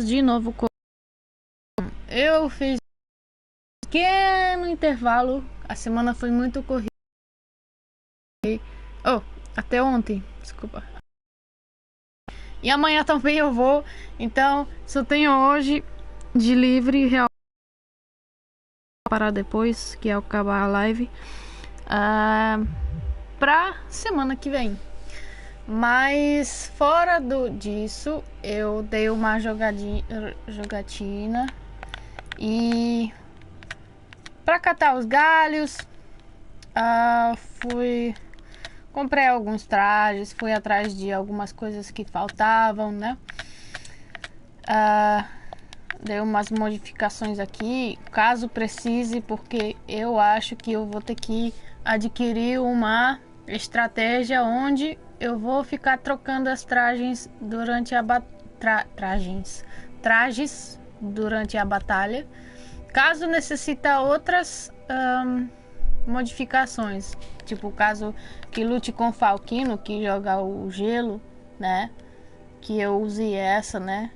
de novo. Eu fiz um pequeno intervalo. A semana foi muito corrida. Oh, até ontem, desculpa. E amanhã também eu vou. Então, só tenho hoje de livre real para depois que eu acabar a live. Pra semana que vem. Mas fora disso, eu dei uma jogatina e para catar os galhos, comprei alguns trajes, fui atrás de algumas coisas que faltavam, né? Dei umas modificações aqui, caso precise, porque eu acho que eu vou ter que adquirir uma estratégia onde eu vou ficar trocando as trajes durante a trajes durante a batalha. Caso necessita outras modificações, tipo caso que lute com Falquino, que joga o gelo, né? Que eu use essa, né?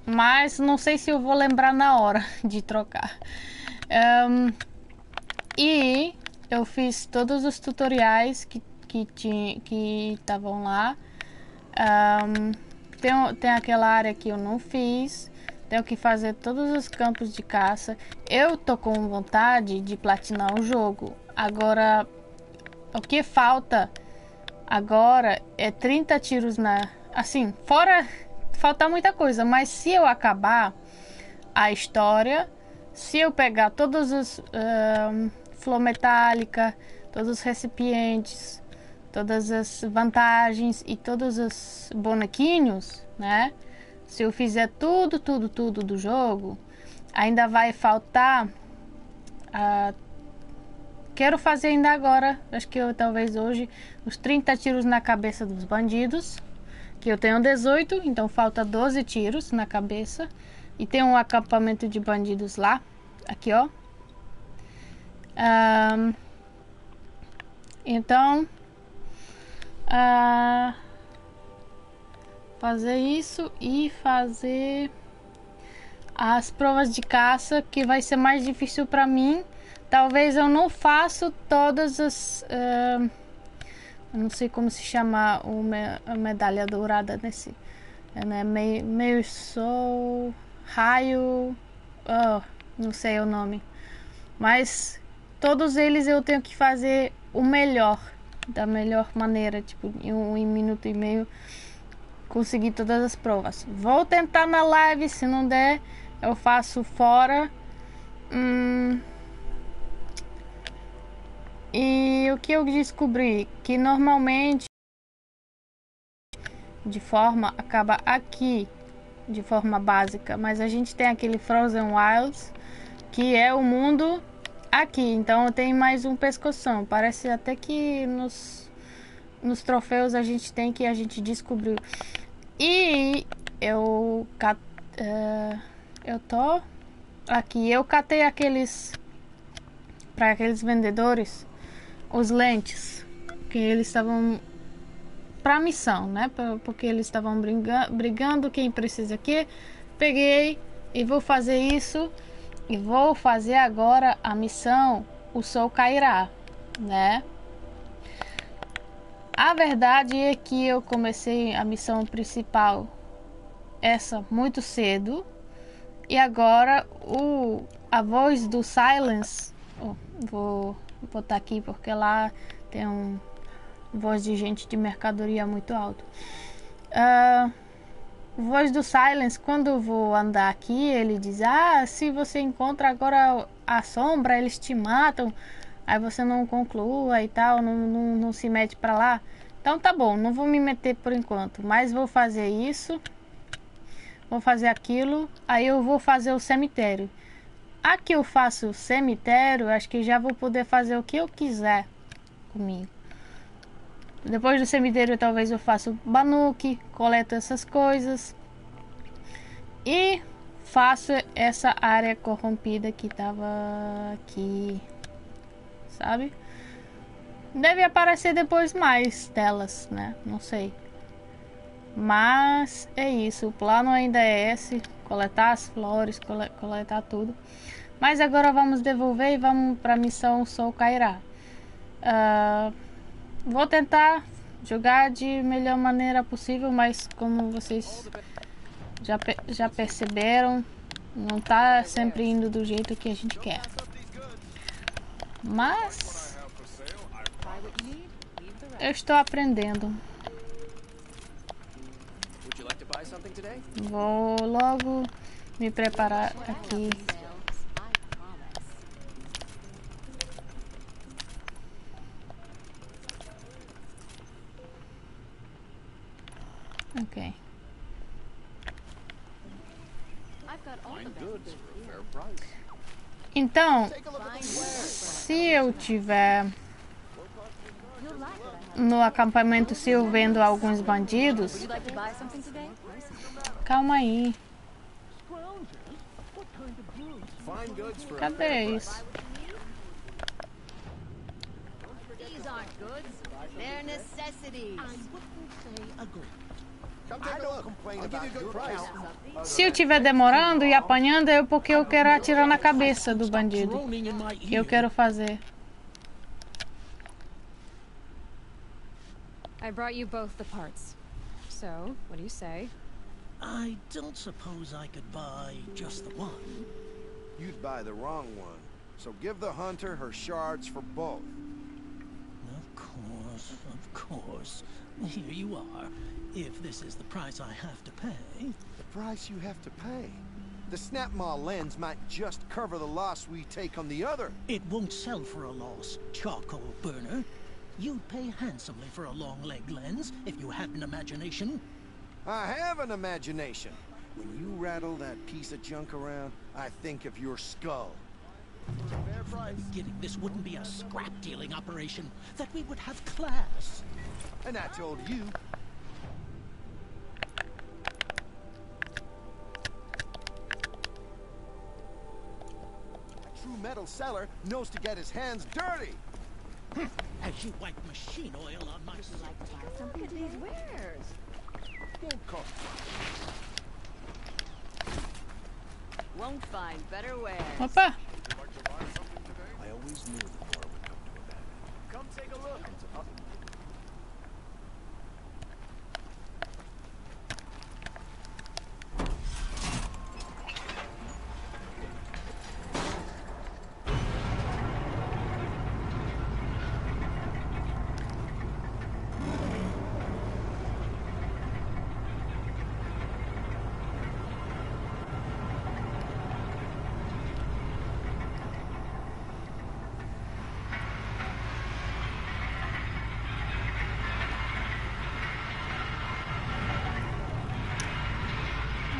Mas não sei se eu vou lembrar na hora de trocar. E eu fiz todos os tutoriais que estavam lá. Tem aquela área que eu não fiz. Tenho que fazer todos os campos de caça. Eu tô com vontade de platinar o jogo. Agora, o que falta agora é 30 tiros na... Assim, fora... Falta muita coisa, mas se eu acabar a história, se eu pegar todos os flor metálica, todos os recipientes, todas as vantagens e todos os bonequinhos, né? Se eu fizer tudo do jogo, ainda vai faltar. Quero fazer ainda agora, acho que talvez hoje, os 30 tiros na cabeça dos bandidos. Que eu tenho 18, então falta 12 tiros na cabeça. E tem um acampamento de bandidos lá. Aqui, ó. Então, fazer isso e fazer as provas de caça, que vai ser mais difícil para mim. Talvez eu não faça todas as... eu não sei como se chama a medalha dourada nesse... né? Meio sol, raio... não sei o nome. Mas todos eles eu tenho que fazer o melhor, da melhor maneira, tipo, em 1 minuto e meio conseguir todas as provas. Vou tentar na live, se não der, eu faço fora. E o que eu descobri? Que normalmente de forma acaba aqui, de forma básica, mas a gente tem aquele Frozen Wilds, que é o mundo aqui, então tem mais um pescoção. Parece até que nos troféus a gente tem, que a gente descobriu. E eu tô aqui, eu catei para aqueles vendedores os lentes, que eles estavam para missão, né? Porque eles estavam brigando quem precisa aqui. Peguei e vou fazer isso. E vou fazer agora a missão O Sol Cairá, né? A verdade é que eu comecei a missão principal essa muito cedo. E agora a voz do Silence, vou botar aqui porque lá tem voz de gente de mercadoria muito alto. Voz do Silence, quando eu vou andar aqui, ele diz: se você encontra agora a sombra, eles te matam, aí você não conclua e tal, não se mete pra lá. Então tá bom, não vou me meter por enquanto, mas vou fazer isso, vou fazer aquilo, aí eu vou fazer o cemitério. Aqui eu faço o cemitério, acho que já vou poder fazer o que eu quiser comigo. Depois do cemitério talvez eu faça o banuque, coleto essas coisas e faço essa área corrompida que tava aqui, sabe? Deve aparecer depois mais delas, né? Não sei. Mas é isso, o plano ainda é esse, coletar as flores, coletar tudo. Mas agora vamos devolver e vamos para a missão Sol Cairá. Vou tentar jogar de melhor maneira possível, mas como vocês já perceberam, não tá sempre indo do jeito que a gente quer. Mas eu estou aprendendo. Vou logo me preparar aqui. Ok. Então, se eu tiver no acampamento, se eu vendo alguns bandidos, calma aí. Cadê isso? Se eu estiver demorando e apanhando, é porque eu quero atirar na cabeça do bandido. Que eu quero fazer. I brought you both the parts. So, what do you say? I don't suppose I could buy just the one. You'd buy the wrong one. So give the hunter her shards for both. Of course. Here you are. If this is the price I have to pay. The price you have to pay? The Snapmaw lens might just cover the loss we take on the other. It won't sell for a loss, charcoal burner. You'd pay handsomely for a long-leg lens if you had an imagination. I have an imagination. When you rattle that piece of junk around, I think of your skull. From the beginning, this wouldn't be a scrap-dealing operation. That we would have class. And I told you. A true metal seller knows to get his hands dirty. As you wipe machine oil on my... Look at these wares. Don't cost. Won't find better wares. Opa! I always knew the war would come to a bad. Come take a look.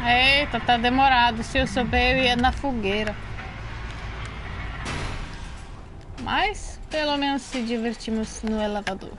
Eita, tá demorado. Se eu souber, eu ia na fogueira. Mas, pelo menos se divertimos no elevador.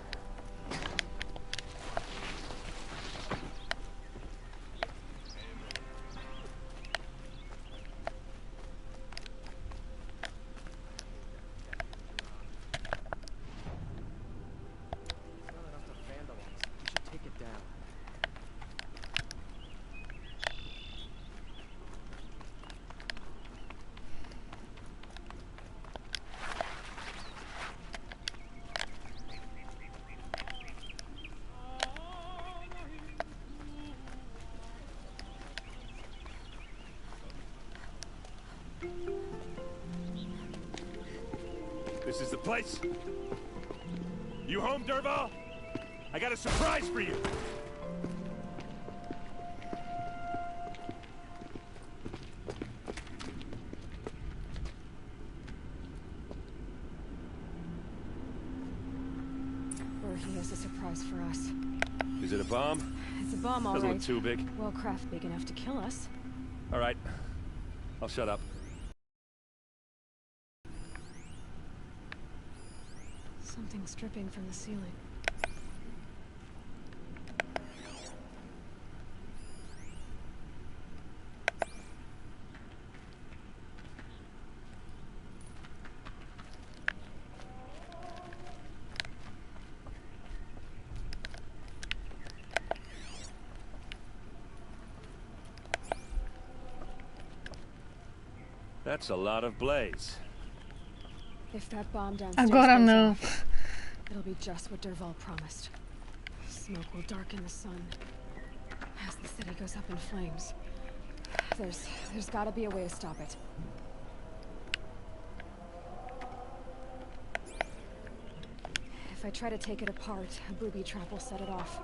This is the place? You home, Derval? I got a surprise for you! Or he has a surprise for us. Is it a bomb? It's a bomb, all Doesn't right. look too big. Well, craft big enough to kill us. All right. I'll shut up. Something's dripping from the ceiling. That's a lot of blaze. If that bomb downstairs Agora goes não. off, it'll be just what Dervahl promised. Smoke will darken the sun as the city goes up in flames. There's gotta be a way to stop it. If I try to take it apart, a booby trap will set it off.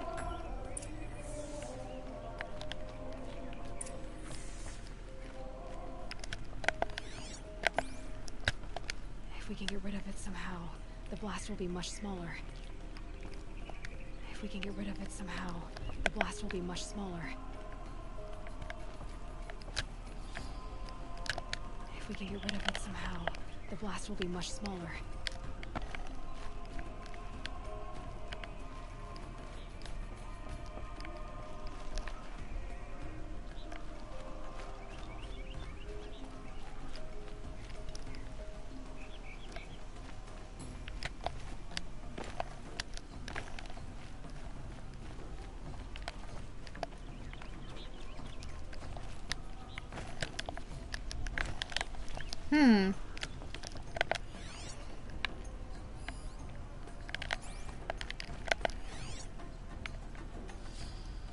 If we can get rid of it somehow, the blast will be much smaller. If we can get rid of it somehow, the blast will be much smaller. If we can get rid of it somehow, the blast will be much smaller.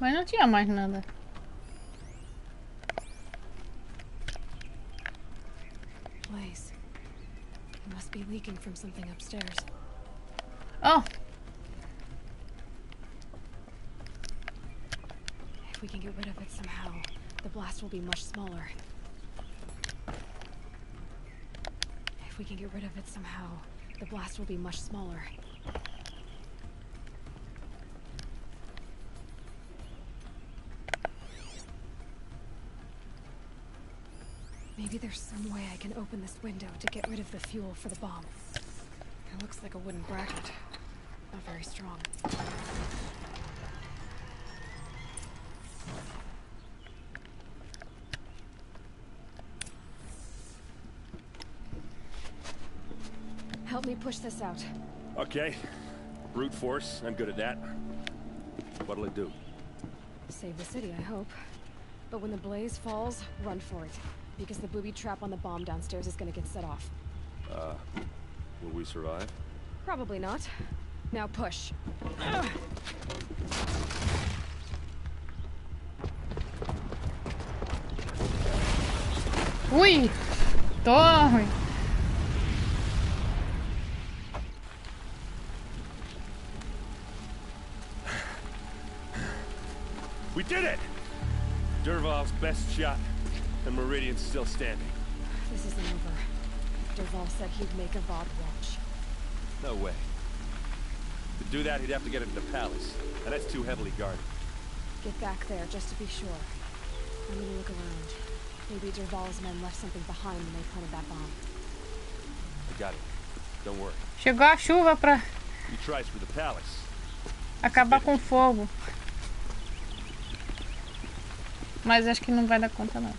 Mas não tinha mais nada. Blaze. It must be leaking from something upstairs. Oh, If we can get rid of it somehow, the blast will be much smaller. If we can get rid of it somehow, the blast will be much smaller. Maybe there's some way I can open this window to get rid of the fuel for the bomb. It looks like a wooden bracket. Not very strong. Help me push this out. Okay. Brute force, I'm good at that. What'll it do? Save the city, I hope. But when the blaze falls, run for it. Because the booby trap on the bomb downstairs is gonna get set off. Will we survive? Probably not. Now push. ui! Torre! We did it! Dervahl's best shot, and Meridian's still standing. This isn't over. Dervahl said he'd make a VOD watch. No way. To do that, he'd have to get into the palace, and that's too heavily guarded. Get back there, just to be sure. I'm gonna look around. Maybe Dervahl's men left something behind when they planted that bomb. I got it. Don't worry. Chegou a chuva pra He tries for the palace. acabar com o fogo. Mas acho que não vai dar conta não.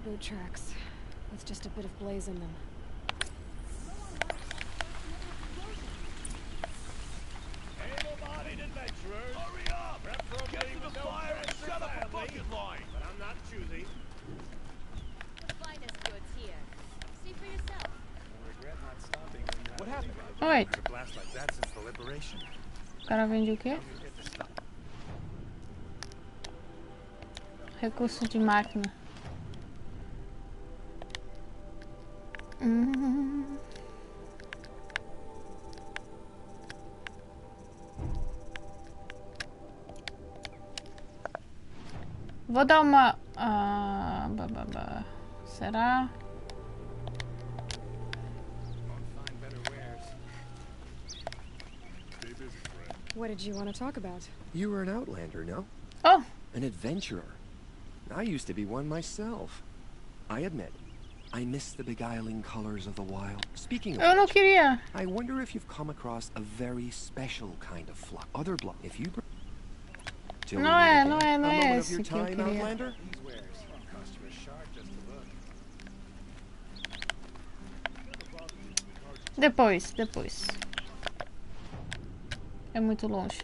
Boot tracks. With just a bit of blaze in them. Able-bodied adventurers, hurry up! Get to the fire and shut up a bucket line! But I'm not choosy. The finest goods here. See for yourself. What happened? Oi, A blast like that since the liberation. o cara vende o quê? Recurso de máquina. Vou dar uma... Será? What did you want to talk about? You were an outlander, no? Oh, An adventurer. I used to be one myself. I admit, I miss the beguiling colors of the wild. Speaking of eu não which, queria. I wonder if you've come across a very special kind of flock. Other blood. If you... Till we Não meet é, again, não é, não a é moment of esse your que eu time, queria. outlander? Depois. É muito longe.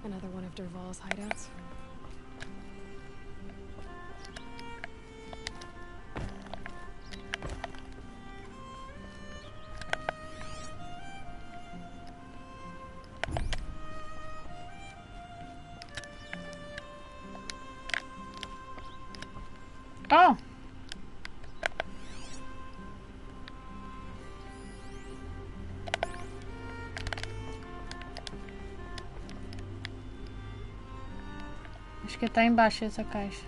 Another one of Derval's hideouts. Oh! Acho que tá embaixo essa caixa.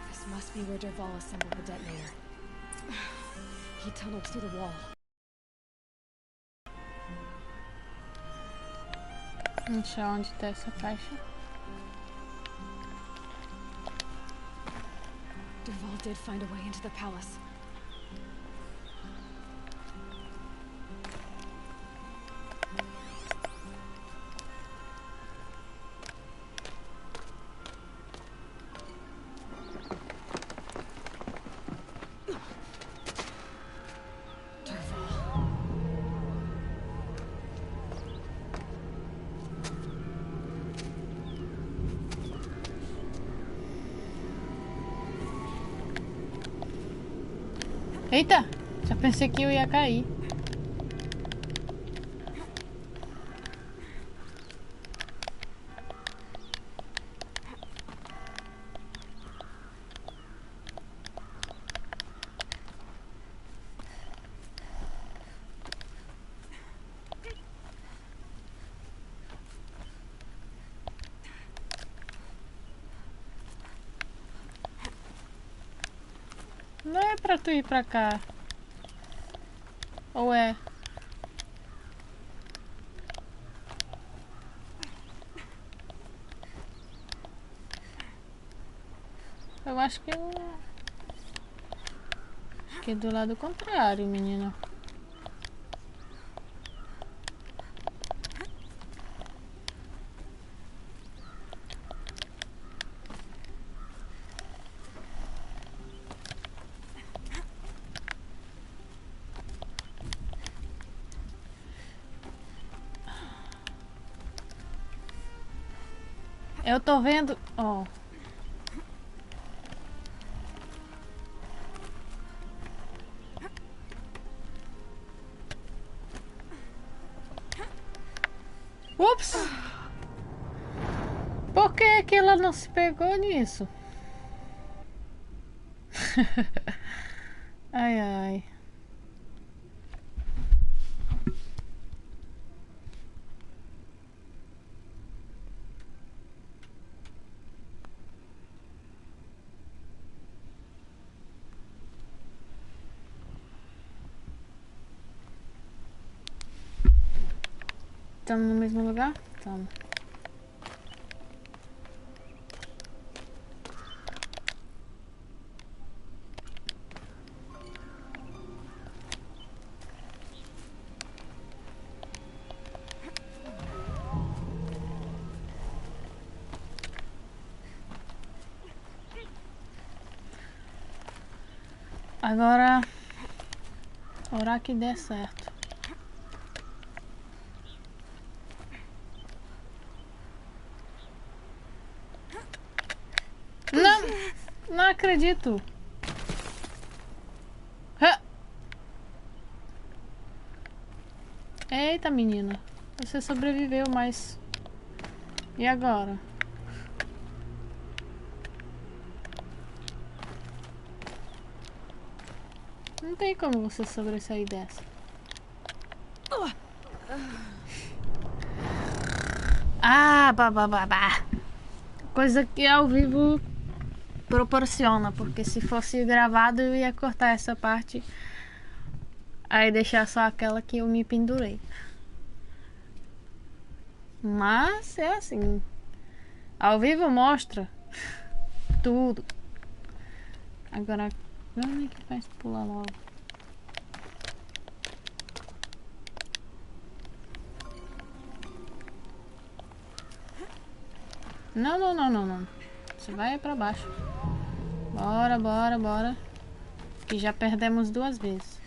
This must be where Derval assembled the detonator. He tunneled through the wall. Deixa eu ver onde tá essa caixa. Derval did find a way into the palace. Eita! Já pensei que eu ia cair. Não é pra tu ir pra cá. Ou é? Eu acho que Acho que é do lado contrário, menina. Eu tô vendo... Ó. Ups! Por que ela não se pegou nisso? Ai, ai. Estamos no mesmo lugar? Estamos. Agora, orar que dê certo. Não, não acredito. Eita, menina, você sobreviveu, mas e agora? Não tem como você sobressair dessa. Ah, babá. Coisa que ao vivo proporciona, porque se fosse gravado eu ia cortar essa parte, aí deixar só aquela que eu me pendurei. Mas é assim, ao vivo mostra tudo. Agora, como é que faz pular logo? Não. Você vai pra baixo. Bora. Que já perdemos 2 vezes.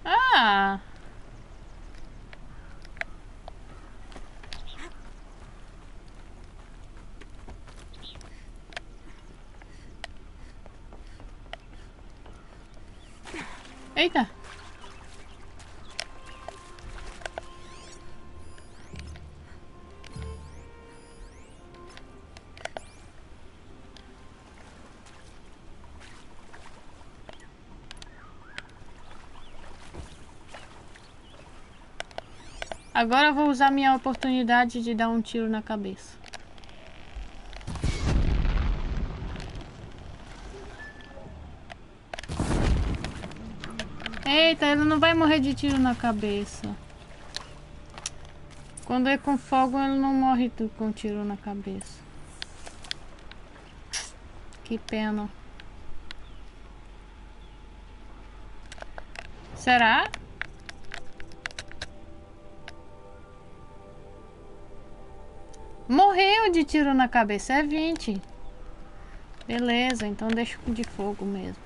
Ah! Eita! Agora eu vou usar minha oportunidade de dar um tiro na cabeça. Eita, ele não vai morrer de tiro na cabeça. Quando é com fogo, ele não morre com tiro na cabeça. Que pena. Será? Morreu de tiro na cabeça, é 20. Beleza, então deixa de fogo mesmo.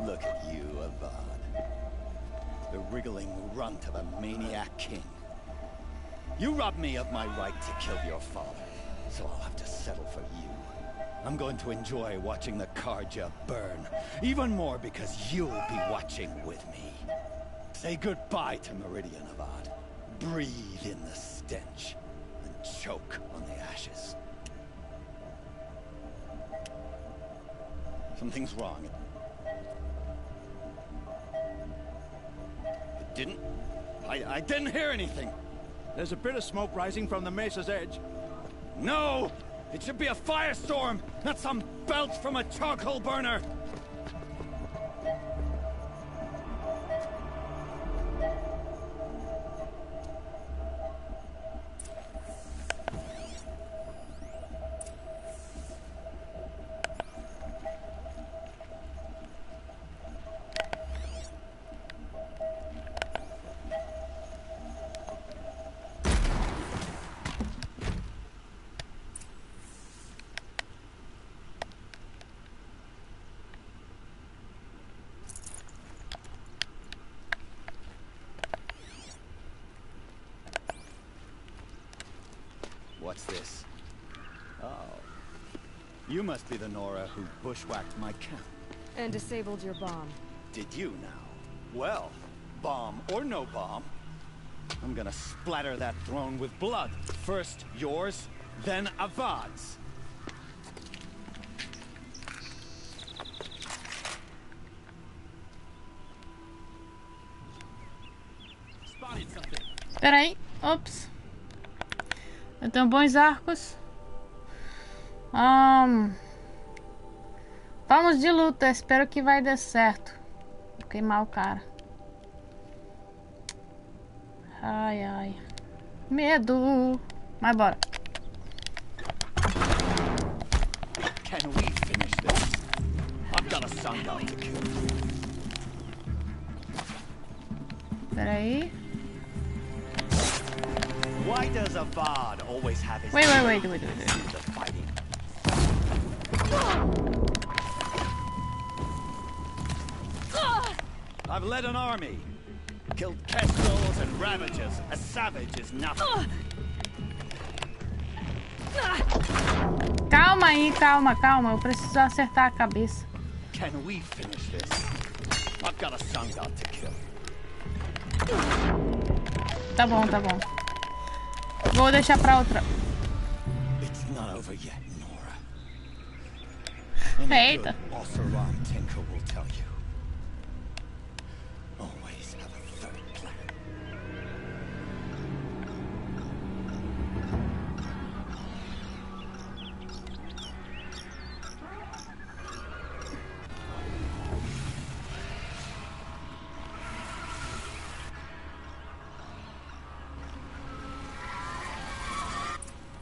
Look at you, Avad. The wriggling runt of a maniac king. You robbed me of my right to kill your father, so I'll have to settle for you. I'm going to enjoy watching the Karja burn, even more because you'll be watching with me. Say goodbye to Meridian, Avad. Breathe in the stench, and choke on the ashes. Something's wrong. I didn't hear anything. There's a bit of smoke rising from the mesa's edge. No! It should be a firestorm, not some belch from a charcoal burner! What's this? Oh. You must be the Nora who bushwhacked my camp. And disabled your bomb. Did you now? Well, bomb or no bomb, I'm gonna splatter that throne with blood. First yours, then Avad's. Peraí, ops. Eu tenho bons arcos. Vamos de luta. Espero que vai dar certo. Vou queimar o cara. Ai, ai. Medo. Mas bora. Can we finish this? I've got a sundown to kill. Peraí. Why does Avad always have his Wait. fighting? I've led an army. Killed kestrels and ravagers. A savage is nothing. Calma aí, calma, calma. Eu preciso acertar a cabeça. Can we finish this? I've got a sun god to kill. Tá bom, tá bom. Vou deixar pra outra. It's not over yet, Nora. Eita. Ossaron Tinker will tell you. Always have a third plan.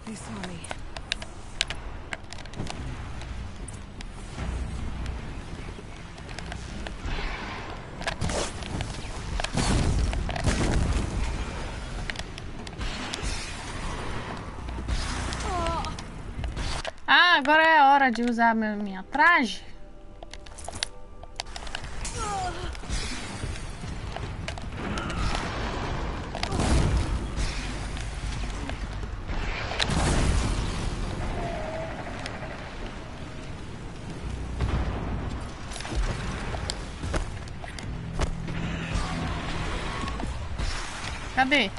They saw me. Ah, agora é a hora de usar minha traje. Cadê?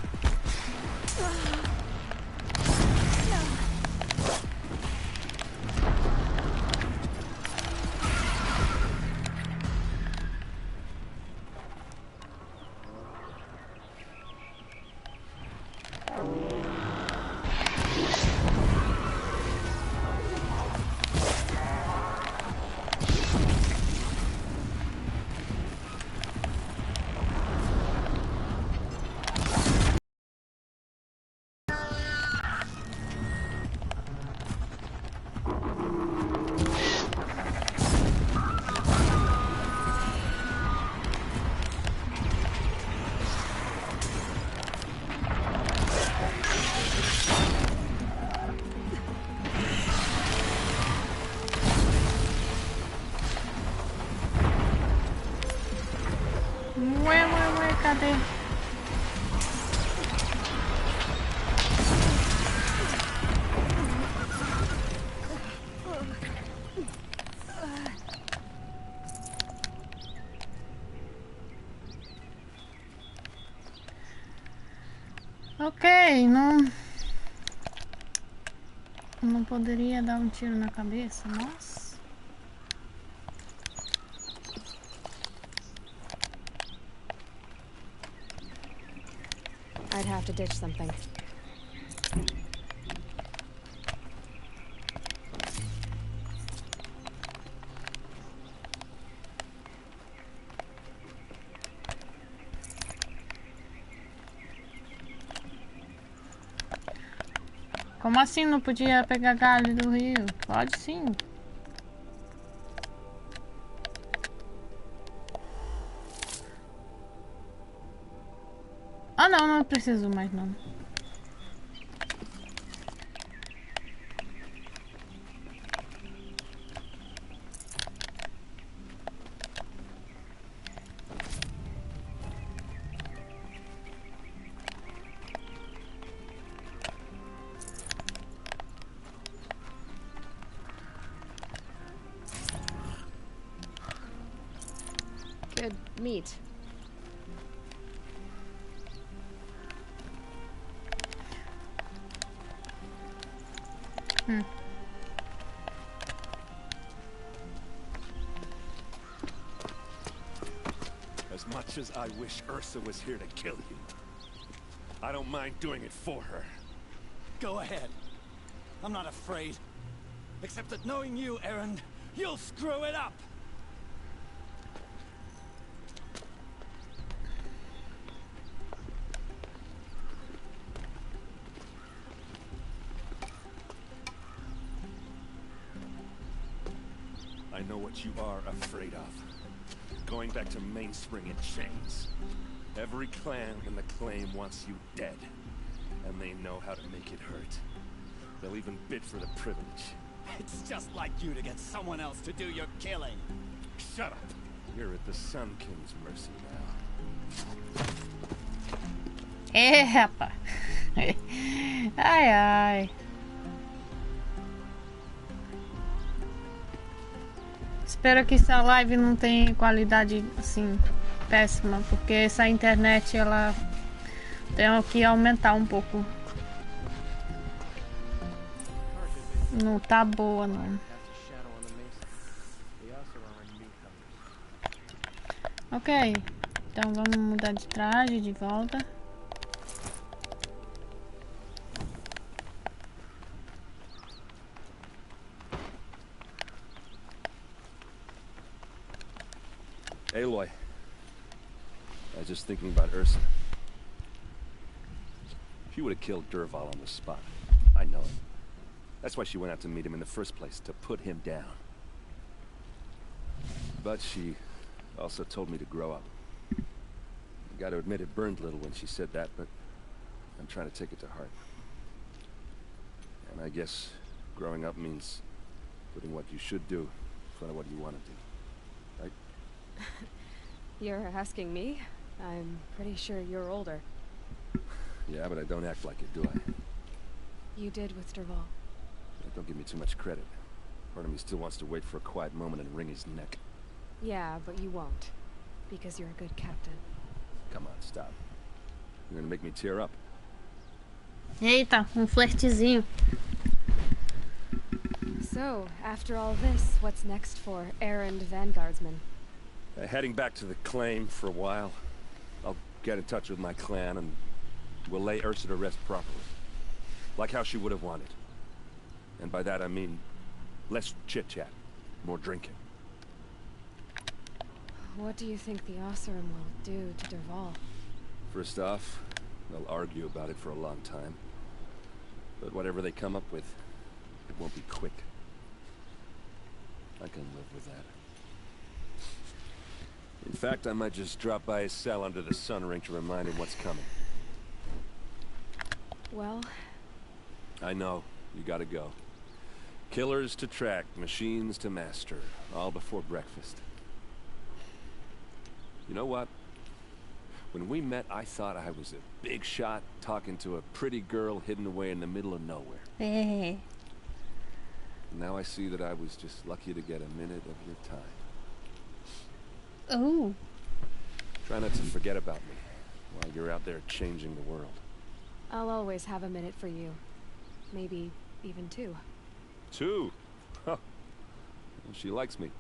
Ué, cadê? Ok, não poderia dar um tiro na cabeça, mas I'd have to ditch something. como assim não podia pegar galho do rio? Pode sim. Ah não, não preciso mais não. Good meat. As much as I wish Ursa was here to kill you, I don't mind doing it for her. Go ahead. I'm not afraid. Except that knowing you, Aaron, you'll screw it up! I know what you are afraid of. Going back to Mainspring in chains. Every clan in the claim wants you dead. And they know how to make it hurt. They'll even bid for the privilege. It's just like you to get someone else to do your killing. Shut up! You're at the Sun King's mercy now. Rapaz. Ai, ai. Espero que essa live não tenha qualidade assim péssima, porque essa internet ela tem que aumentar um pouco. Não tá boa não. Ok, então vamos mudar de traje de volta. Aloy, I was just thinking about Ursa. She would have killed Derval on the spot. I know it. That's why she went out to meet him in the first place, to put him down. But she also told me to grow up. I got to admit it burned a little when she said that, but I'm trying to take it to heart. And I guess growing up means putting what you should do in front of what you want to do. Right? You're asking me? I'm pretty sure you're older. Yeah, but I don't act like it, do I? You did with Derval. Don't give me too much credit. Part of me still wants to wait for a quiet moment and wring his neck. Yeah, but you won't. Because you're a good captain. Come on, stop. You're gonna make me tear up. Eita, flertezinho. So, after all this, what's next for errand vanguardsman? Heading back to the claim for a while. I'll get in touch with my clan and we'll lay Ursa to rest properly. Like how she would have wanted. And by that I mean less chit-chat, more drinking. What do you think the Oseram will do to Derval? First off, they'll argue about it for a long time. But whatever they come up with, it won't be quick. I can live with that. In fact, I might just drop by his cell under the sun ring to remind him what's coming. Well... I know. You gotta go. Killers to track, machines to master. All before breakfast. You know what? When we met, I thought I was a big shot talking to a pretty girl hidden away in the middle of nowhere. Now I see that I was just lucky to get a minute of your time. Oh. Try not to forget about me while you're out there changing the world. I'll always have a minute for you. Maybe even two. Two? Huh. She likes me.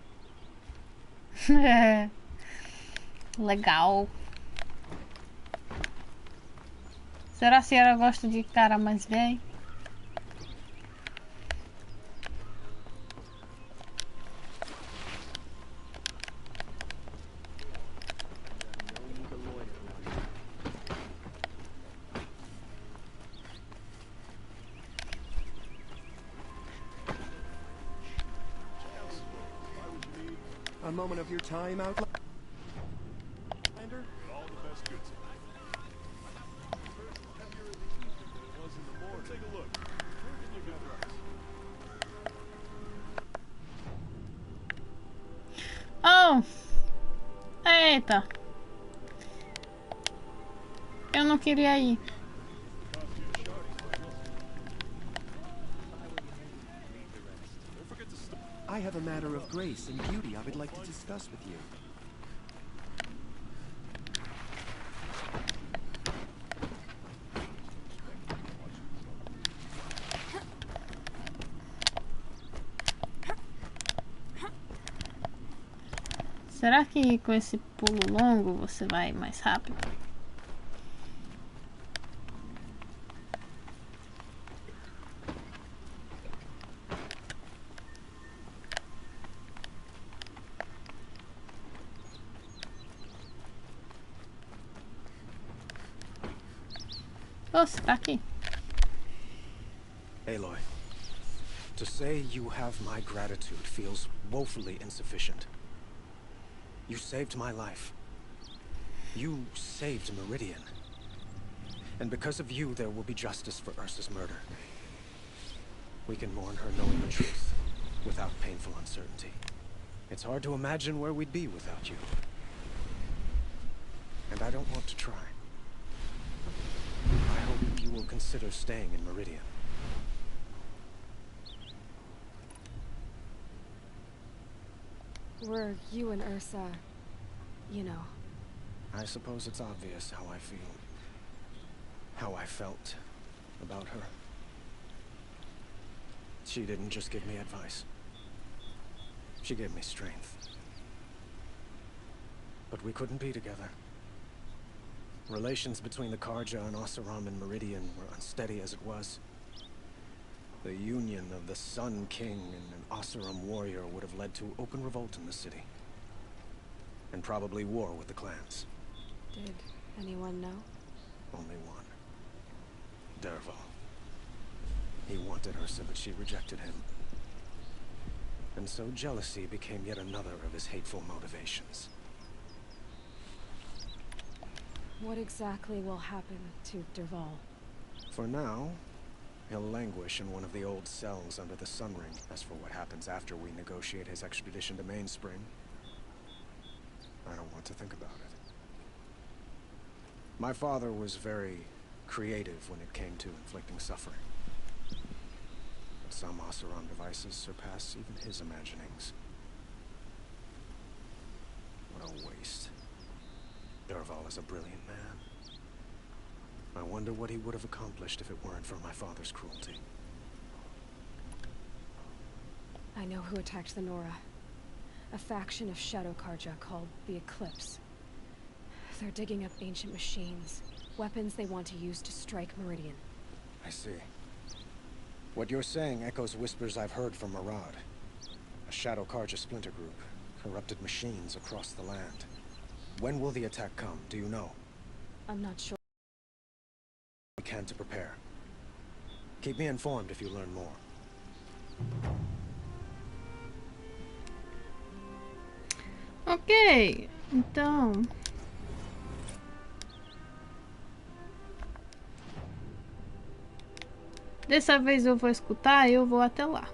Legal. Será que ela gosta de cara mais velho? A moment of your time, Outlander? All the best goods. Heavier in the evening than it was in the morning. Take a look. Where can you get Oh! Eita! Eu não queria ir. I have a matter of grace and beauty I would like to discuss with you. Será que com esse pulo longo você vai mais rápido? Oh, você tá aqui. Aloy, to say you have my gratitude feels woefully insufficient. You saved my life. You saved Meridian. And because of you, there will be justice for Ursa's murder. We can mourn her knowing the truth, without painful uncertainty. It's hard to imagine where we'd be without you. And I don't want to try. I hope you will consider staying in Meridian. Were you and Ursa, you know... I suppose it's obvious how I feel. How I felt about her. She didn't just give me advice. She gave me strength. But we couldn't be together. Relations between the Karja and Oseram and Meridian were unsteady as it was. The union of the Sun King and an Oseram warrior would have led to open revolt in the city. And probably war with the clans. Did anyone know? Only one. Dervahl. He wanted Ursa, but she rejected him. And so jealousy became yet another of his hateful motivations. What exactly will happen to Dervahl? For now, he'll languish in one of the old cells under the Sun Ring. As for what happens after we negotiate his extradition to Mainspring, I don't want to think about it. My father was very creative when it came to inflicting suffering. But some Oseram devices surpass even his imaginings. What a waste. Dervahl is a brilliant man. I wonder what he would have accomplished if it weren't for my father's cruelty. I know who attacked the Nora. A faction of Shadow Karja called the Eclipse. They're digging up ancient machines, weapons they want to use to strike Meridian. I see. What you're saying echoes whispers I've heard from Murad. A Shadow Karja splinter group, corrupted machines across the land. When will the attack come, do you know? I'm not sure. We can to prepare. Keep me informed if you learn more. Ok, então... Dessa vez eu vou escutar e eu vou até lá.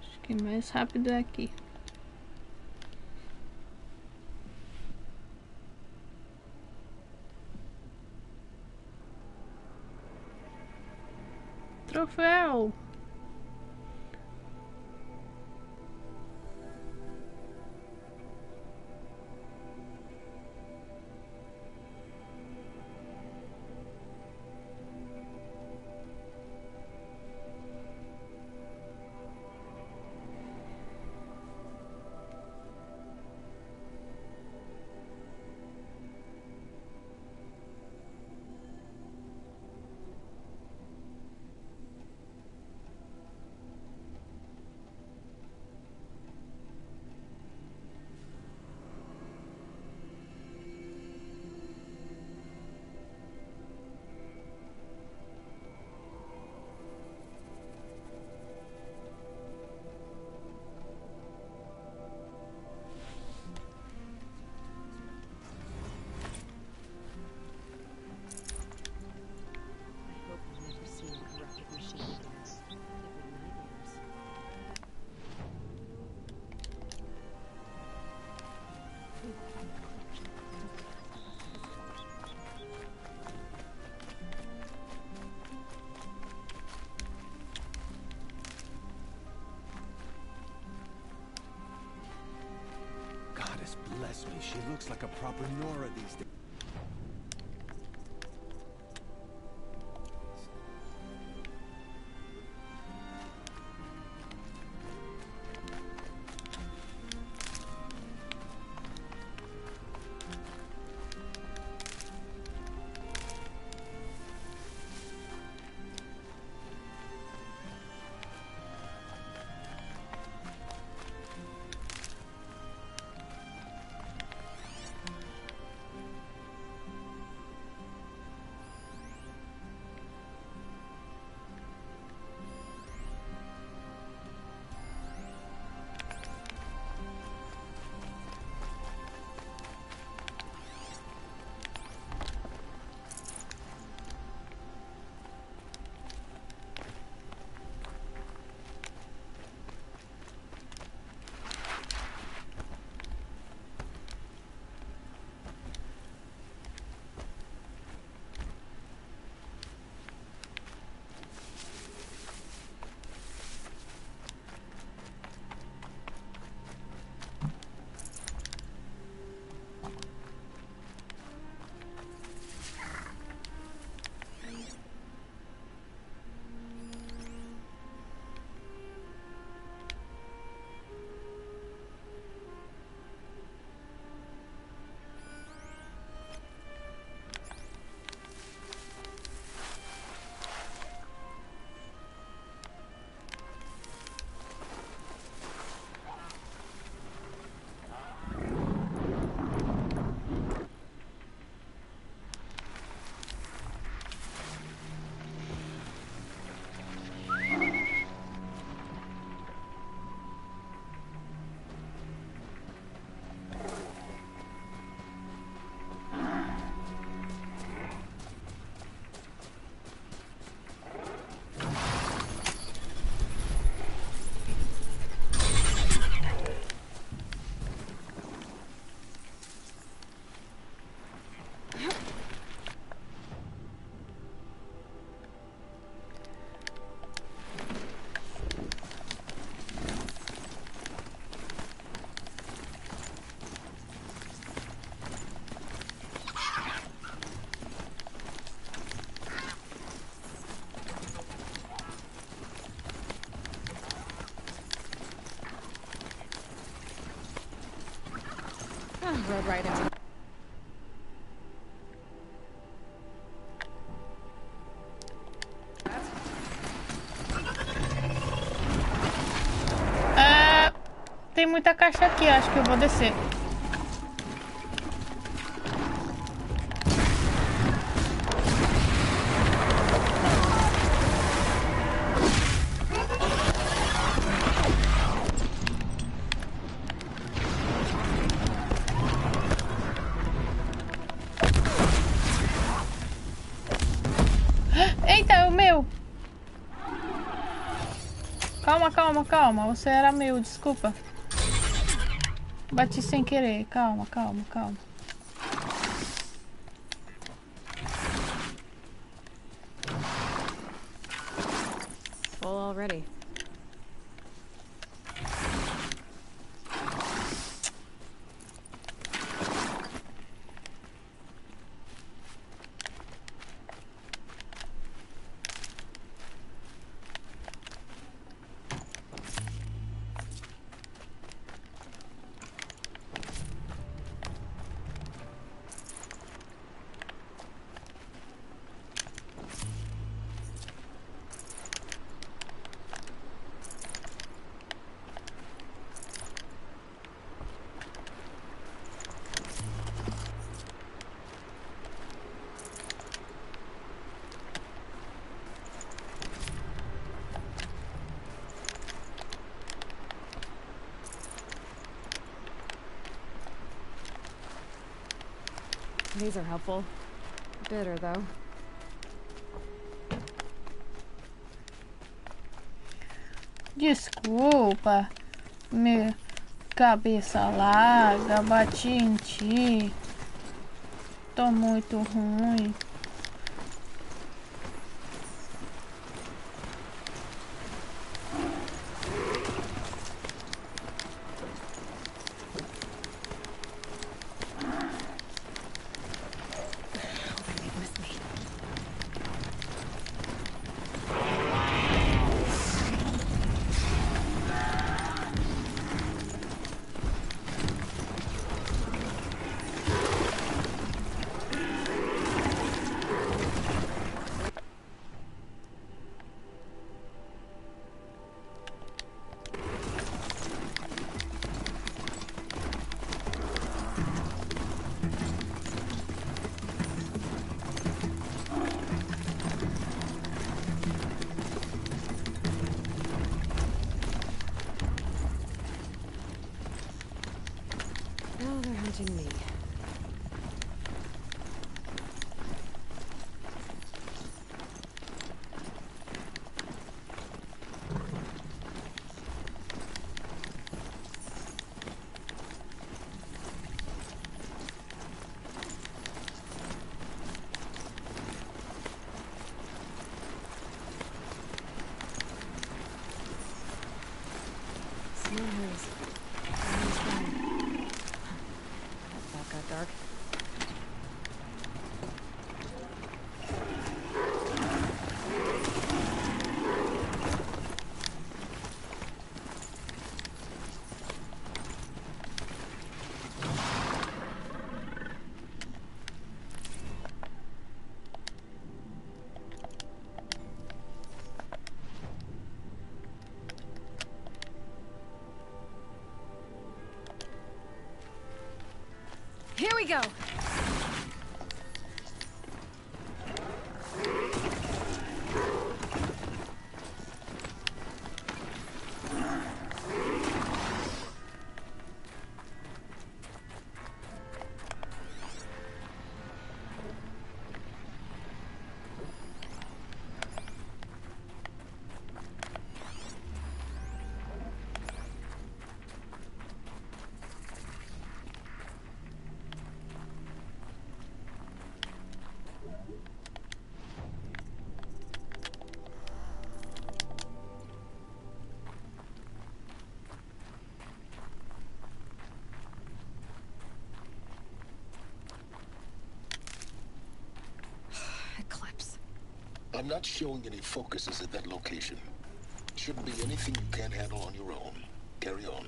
Acho que mais rápido é aqui. Troféu! Bless me, she looks like a proper Nora these days. rode right into. Tem muita caixa aqui, acho que eu vou descer. Eita, é o meu! Calma, calma, calma. Você era meu, desculpa. Bati sem querer. Calma, calma, calma. Full already. These are helpful. Bitter, though. Desculpa, minha cabeça larga, bati em ti. Tô muito ruim. Now they're hunting me. Snow hills. That got dark. Here we go! I'm not showing any focuses at that location. Shouldn't be anything you can't handle on your own. Carry on.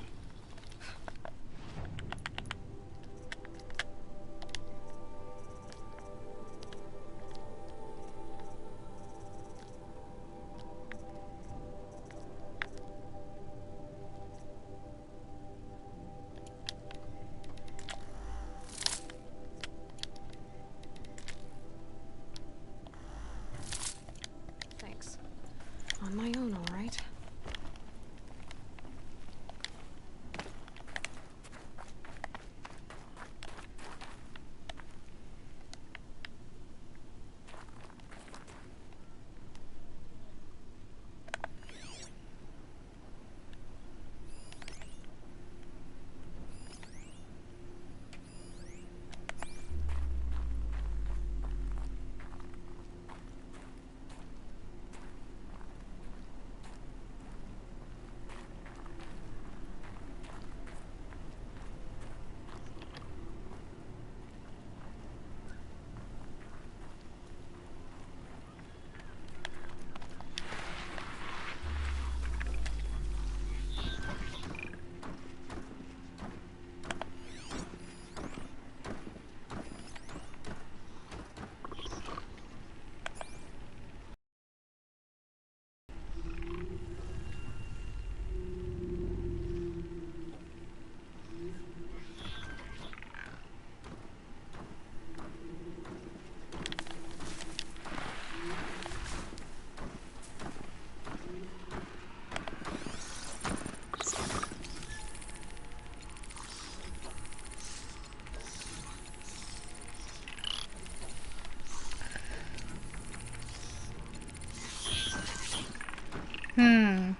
Hum.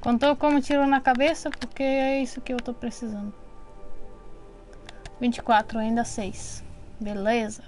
Contou como tirou na cabeça, porque é isso que eu tô precisando. 24, ainda 6. Beleza.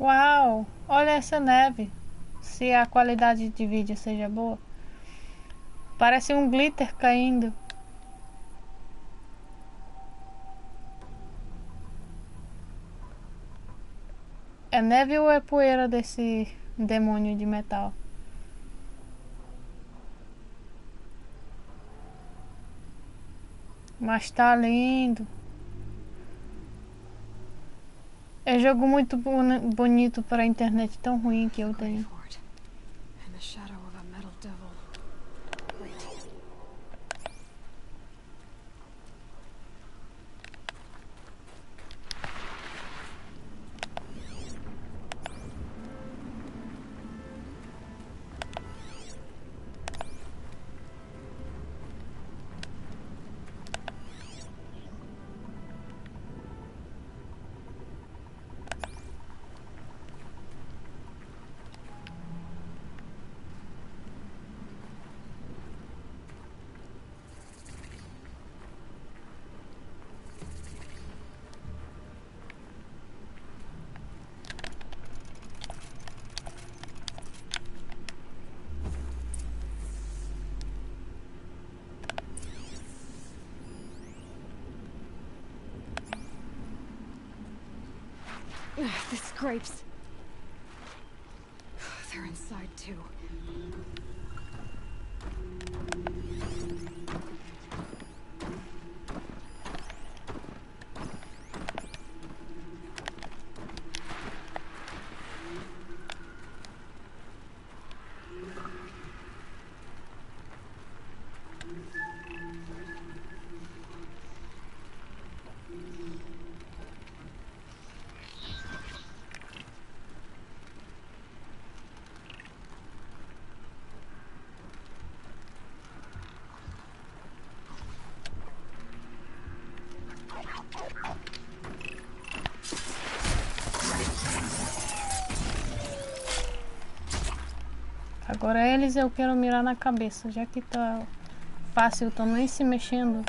Uau! Olha essa neve. Se a qualidade de vídeo seja boa. Parece um glitter caindo. É neve ou é poeira desse demônio de metal? Mas tá lindo. É jogo muito bonito para a internet tão ruim que eu tenho. The scrapes. They're inside too. Agora eles eu quero mirar na cabeça, já que tá fácil, tô nem se mexendo.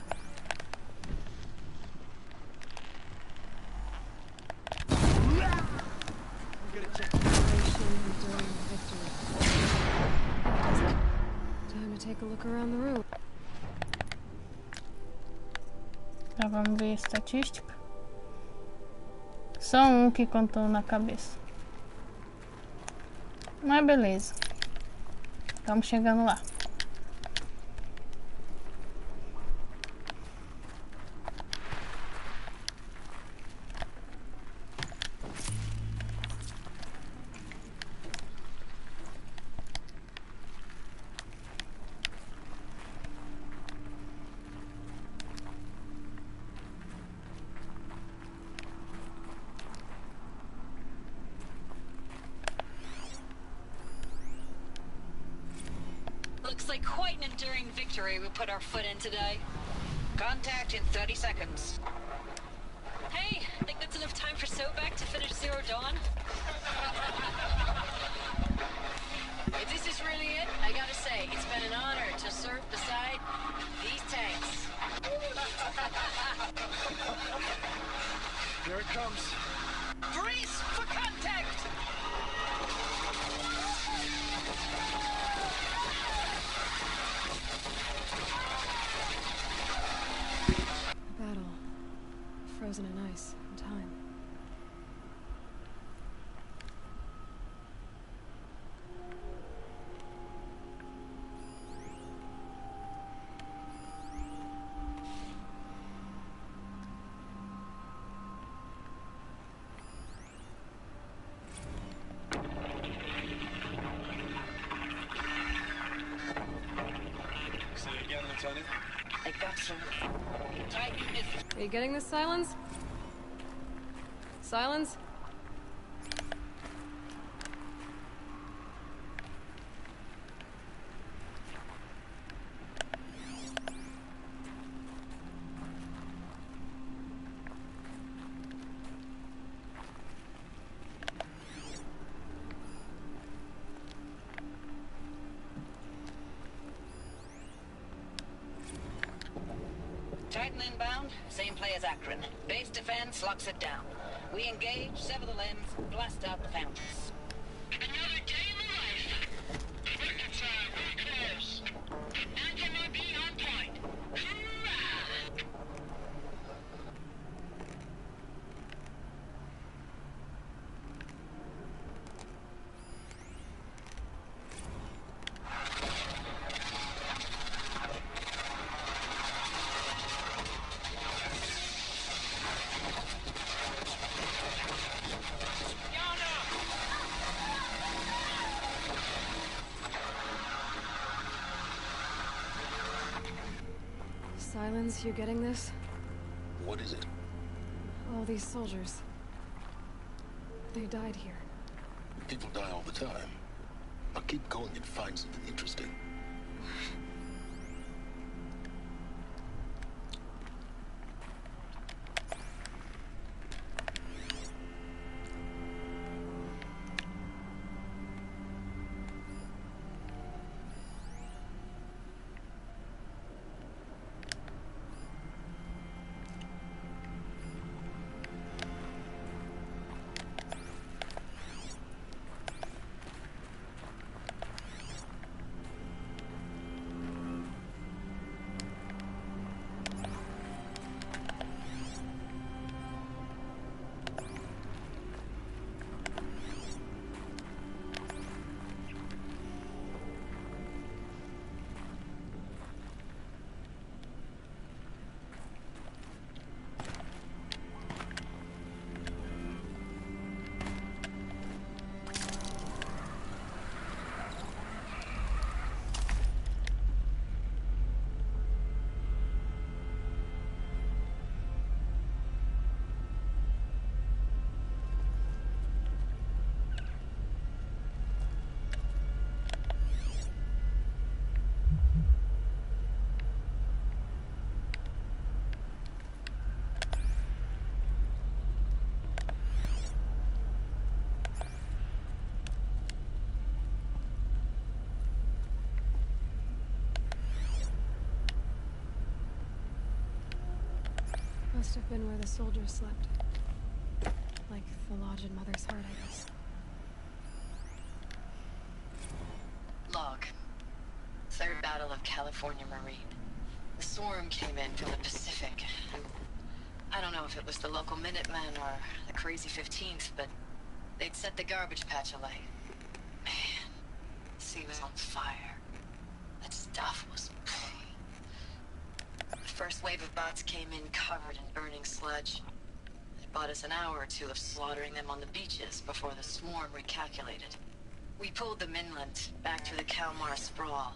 Já vamos ver a estatística. Só um que contou na cabeça. Mas beleza. Estamos chegando lá. like quite an enduring victory we put our foot in today. Contact in 30 seconds. Hey, think that's enough time for Sobek to finish Zero Dawn? If this is really it, I gotta say, it's been an honor to serve beside these tanks. Here it comes. Brace for contact! A battle. Frozen in ice and time. I got some. Titan is. Are you getting this, Silence? Silence? Titan inbound, same play as Akron. Base defense locks it down. We engage, sever the limbs, blast out the fountains. Another day in the life. Reconcile, we're close. Anthem will be on point. Hoorah! Silence, you getting this? What is it? All these soldiers. They died here. People die all the time. I'll keep going and find something interesting. Must have been where the soldiers slept. Like the lodge in Mother's Heart, I guess. Log. Third Battle of California Marine. The swarm came in from the Pacific. I don't know if it was the local Minutemen or the crazy 15th, but they'd set the garbage patch alight. Man, the sea was on fire. That stuff was... The first wave of bots came in covered in burning sludge. It bought us an hour or two of slaughtering them on the beaches before the swarm recalculated. We pulled them inland, back to the Kalmar sprawl.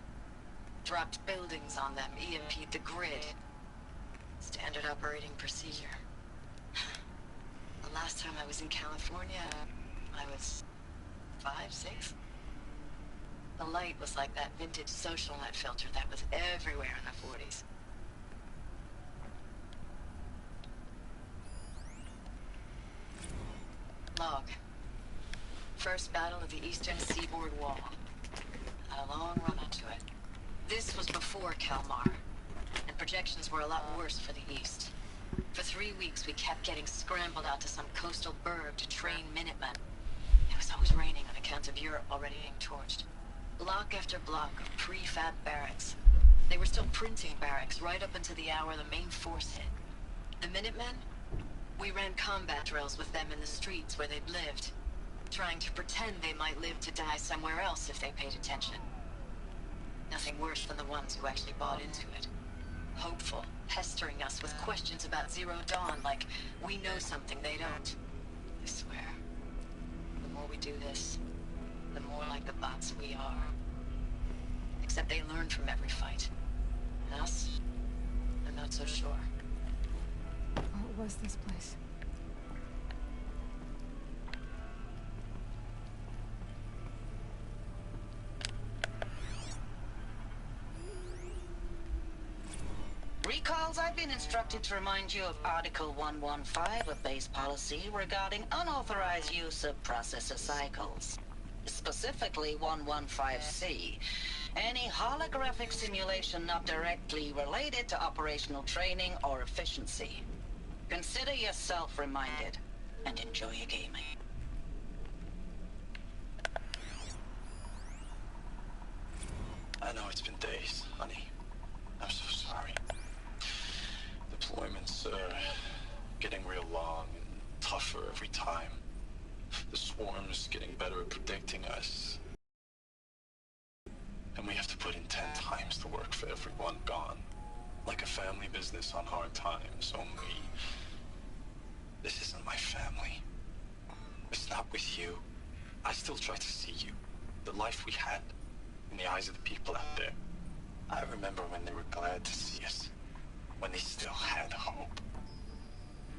Dropped buildings on them, EMP'd the grid. Standard operating procedure. The last time I was in California, I was 5, 6? The light was like that vintage social net filter that was everywhere in the 40s. Log. First battle of the eastern seaboard wall. Had a long run into it. This was before Kalmar, and projections were a lot worse for the east. For 3 weeks, we kept getting scrambled out to some coastal burg to train Minutemen. It was always raining on account of Europe already being torched. Block after block of prefab barracks. They were still printing barracks right up until the hour the main force hit. The Minutemen? We ran combat drills with them in the streets where they'd lived, trying to pretend they might live to die somewhere else if they paid attention. Nothing worse than the ones who actually bought into it. Hopeful, pestering us with questions about Zero Dawn like we know something they don't. I swear, the more we do this, the more like the bots we are. Except they learn from every fight. And us? I'm not so sure. What was this place? Recalls, I've been instructed to remind you of Article 115 of base policy regarding unauthorized use of processor cycles. Specifically 115C. Any holographic simulation not directly related to operational training or efficiency. Consider yourself reminded, and enjoy your gaming. I know it's been days, honey. I'm so sorry. Deployments are getting real long and tougher every time. The swarm's getting better at predicting us. And we have to put in 10 times the work for everyone gone. Like a family business on hard times, only... This isn't my family. It's not with you. I still try to see you. The life we had in the eyes of the people out there. I remember when they were glad to see us. When they still had hope.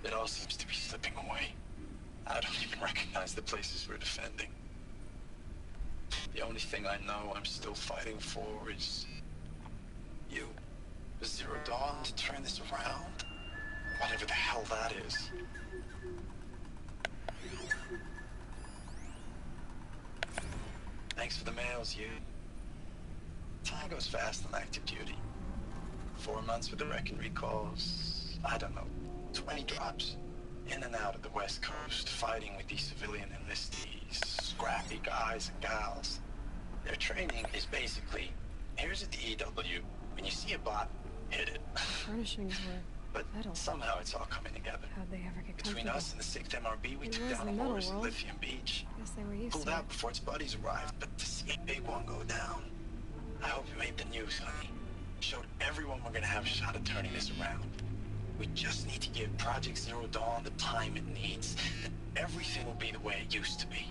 It all seems to be slipping away. I don't even recognize the places we're defending. The only thing I know I'm still fighting for is... you. Zero Dawn to turn this around. Whatever the hell that is. Thanks for the mails, you. Time goes fast on active duty. 4 months with the wreck and recalls, I don't know, 20 drops. In and out of the West Coast, fighting with these civilian enlistees, scrappy guys and gals. Their training is basically, here's a DEW, when you see a bot, hit it. Furnishings were but metal. Somehow it's all coming together. How'd they ever get Between comfortable? us and the 6th MRB, we It took was down the a metal horse at world. Lithium Beach. Guess they were used Pulled to out it. before its buddies arrived, but to see a big one go down. I hope you made the news, honey. Showed everyone we're gonna have a shot at turning this around. We just need to give Project Zero Dawn the time it needs, and everything will be the way it used to be.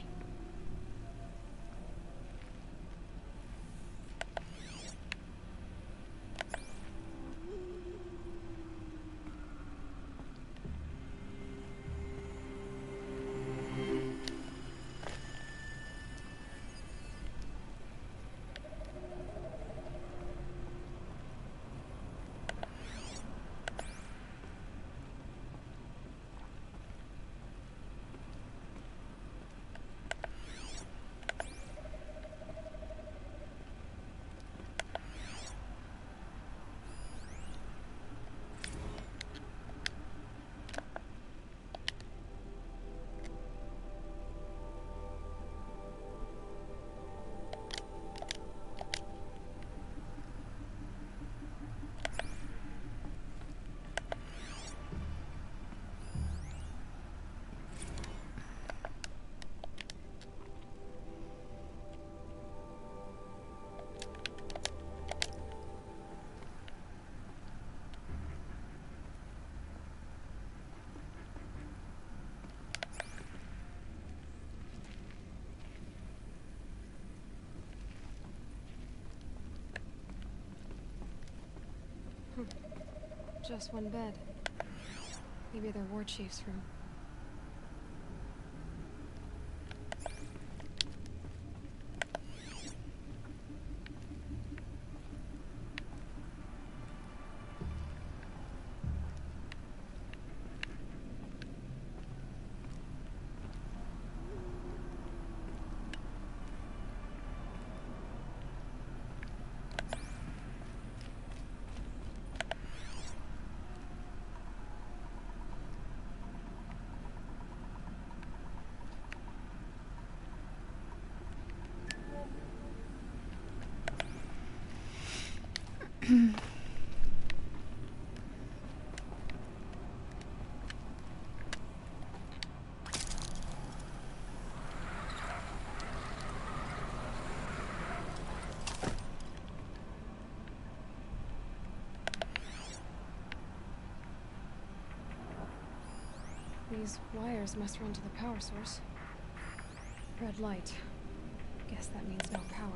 Just one bed. Maybe their war chief's room. These wires must run to the power source. Red light. Guess that means no power.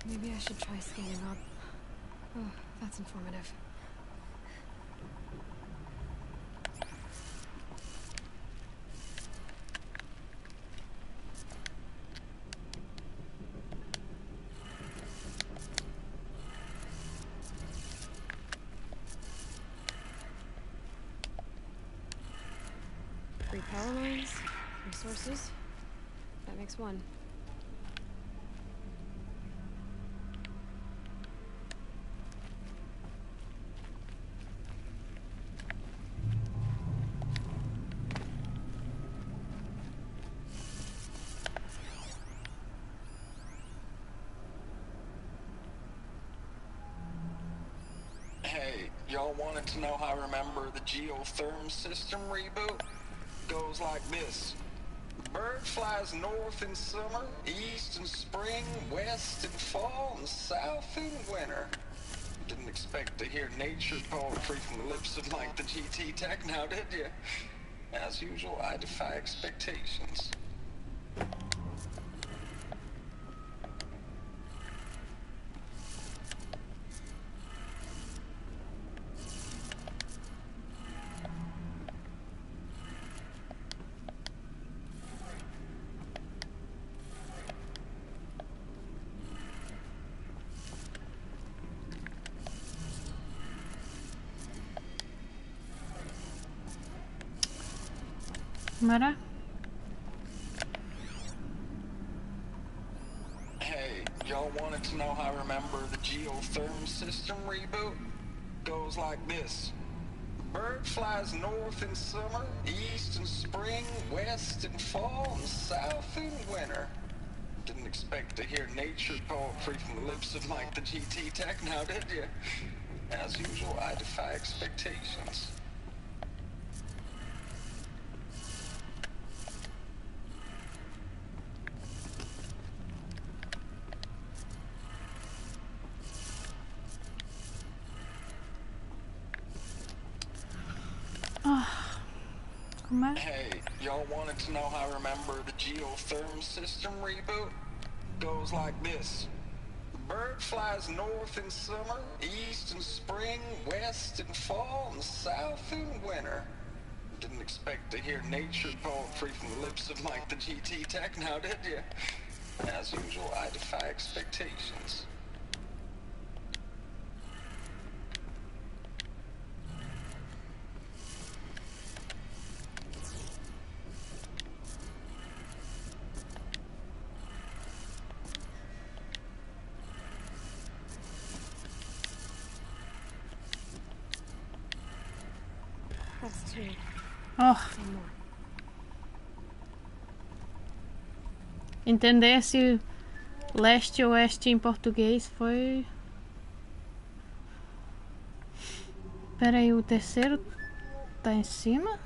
Maybe I should try scanning up. Oh, that's informative. Three power lines, resources. That makes one. Y'all wanted to know how I remember the geotherm system reboot? Goes like this. Bird flies north in summer, east in spring, west in fall, and south in winter. Didn't expect to hear nature poetry from the lips of like the GT tech now, did you? As usual, I defy expectations. Mara? Hey, y'all wanted to know how I remember the geotherm system reboot? Goes like this. Bird flies north in summer, east in spring, west in fall, and south in winter. Didn't expect to hear nature poetry from the lips of like the GT tech now, did you? As usual, I defy expectations. Hey, y'all wanted to know how I remember the geotherm system reboot? Goes like this. Bird flies north in summer, east in spring, west in fall, and south in winter. Didn't expect to hear nature poetry from the lips of like the GT tech now, did you? As usual, I defy expectations. That's two. Oh. Entender esse leste e oeste em português foi... Pera aí, o terceiro tá em cima?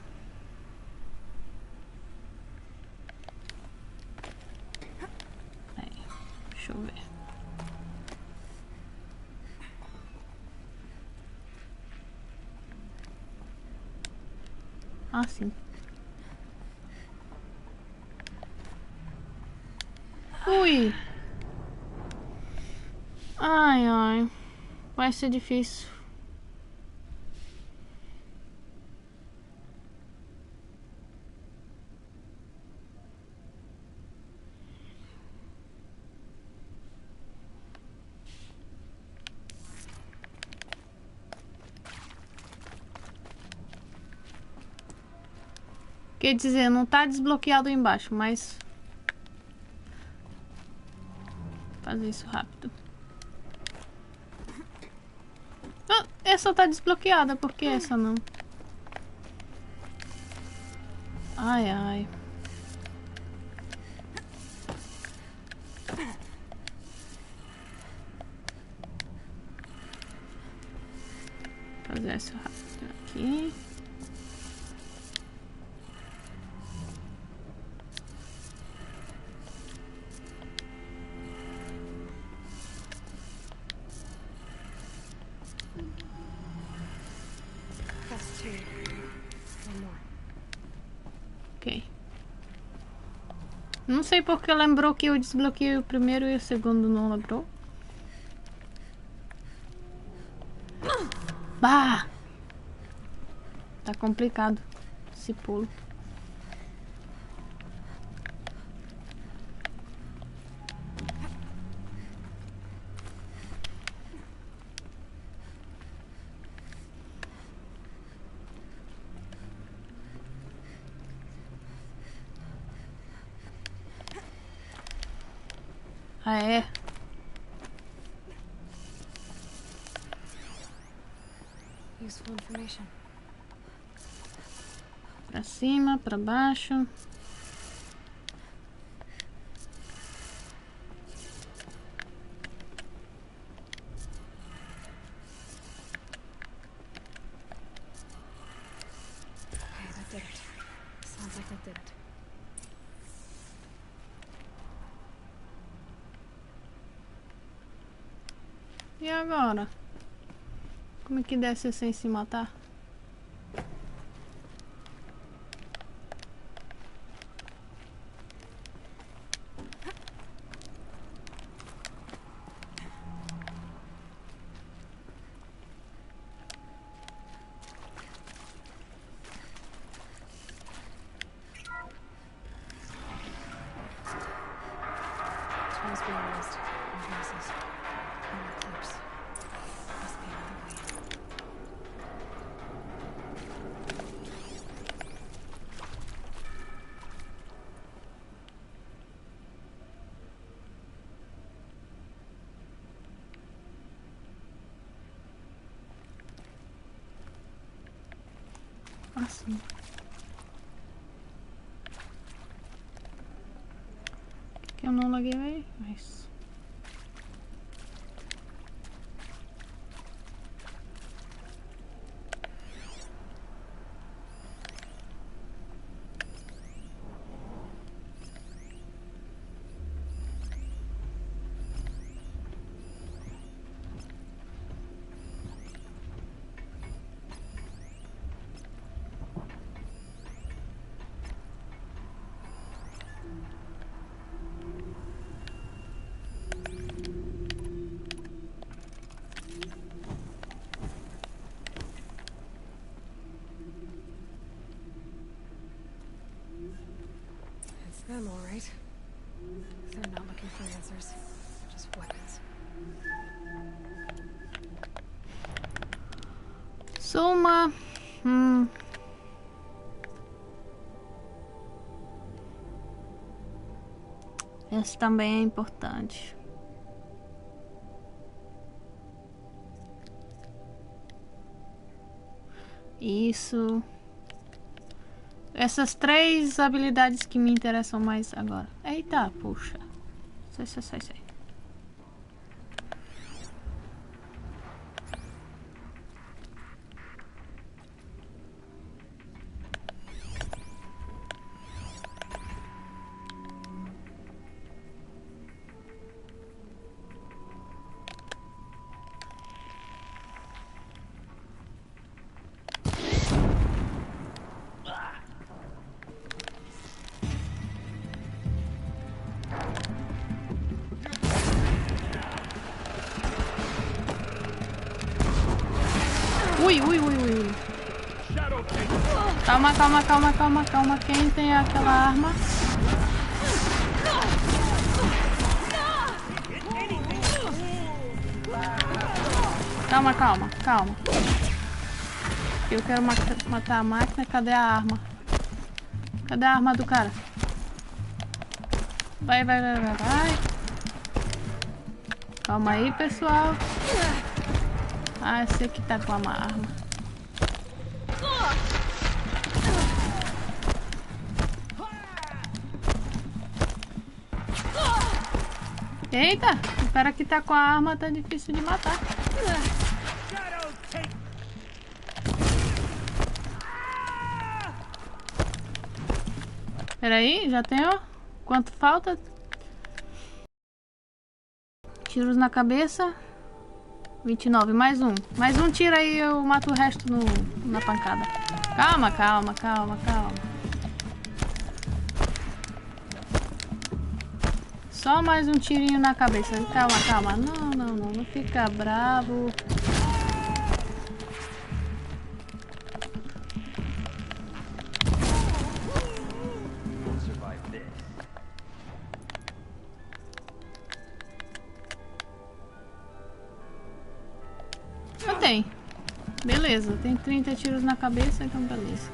Aí, deixa eu ver. Ah, sim. Ui! Ai, ai. Vai ser difícil. Quer dizer, não tá desbloqueado embaixo, mas... Vou fazer isso rápido. Ah, essa tá desbloqueada, por que essa não? Ai, ai. Vou fazer isso rápido aqui. Ok. Não sei porque lembrou que eu desbloqueei o primeiro e o segundo não lembrou. Bah! Tá complicado esse pulo. Ah, é? Useful information. Pra cima, pra baixo. Okay, that did it. Sounds like that did it. E agora? Como é que desce sem se matar? Tools being raised. Increases. More clips. Must be another way. Assim. Que eu não loguei, mas... It's them, all right. They're not looking for answers. Just weapons. Soma. Esse também é importante. Isso. Essas três habilidades que me interessam mais agora. Eita, puxa. Sai. Ui. Calma. Quem tem aquela arma? Calma. Eu quero matar a máquina. Cadê a arma? Cadê a arma do cara? Vai, vai, vai, vai, vai. Calma aí, pessoal. Ah, esse aqui tá com uma arma. Eita, o cara que tá com a arma tá difícil de matar. Peraí, já tenho. Quanto falta? Tiros na cabeça. 29, mais um. Mais um tiro aí, eu mato o resto na pancada. Calma, calma, calma, calma. Só mais um tirinho na cabeça. Calma, calma. Não, não, não. Não fica bravo. Não tem. Beleza, tem 30 tiros na cabeça, então beleza.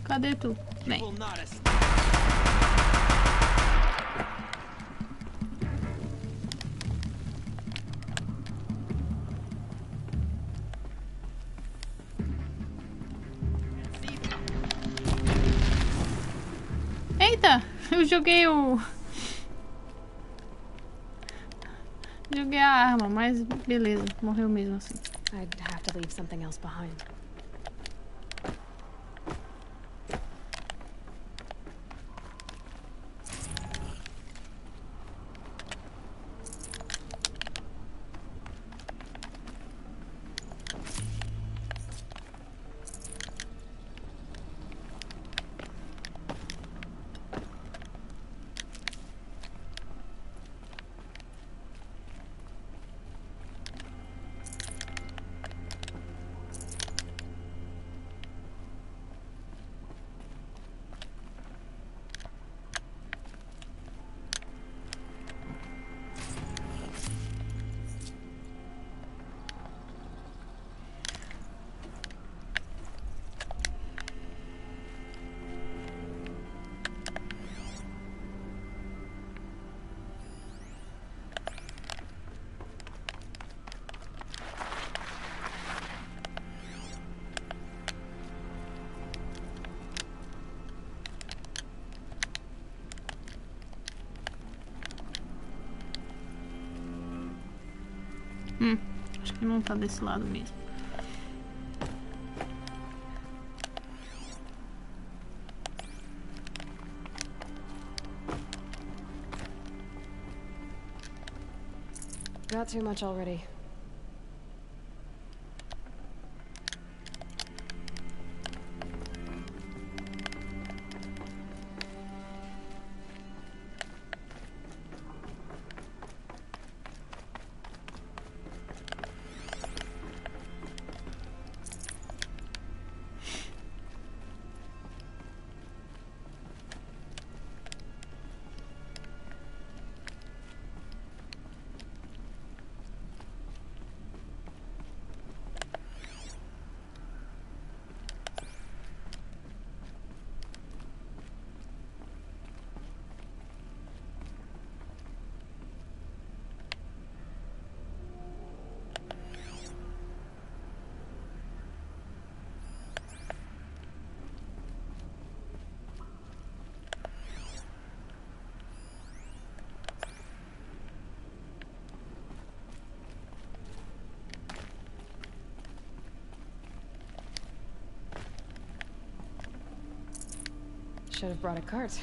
Cadê tu? Vem. Eita, eu joguei Joguei a arma, mas beleza, morreu mesmo assim. I'd have to leave something else behind. Acho que não tá desse lado mesmo. Got too much already. Should have brought a cart.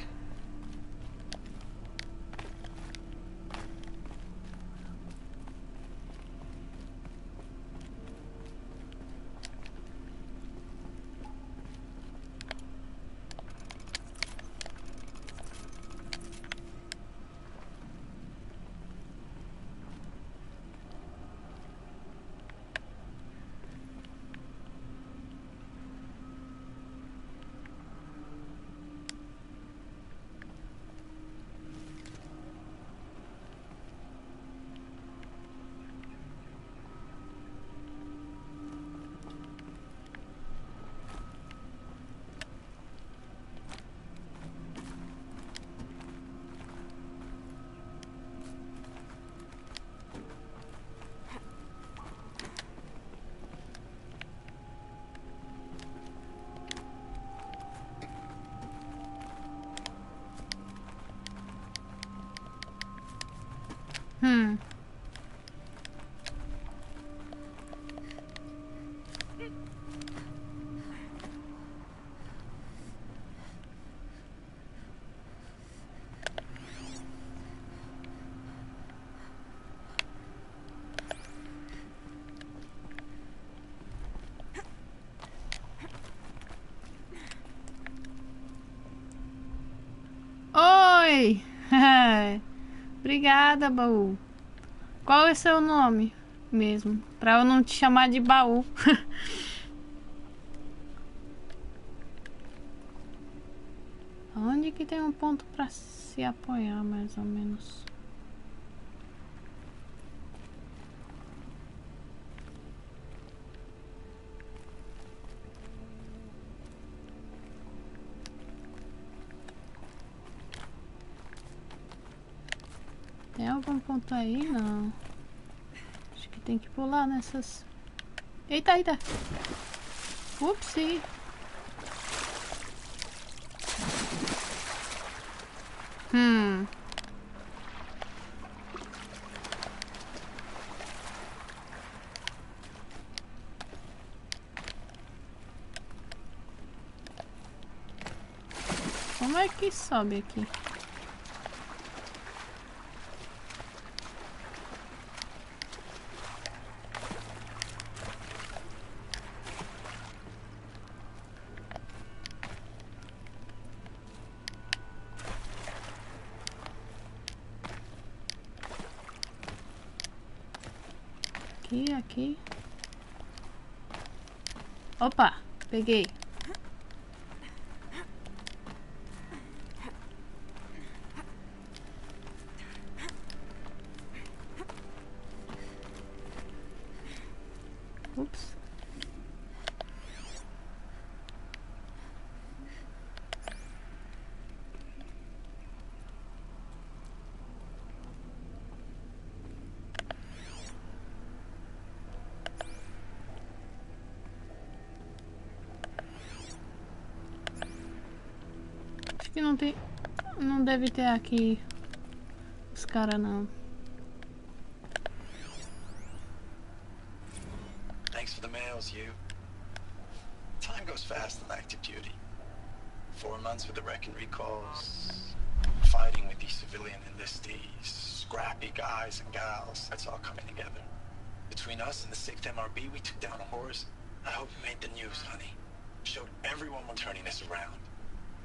Gostei. Obrigada, baú. Qual é seu nome mesmo? Pra eu não te chamar de baú. Onde que tem um ponto pra se apoiar, mais ou menos? Tem algum ponto aí? Não. Acho que tem que pular nessas... Eita, eita! Upsi! Como é que sobe aqui? Aqui. Opa, peguei. Ups. Acho que não tem... Não deve ter aqui os caras, não. Thanks for the mails, you. Time goes fast in active duty. 4 months with the wrecking recalls, fighting with these civilian enlistees, scrappy guys and gals. That's all coming together. Between us and the 6th MRB, we took down a horse. I hope it made the news, honey. Showed everyone we're turning this around.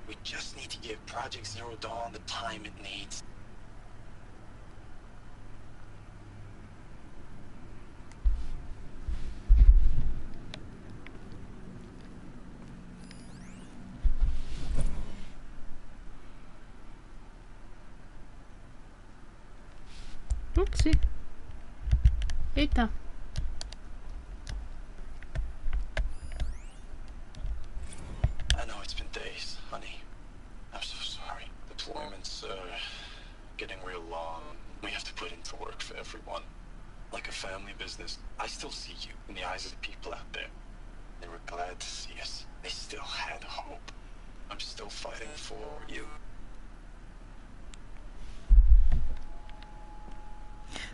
We just need to give Project Zero Dawn the time it needs. Upsi. Eita. I know it's been days, honey. I'm so sorry. Deployments are getting real long. We have to put into work for everyone. Like a family business. I still see you in the eyes of the people out there. They were glad to see us. They still had hope. I'm still fighting for you.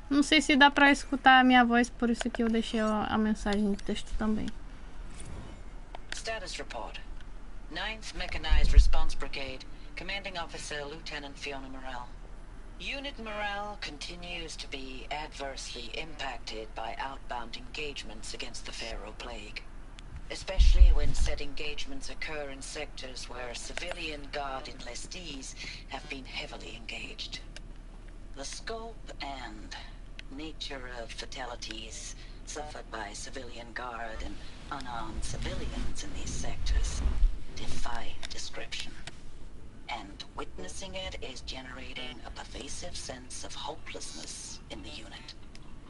Não sei se dá pra escutar a minha voz, por isso que eu deixei a mensagem de texto também. Status report. 9th Mechanized Response Brigade, Commanding Officer Lieutenant Fiona Morell. Unit morale continues to be adversely impacted by outbound engagements against the Pharaoh Plague, especially when said engagements occur in sectors where civilian guard enlistees have been heavily engaged. The scope and nature of fatalities suffered by civilian guard and unarmed civilians in these sectors defy description. And witnessing it is generating a pervasive sense of hopelessness in the unit.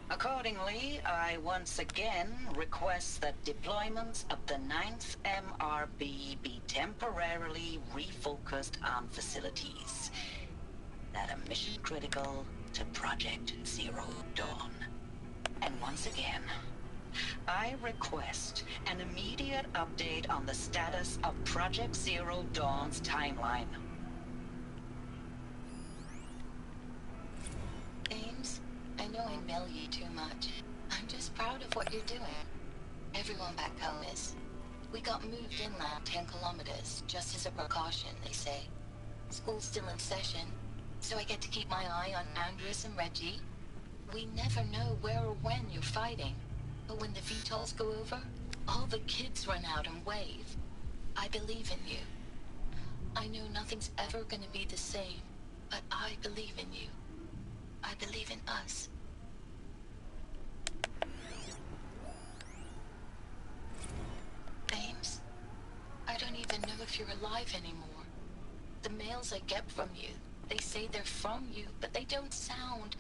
Accordingly, I once again request that deployments of the 9th MRB be temporarily refocused on facilities that are mission critical to Project Zero Dawn. And once again, I request an immediate update on the status of Project Zero Dawn's timeline. Ames, I know I mail you too much. I'm just proud of what you're doing. Everyone back home is. We got moved inland 10 kilometers, just as a precaution, they say. School's still in session, so I get to keep my eye on Andres and Reggie. We never know where or when you're fighting, but when the VTOLs go over, all the kids run out and wave. I believe in you. I know nothing's ever gonna be the same, But I believe in you. I believe in us. Ames, I don't even know if you're alive anymore. The mails I get from you, they say they're from you, but they don't sound...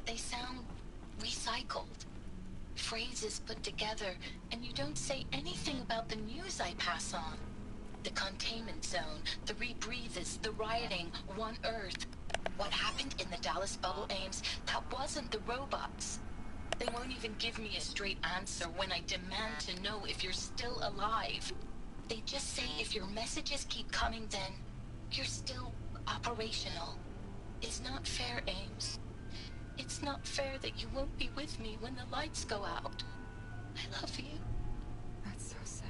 They sound recycled. Phrases put together, and you don't say anything about the news I pass on. The containment zone, the rebreathers, the rioting, One Earth. What happened in the Dallas bubble, Ames, that wasn't the robots. They won't even give me a straight answer when I demand to know if you're still alive. They just say if your messages keep coming, then you're still operational. It's not fair, Ames. It's not fair that you won't be with me when the lights go out. I love you. That's so sad.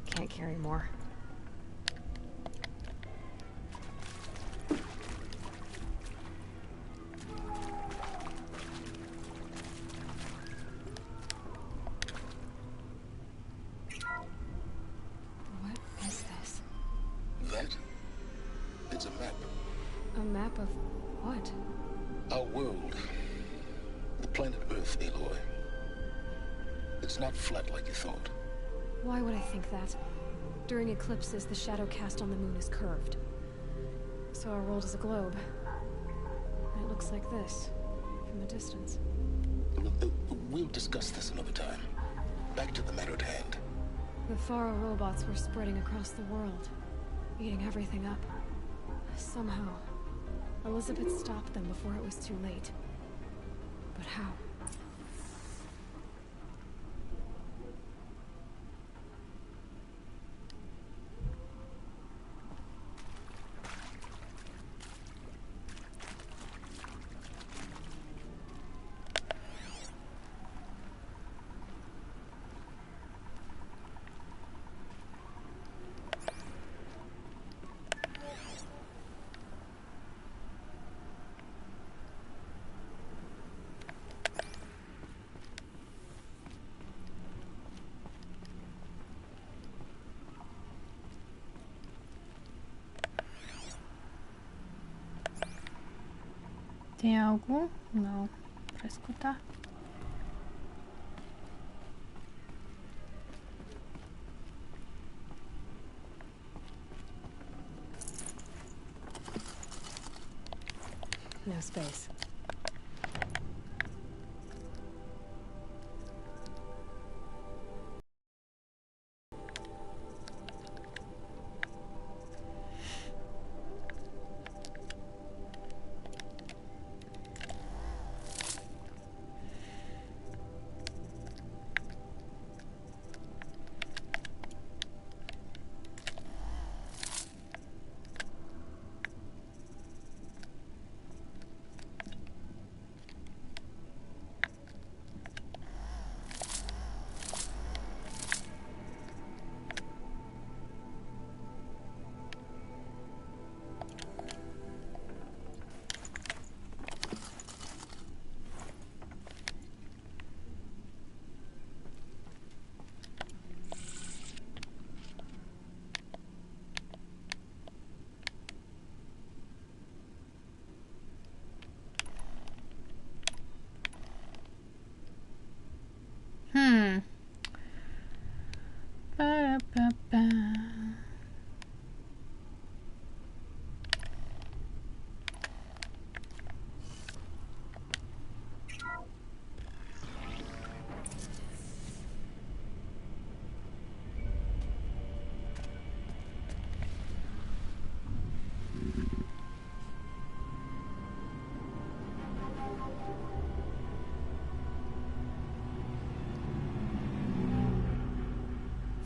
Can't carry more. What is this? That? It's a map. A map of what? Our world. The planet Earth, Aloy. It's not flat like you thought. Why would I think that? During eclipses, the shadow cast on the moon is curved. So our world is a globe. And it looks like this, from a distance. We'll discuss this another time. Back to the matter at hand. The Faro robots were spreading across the world, eating everything up. Somehow, Elizabeth stopped them before it was too late. But how? Tem algum? Não. Pra escutar. No space.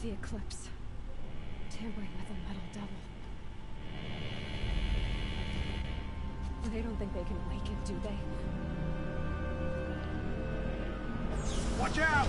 The eclipse. Tampering with a metal devil. They don't think they can wake it, do they? Watch out!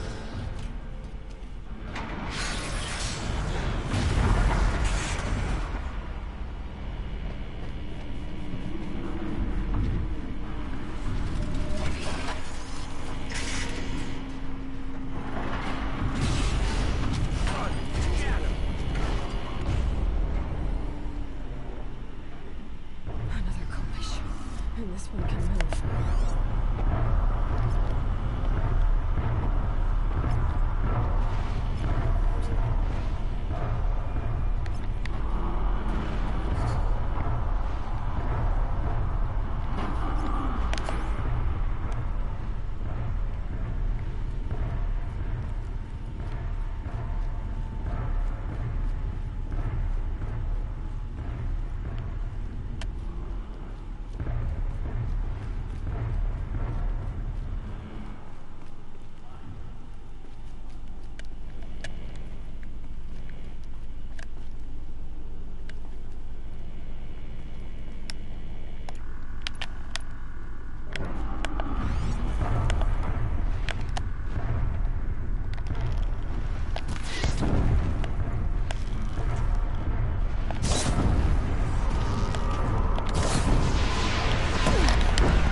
Another collision. And this one can move.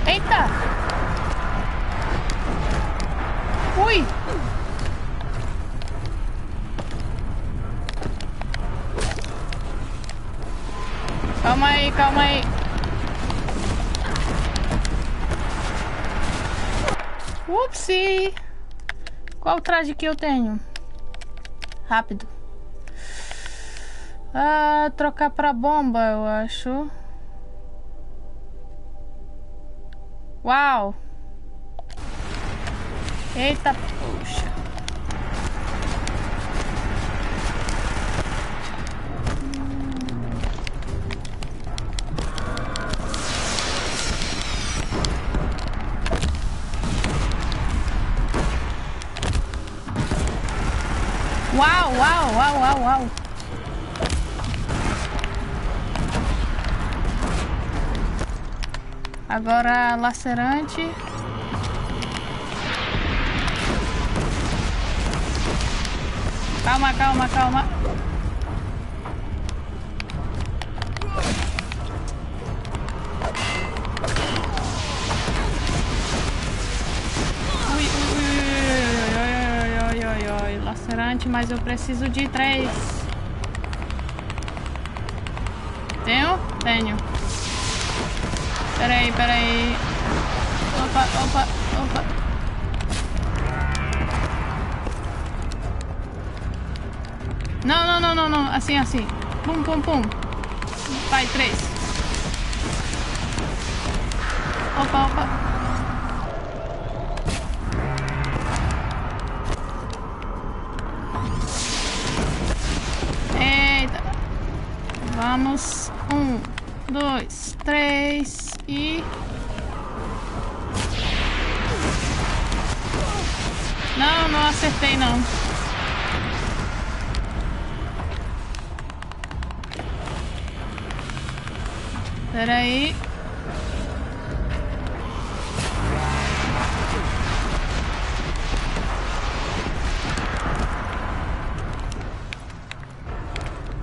Eita! Ui! Calma aí, calma aí. Upsi! Qual traje que eu tenho? Rápido. Ah, trocar pra bomba, eu acho. Uau! Eita, puxa. Uau, uau, uau, uau, uau. Agora lacerante. Calma, calma, calma. Ui, ui, ui, ui, ui, ui, ui, ui, ui. Lacerante, mas eu preciso de 3. Tenho? Tenho. Peraí, peraí. Opa, opa, opa. Não, não, não, não, não. Assim, assim. Pum, pum, pum. Vai, 3. Opa, opa. Eita. Vamos. 1, 2, 3 e... Não, não acertei não. Espera aí.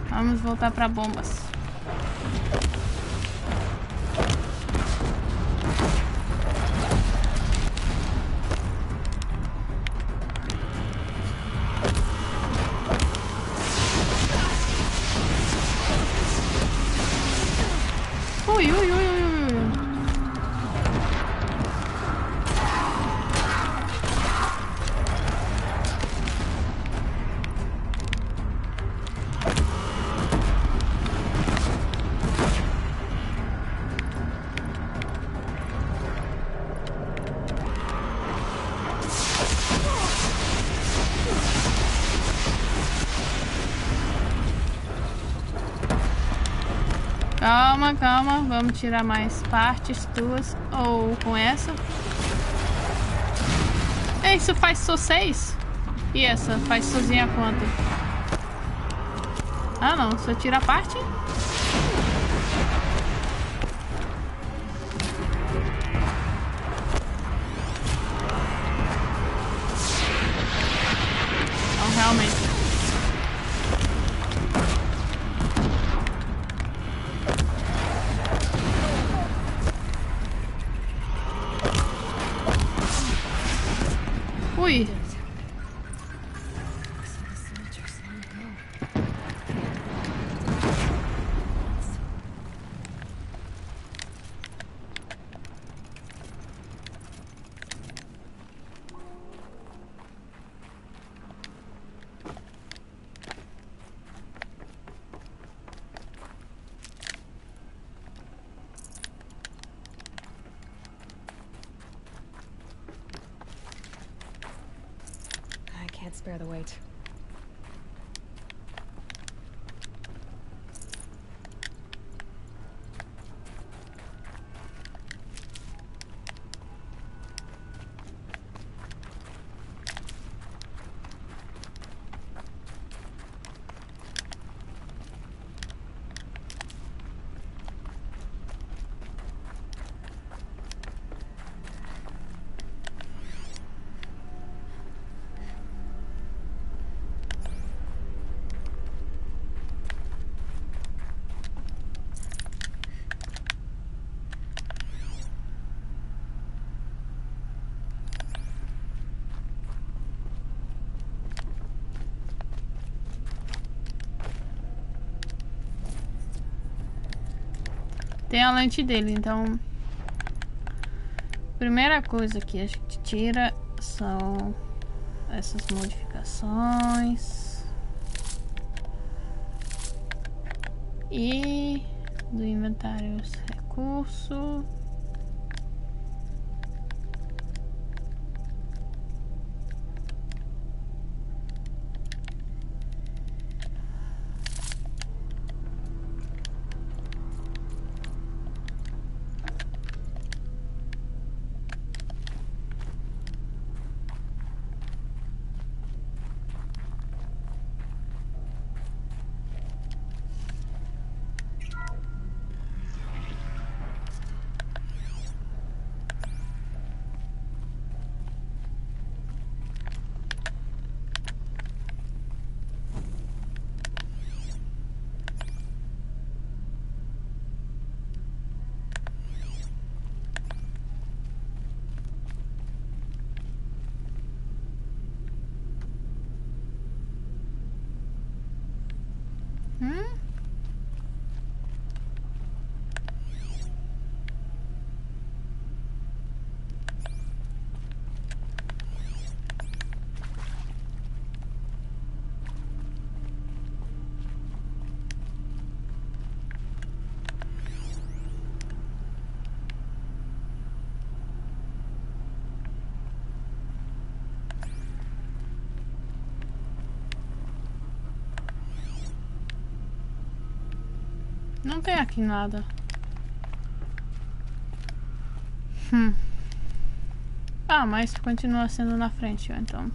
Vamos voltar para bombas. Ui, ui, ui, ui, ui. Calma, calma. Vamos tirar mais partes tuas. Ou com essa. Isso faz só 6? E essa? Faz sozinha quanto? Ah, não. Se eu tiro a parte... Não, realmente. Ui. I can't spare the weight. Tem a lente dele, então... Primeira coisa que a gente tira são essas modificações. E do inventário os recursos. Não tem aqui nada. Ah, mas continua sendo na frente, ó, então.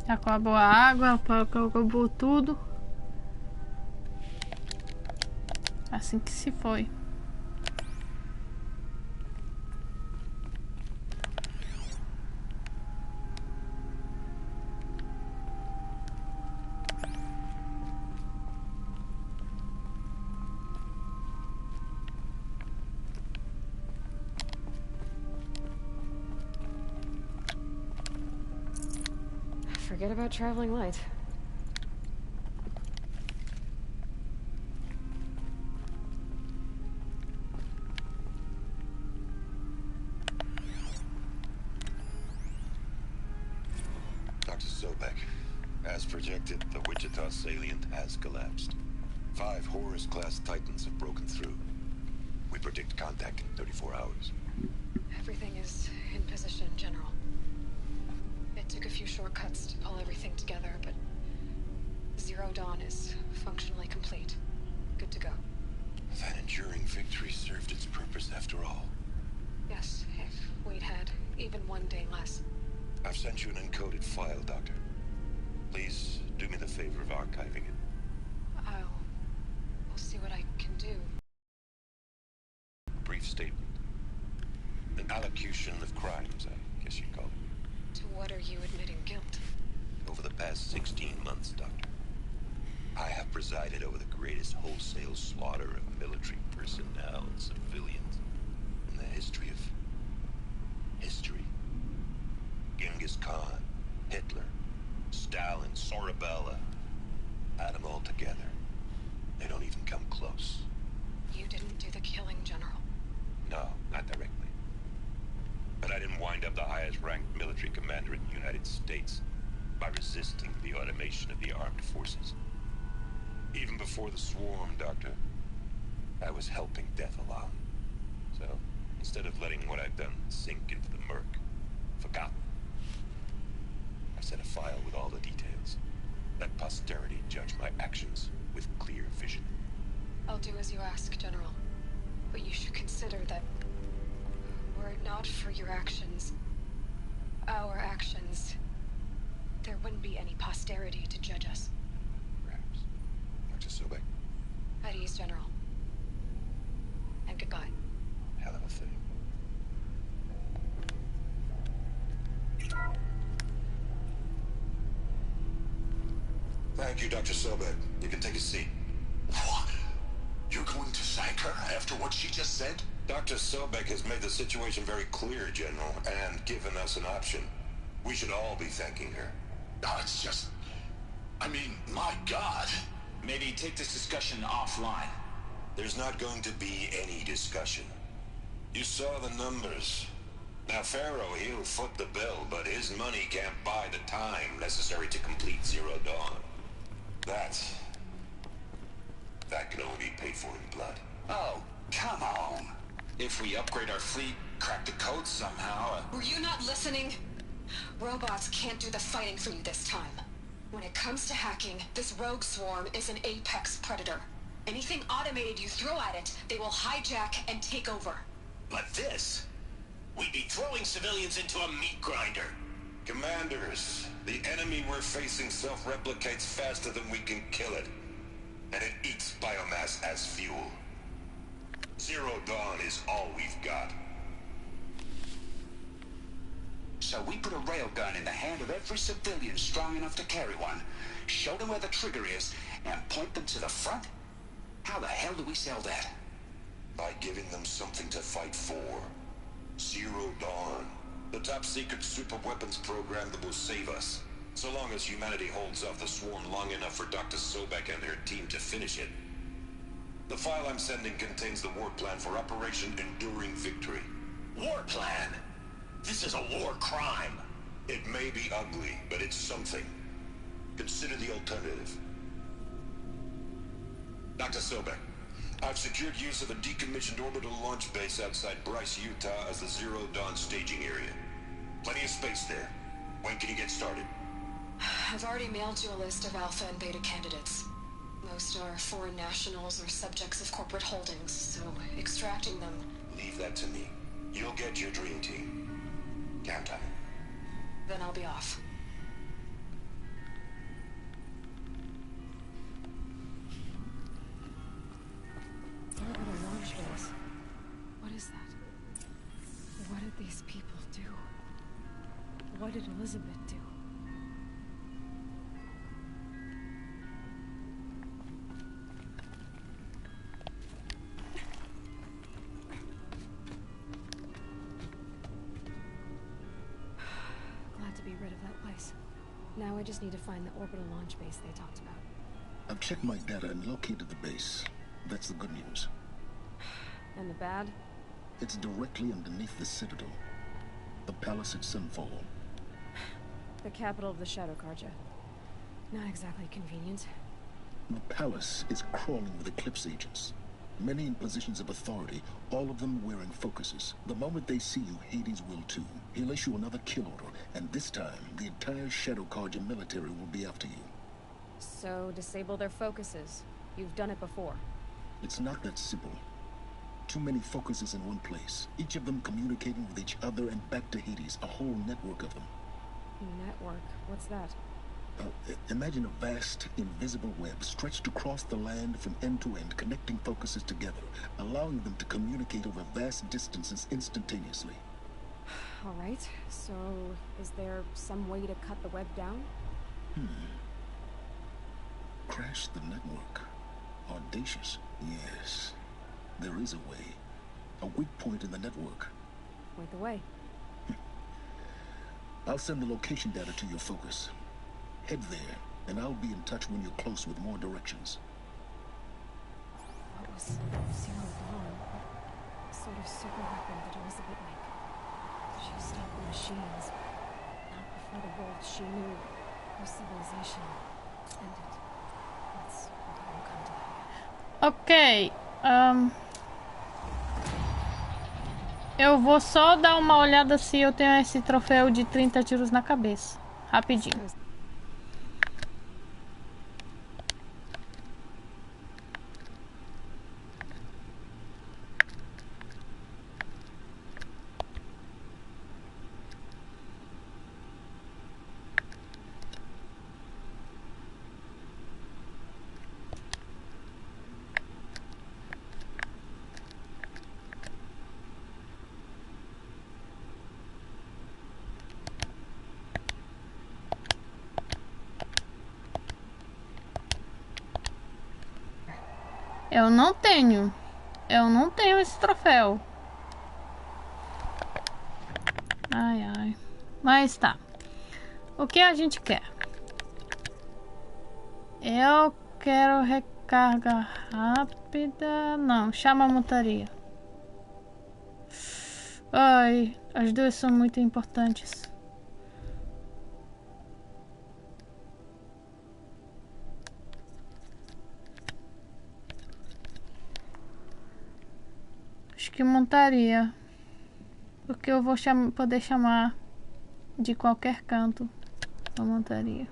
Acabou a água, acabou tudo. Assim que se foi. Forget about traveling light. Sobek. As projected, the Wichita salient has collapsed. 5 Horus-class Titans have broken through. We predict contact in 34 hours. Everything is in position, General. It took a few shortcuts to pull everything together, but Zero Dawn is functionally complete. Good to go. That enduring victory served its purpose after all. Yes, if we'd had even one day less. I've sent you an encoded file, Doctor. Please do me the favor of archiving it. We'll see what I can do. A brief statement. An allocution of crimes, I guess you'd call it. To what are you admitting guilt? Over the past 16 months, Doctor, I have presided over the greatest wholesale slaughter of military personnel and civilians in the history of history. Genghis Khan, Hitler, Stalin, Sorabella, add them all together. They don't even come close. You didn't do the killing, General. No, not directly. But I didn't wind up the highest-ranked military commander in the United States by resisting the automation of the armed forces. Even before the swarm, Doctor, I was helping death along. So, instead of letting what I've done sink into the murk, forgotten, I set a file with all the details. Let posterity judge my actions with clear vision. I'll do as you ask, General. But you should consider that were it not for your actions, our actions, there wouldn't be any posterity to judge us. Perhaps. Dr. Sobek. At ease, General. And goodbye. Hell of a thing. Thank you, Dr. Sobek. You can take a seat. What? You're going to sack her after what she just said? Dr. Sobek has made the situation very clear, General, and given us an option. We should all be thanking her. No, it's just... I mean, my God. Maybe take this discussion offline. There's not going to be any discussion. You saw the numbers. Now, Pharaoh, he'll foot the bill, but his money can't buy the time necessary to complete Zero Dawn. That can only be paid for in blood. Oh, come on. If we upgrade our fleet, crack the code somehow... Were you not listening? Robots can't do the fighting for you this time. When it comes to hacking, this rogue swarm is an apex predator. Anything automated you throw at it, they will hijack and take over. But this? We'd be throwing civilians into a meat grinder. Commanders, the enemy we're facing self-replicates faster than we can kill it. And it eats biomass as fuel. Zero Dawn is all we've got. So we put a railgun in the hand of every civilian strong enough to carry one, show them where the trigger is, and point them to the front? How the hell do we sell that? By giving them something to fight for. Zero Dawn. The top-secret superweapons program that will save us. So long as humanity holds off the swarm long enough for Dr. Sobek and her team to finish it. The file I'm sending contains the war plan for Operation Enduring Victory. War plan? This is a war crime. It may be ugly, but it's something. Consider the alternative. Dr. Sobek, I've secured use of a decommissioned orbital launch base outside Bryce, Utah as the Zero Dawn staging area. Plenty of space there. When can you get started? I've already mailed you a list of alpha and beta candidates. Most are foreign nationals or subjects of corporate holdings, so extracting them... Leave that to me. You'll get your dream team. Count on it. Then I'll be off. Orbital launch base. What is that? What did these people do? What did Elizabeth do? Glad to be rid of that place. Now I just need to find the orbital launch base they talked about. I've checked my data and located the base. That's the good news. And the bad? It's directly underneath the Citadel. The palace at Sunfall. The capital of the Shadow Carja. Not exactly convenient. The palace is crawling with Eclipse agents. Many in positions of authority, all of them wearing focuses. The moment they see you, Hades will too. He'll issue another kill order, and this time, the entire Shadow Carja military will be after you. So, disable their focuses. You've done it before. It's not that simple. Too many focuses in one place, each of them communicating with each other and back to Hades, a whole network of them. Network? What's that? Imagine a vast, invisible web stretched across the land from end to end, connecting focuses together, allowing them to communicate over vast distances instantaneously. All right, so is there some way to cut the web down? Crash the network. Audacious. Yes, there is a way. A weak point in the network. Point the way. I'll send the location data to your focus. Head there, and I'll be in touch when you're close with more directions. What was Zero Dawn? A sort of super weapon that Elizabeth make. She stopped the machines. Not before the world she knew. Her civilization ended. Let's we'll come to that. Ok. Eu vou só dar uma olhada se eu tenho esse troféu de 30 tiros na cabeça. Rapidinho. Eu não tenho esse troféu. Ai, ai. Mas tá. O que a gente quer? Eu quero recarga rápida. Não, chama a montaria. Ai, as duas são muito importantes. Acho que montaria. Porque eu vou poder chamar de qualquer canto a montaria.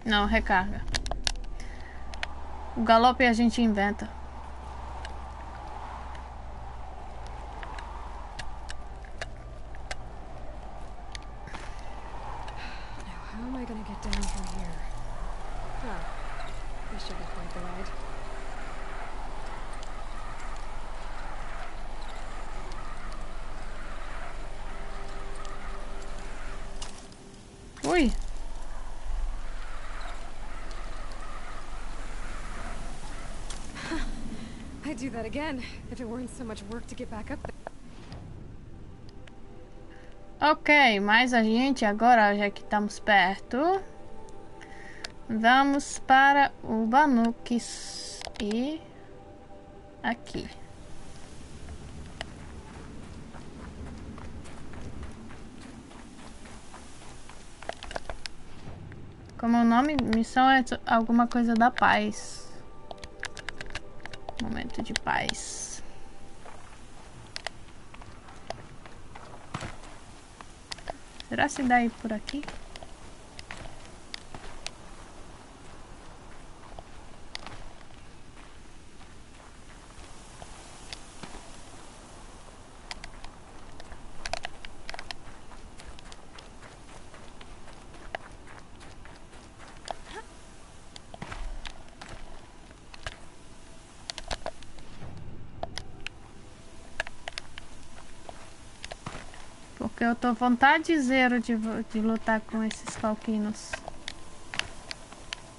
Não, recarga. O galope a gente inventa. Now, how am I gonna get down from here? Oh, this should be quite the ride. Ui. I'd do that again if it weren't so much work to get back up there. Ok, mas a gente agora, já que estamos perto, vamos para o Banukis e aqui. Como o nome, missão é alguma coisa da paz. Momento de paz. Será que dá ir por aqui? Porque eu tô vontade zero de lutar com esses falquinos.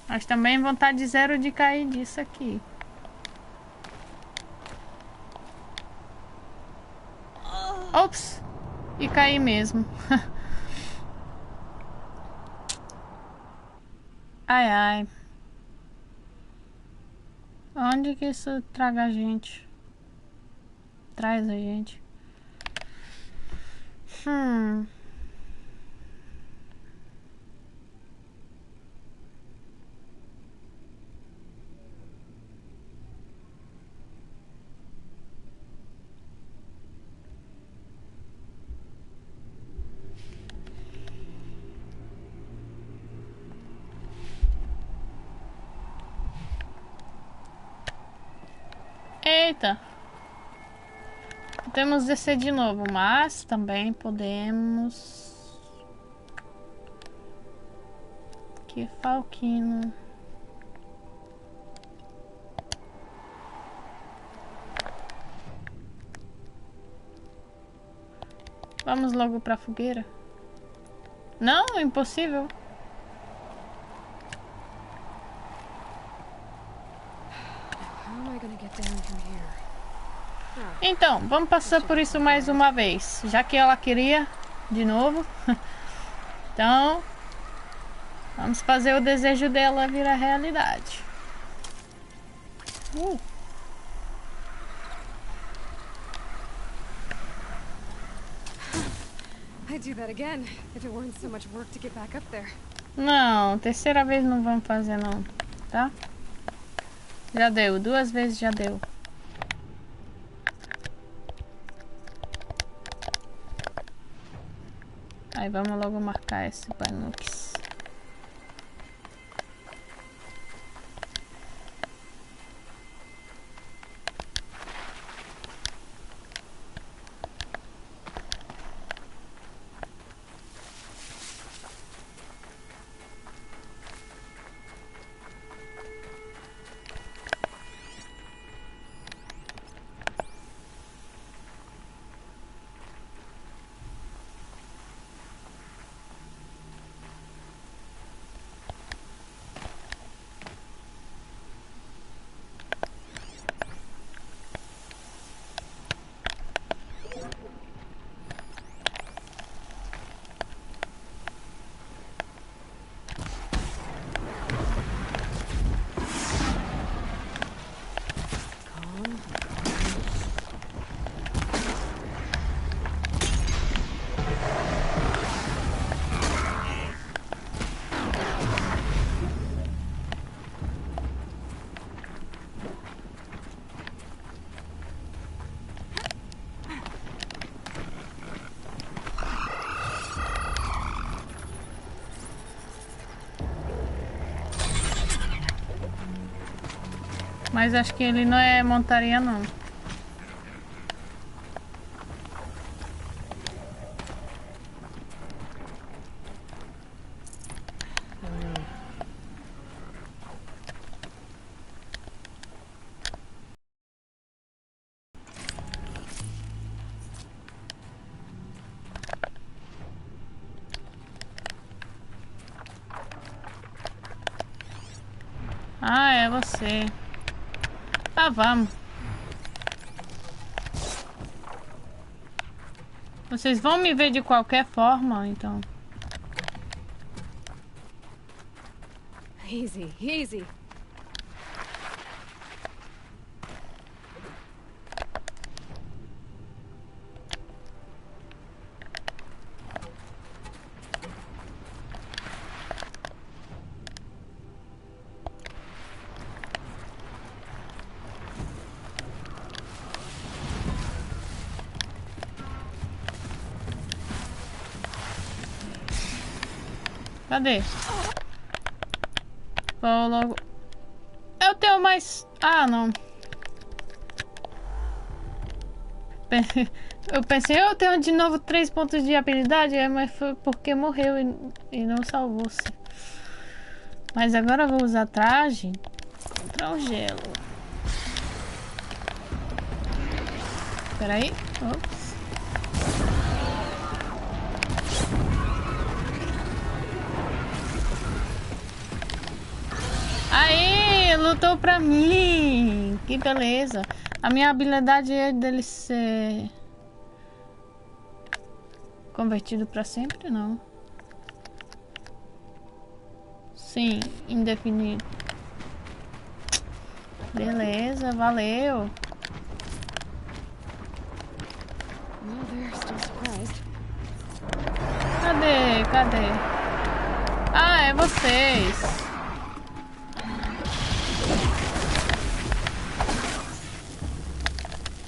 Mas também vontade zero de cair disso aqui. Ops! E caí mesmo. Ai, ai. Onde que isso traga a gente? Traz a gente. Eita! Podemos descer de novo, mas também podemos... Que falquino. Vamos logo pra fogueira. Não, impossível. Então, vamos passar por isso mais uma vez. Já que ela queria de novo. Então, vamos fazer o desejo dela virar realidade. I'd do that again if it weren't so much work to get back up there. Não, terceira vez não vamos fazer não, tá? Já deu, 2 vezes já deu. Aí vamos logo marcar esse Banux. Mas acho que ele não é montaria não. Ah, é você. Ah, vamos. Vocês vão me ver de qualquer forma, então. Easy, easy. Cadê? Vou logo. Eu tenho mais. Ah, não. Eu pensei, eu tenho de novo 3 pontos de habilidade, mas foi porque morreu e não salvou-se. Mas agora eu vou usar traje contra o gelo. Espera aí. Ops. ele lutou pra mim. Que beleza. A minha habilidade é dele ser convertido pra sempre, não. Sim, indefinido. Beleza, valeu. Cadê? Ah, é vocês.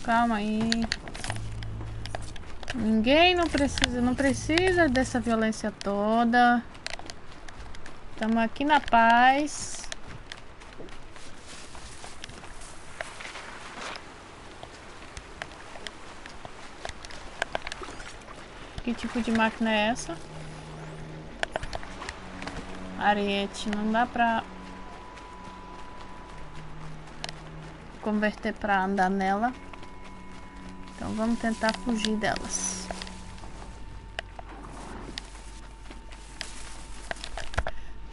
Calma aí. Ninguém não precisa dessa violência toda. Estamos aqui na paz. Que tipo de máquina é essa? Ariete, não dá pra converter pra andar nela. Então vamos tentar fugir delas.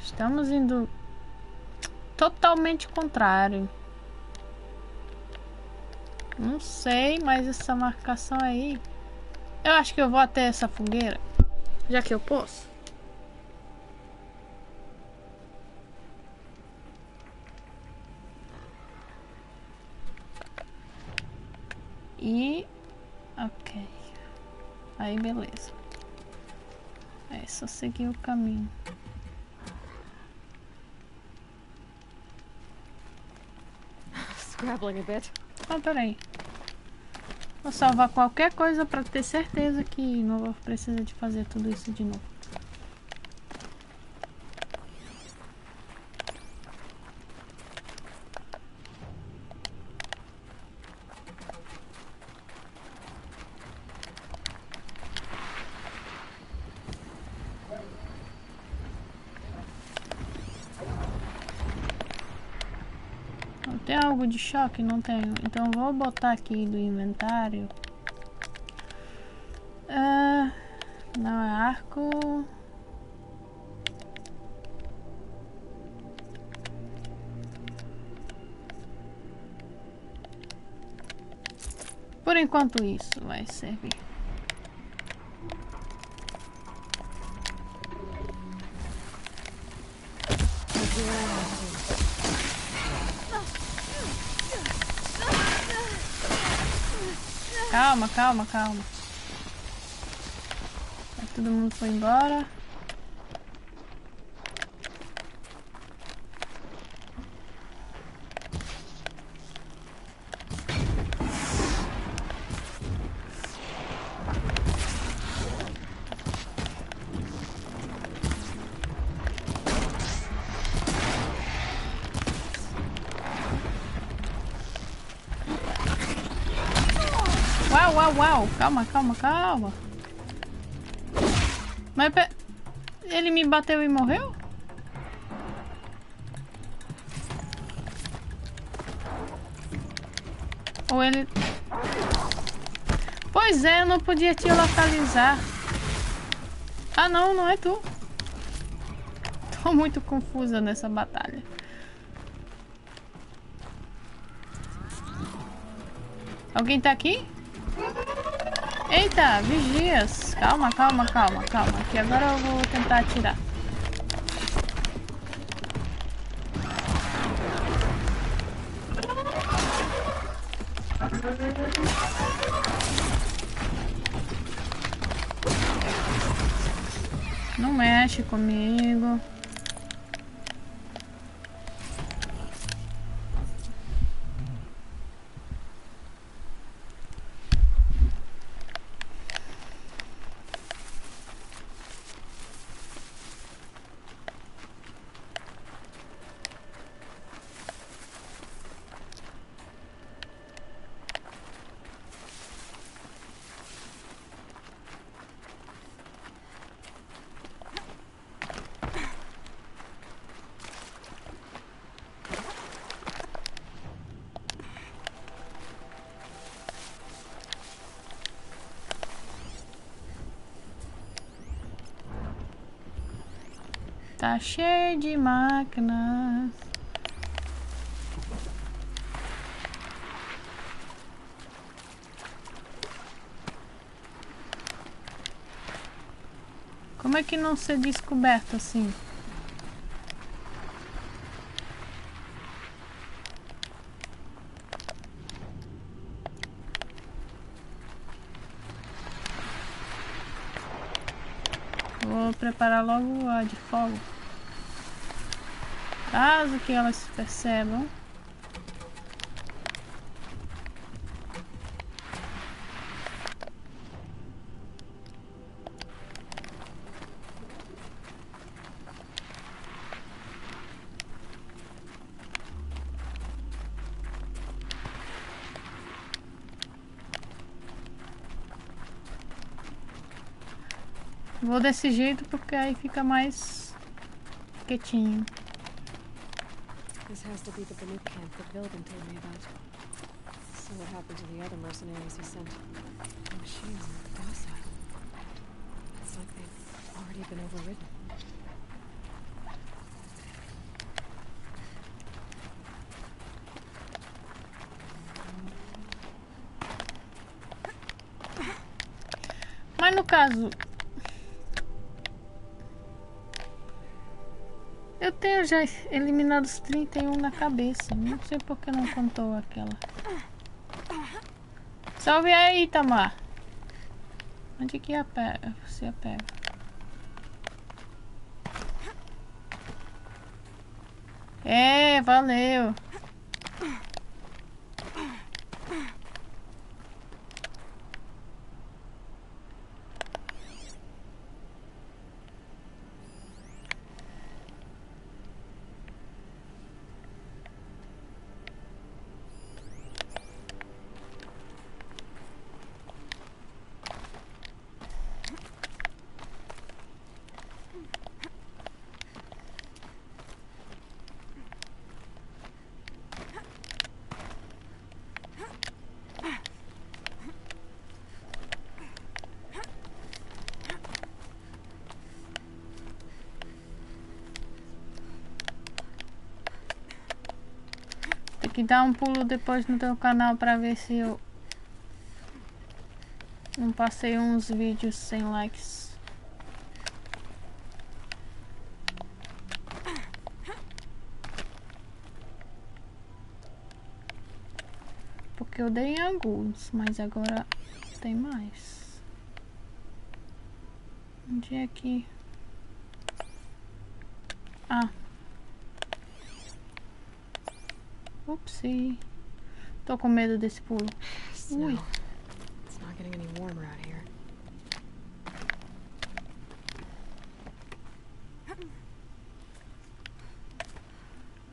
Estamos indo totalmente contrário. Não sei, mas essa marcação aí... Eu acho que eu vou até essa fogueira, já que eu posso. E... ok. Aí beleza. É só seguir o caminho. Scrabbling a bit. Ah, peraí. Vou salvar qualquer coisa pra ter certeza que não vou precisar de fazer tudo isso de novo. Tem algo de choque? Não tenho. Então vou botar aqui do inventário. Não é arco. Por enquanto isso vai servir. Calma, calma, calma. Todo mundo foi embora. Uau, calma, calma, calma. Mas ele me bateu e morreu? Ou ele... Pois é, eu não podia te localizar. Ah não, não é tu. Tô muito confusa nessa batalha. Alguém tá aqui? Eita, vigias. Calma, calma, calma, calma. Que agora eu vou tentar atirar. Não mexe comigo. Tá cheio de máquinas. Como é que não ser descoberto assim? Vou preparar logo a de fogo. Caso que elas percebam. Vou desse jeito porque aí fica mais quietinho. This has to be the Banuk camp that Vilden told me about. So what happened to the other mercenaries he sent? The machines are docile. It's like they've already been overridden. Mas no caso, eu tenho já eliminado os 31 na cabeça. Não sei por que não contou aquela. Salve aí, Tamar. Onde que você pega? É, valeu. Tem que dar um pulo depois no teu canal pra ver se eu não passei uns vídeos sem likes. Porque eu dei em alguns, mas agora tem mais. Onde é que... Ah. Upsi. Tô com medo desse pulo. Ui. It's not getting any warmer out here.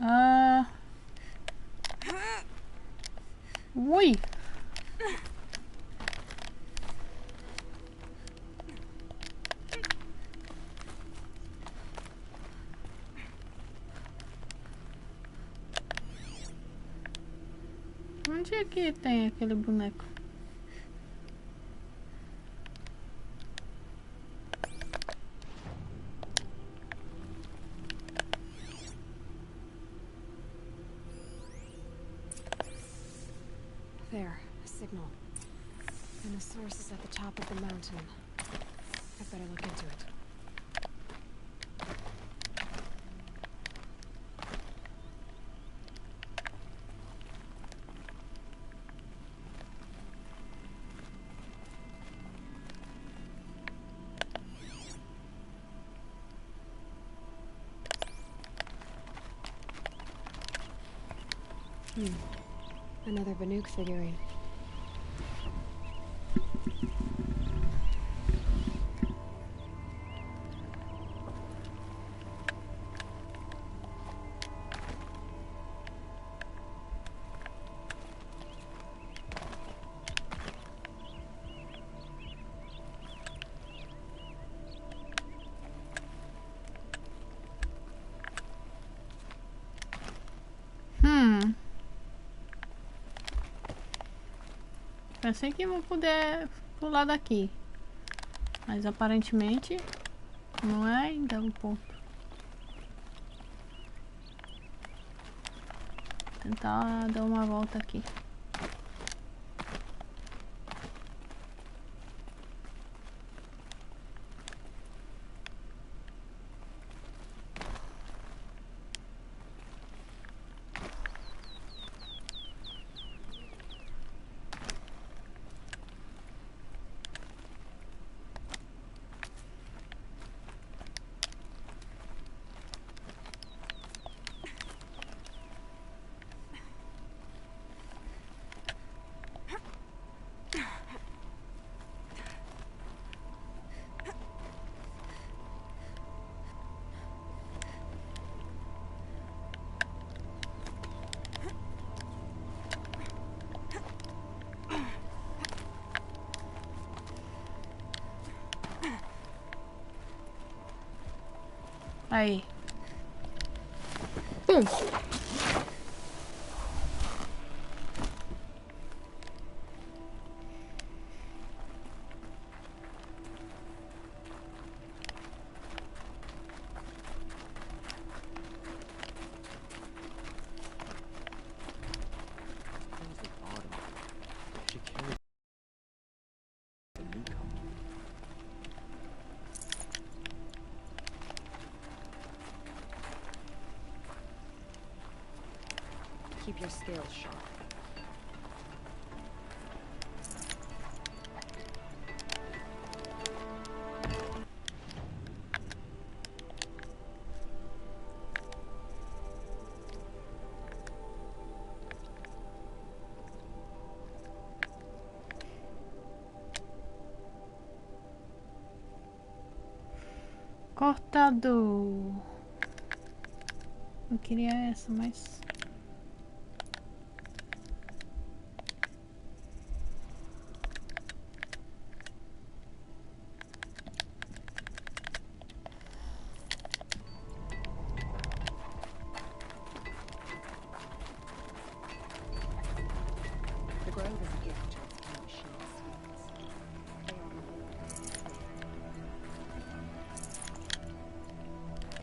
Ah. Ui. Onde é que tem aquele boneco? There, a signal. And the source is at the top of the mountain. I better look into it. Another Banuk figurine. Pensei que vou poder pular daqui, mas aparentemente não é ainda o ponto. Tentar dar uma volta aqui. Aí. Pum. Keep your scales sharp. Cortador. Eu queria essa, mas... The grove is a gift to its own machine spirits. They are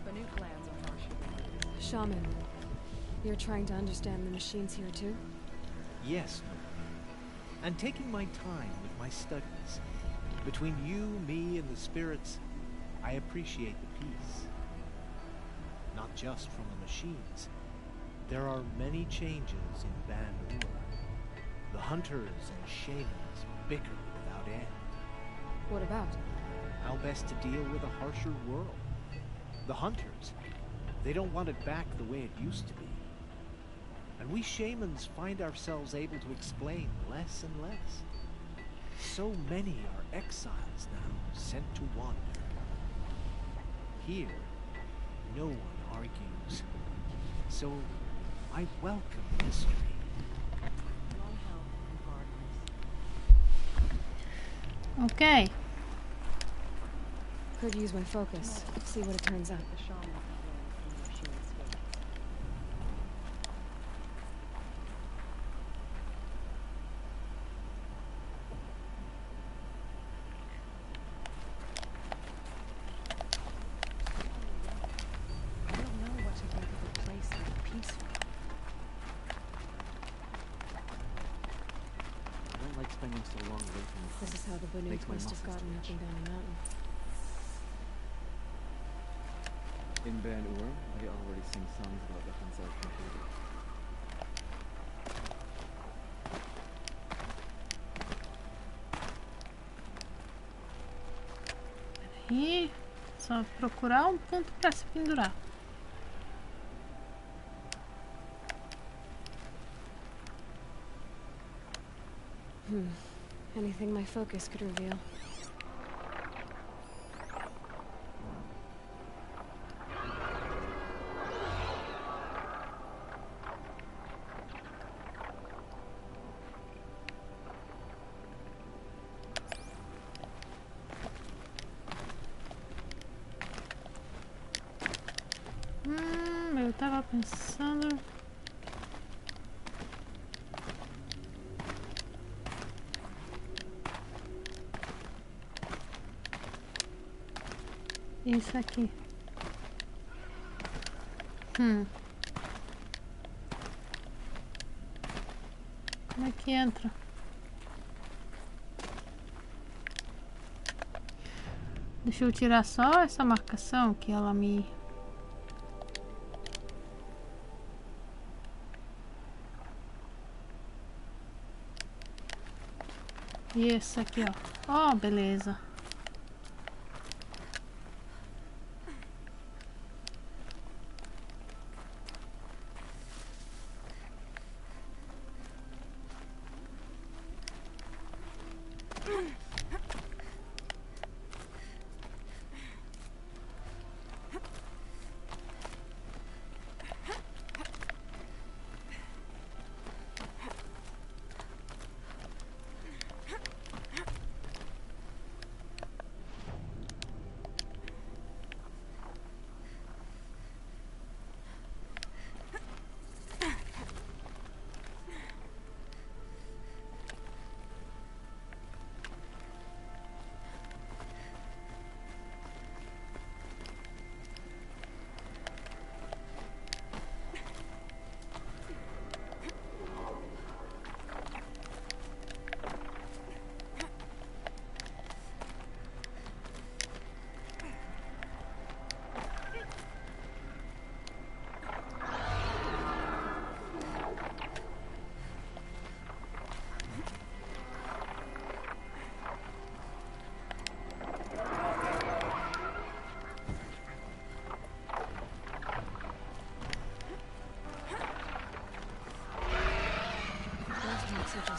the new glands are harsh. Shaman, you're trying to understand the machines here too? Yes, Nora. And taking my time with my studies. Between you, me, and the spirits, I appreciate the peace. Not just from the machines. There are many changes in Ban-Ur. The hunters and shamans bicker without end. What about? How best to deal with a harsher world. The hunters, they don't want it back the way it used to be. And we shamans find ourselves able to explain less and less. So many are exiles now, sent to wander. Here, no one argues. So, I welcome mystery. Okay. Could use my focus. See what it turns up. This is how the Banuk must have gotten up and down the mountain. In Ban-Ur, I already sing songs about the hunts I've completed. Peraí, só procurar um ponto para se pendurar. Anything my focus could reveal. Eu tava pensando... Isso aqui. Como é que entra? Deixa eu tirar só essa marcação que ela me... E esse aqui, ó. Ó, beleza.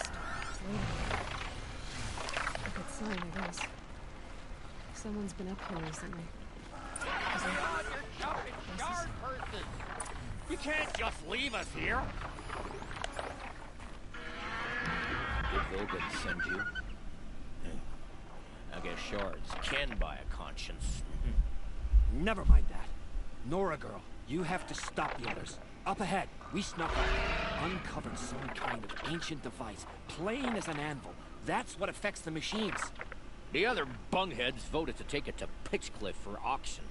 Just waiting. A good sign, I guess. Someone's been up here recently. You can't just leave us here. Did Vogan send you? I guess shards can buy a conscience. Never mind that. Nora girl, you have to stop the others. Up ahead, we snuck up. Uncovered some kind of ancient device, plain as an anvil. That's what affects the machines. The other bungheads voted to take it to Pitchcliff for auction.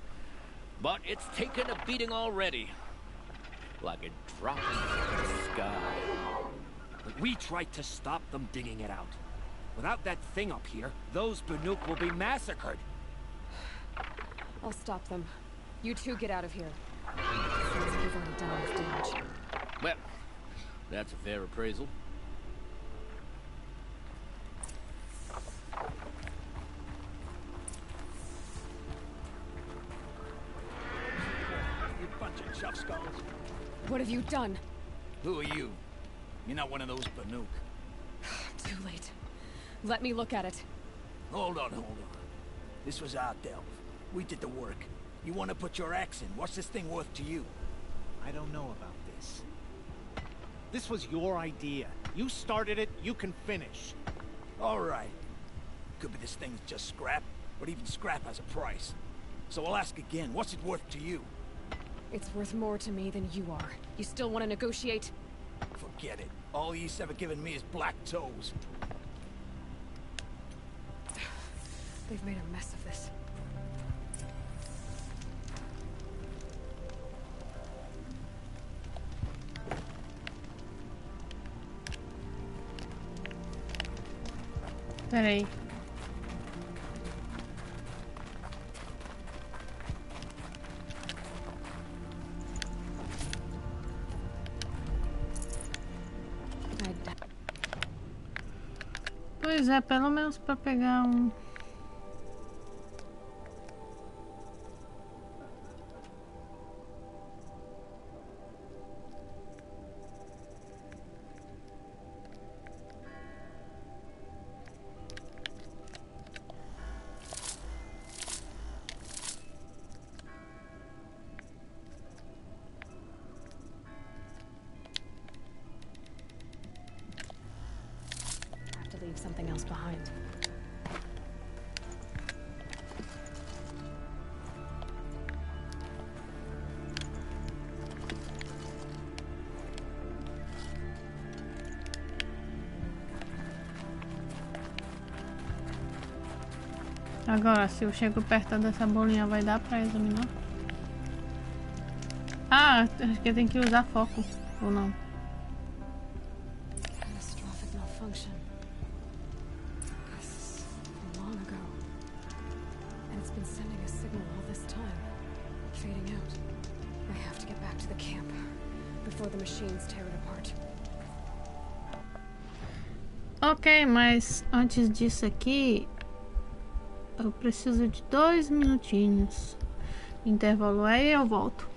But it's taken a beating already. Like it dropped from the sky. But we tried to stop them digging it out. Without that thing up here, those Banuk will be massacred. I'll stop them. You two get out of here. Sounds like you've already done enough damage. Well, that's a fair appraisal. You bunch of chuff skulls. What have you done? Who are you? You're not one of those Banuk. Too late. Let me look at it. Hold on. This was our delve. We did the work. You want to put your axe in? What's this thing worth to you? I don't know about this. This was your idea. You started it, you can finish. All right. Could be this thing's just scrap, but even scrap has a price. So I'll ask again, what's it worth to you? It's worth more to me than you are. You still want to negotiate? Forget it. All you've ever given me is black toes. They've made a mess of this. Peraí. Pois é, pelo menos para pegar um. Leave something else behind. Agora, se eu chego perto dessa bolinha, vai dar pra examinar? Ah, acho que tem que usar foco, ou não? Catastrophic malfunction. This is long ago. And it's been sending a signal all this time. Fading out. I have to get back to the camp before the machines tear it apart. Ok, mas antes disso aqui, eu preciso de 2 minutinhos. Intervalo aí, eu volto.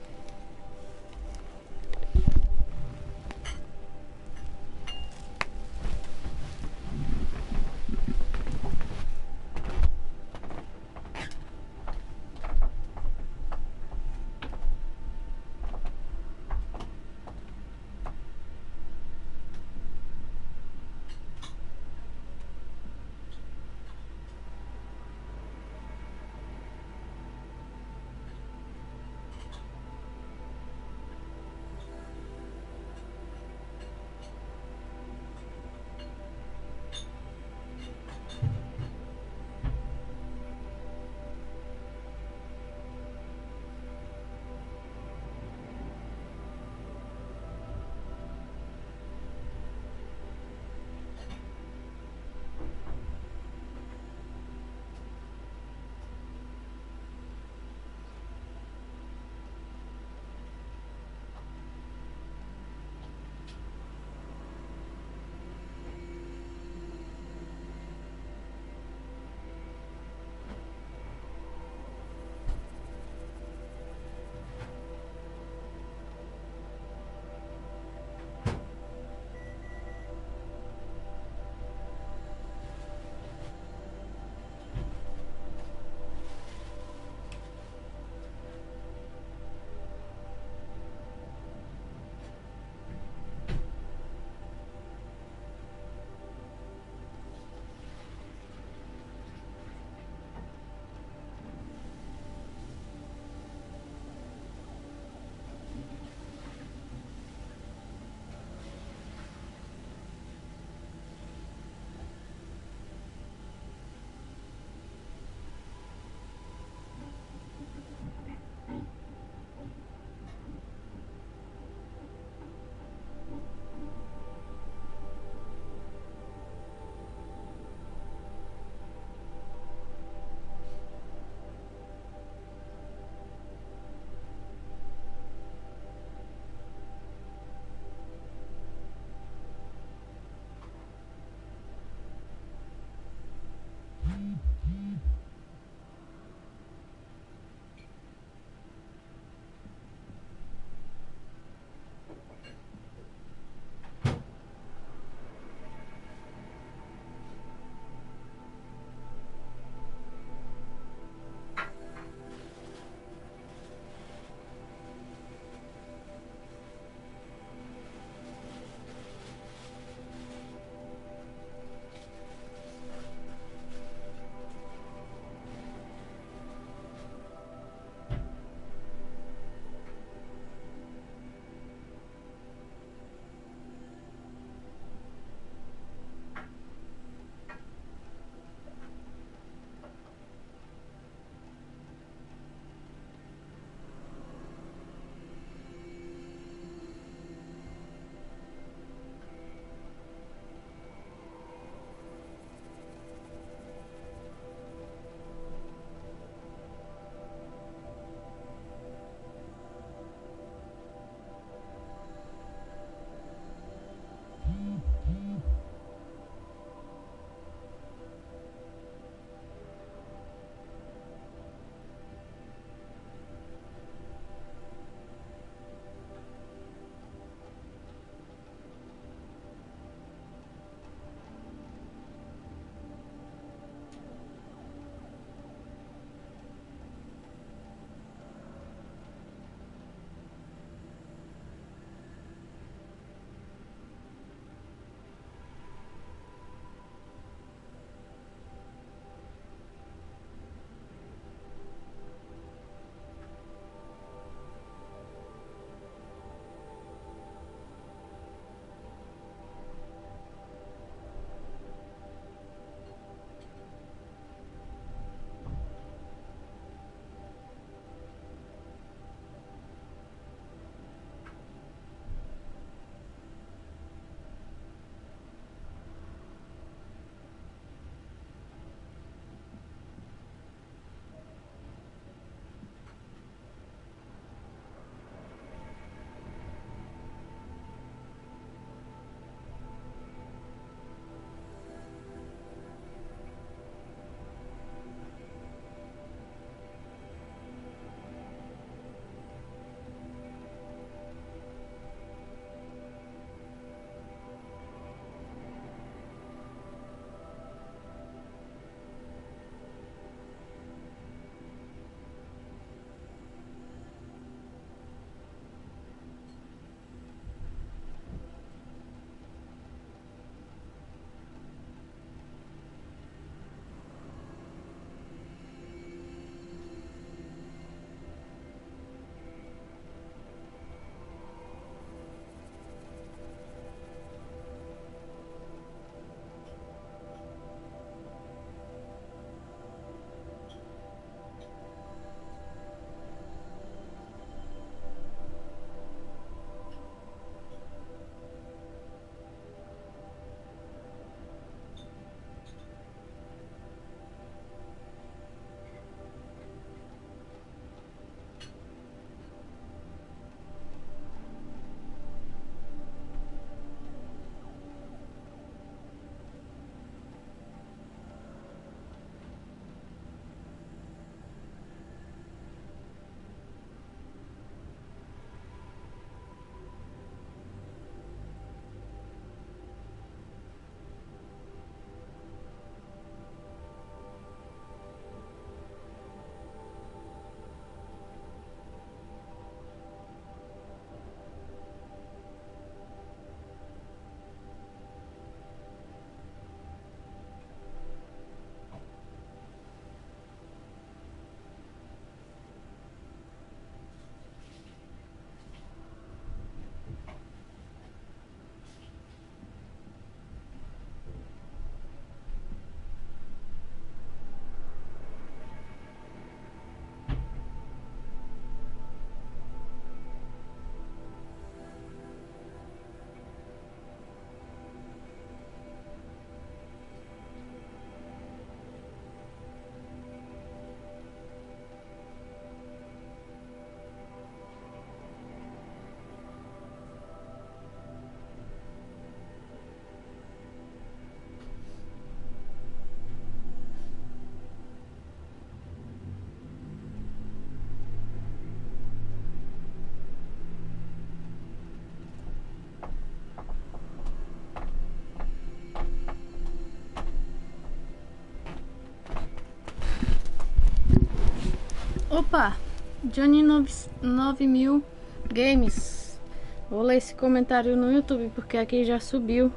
Opa, Johnny 9000 Games. Vou ler esse comentário no YouTube porque aqui já subiu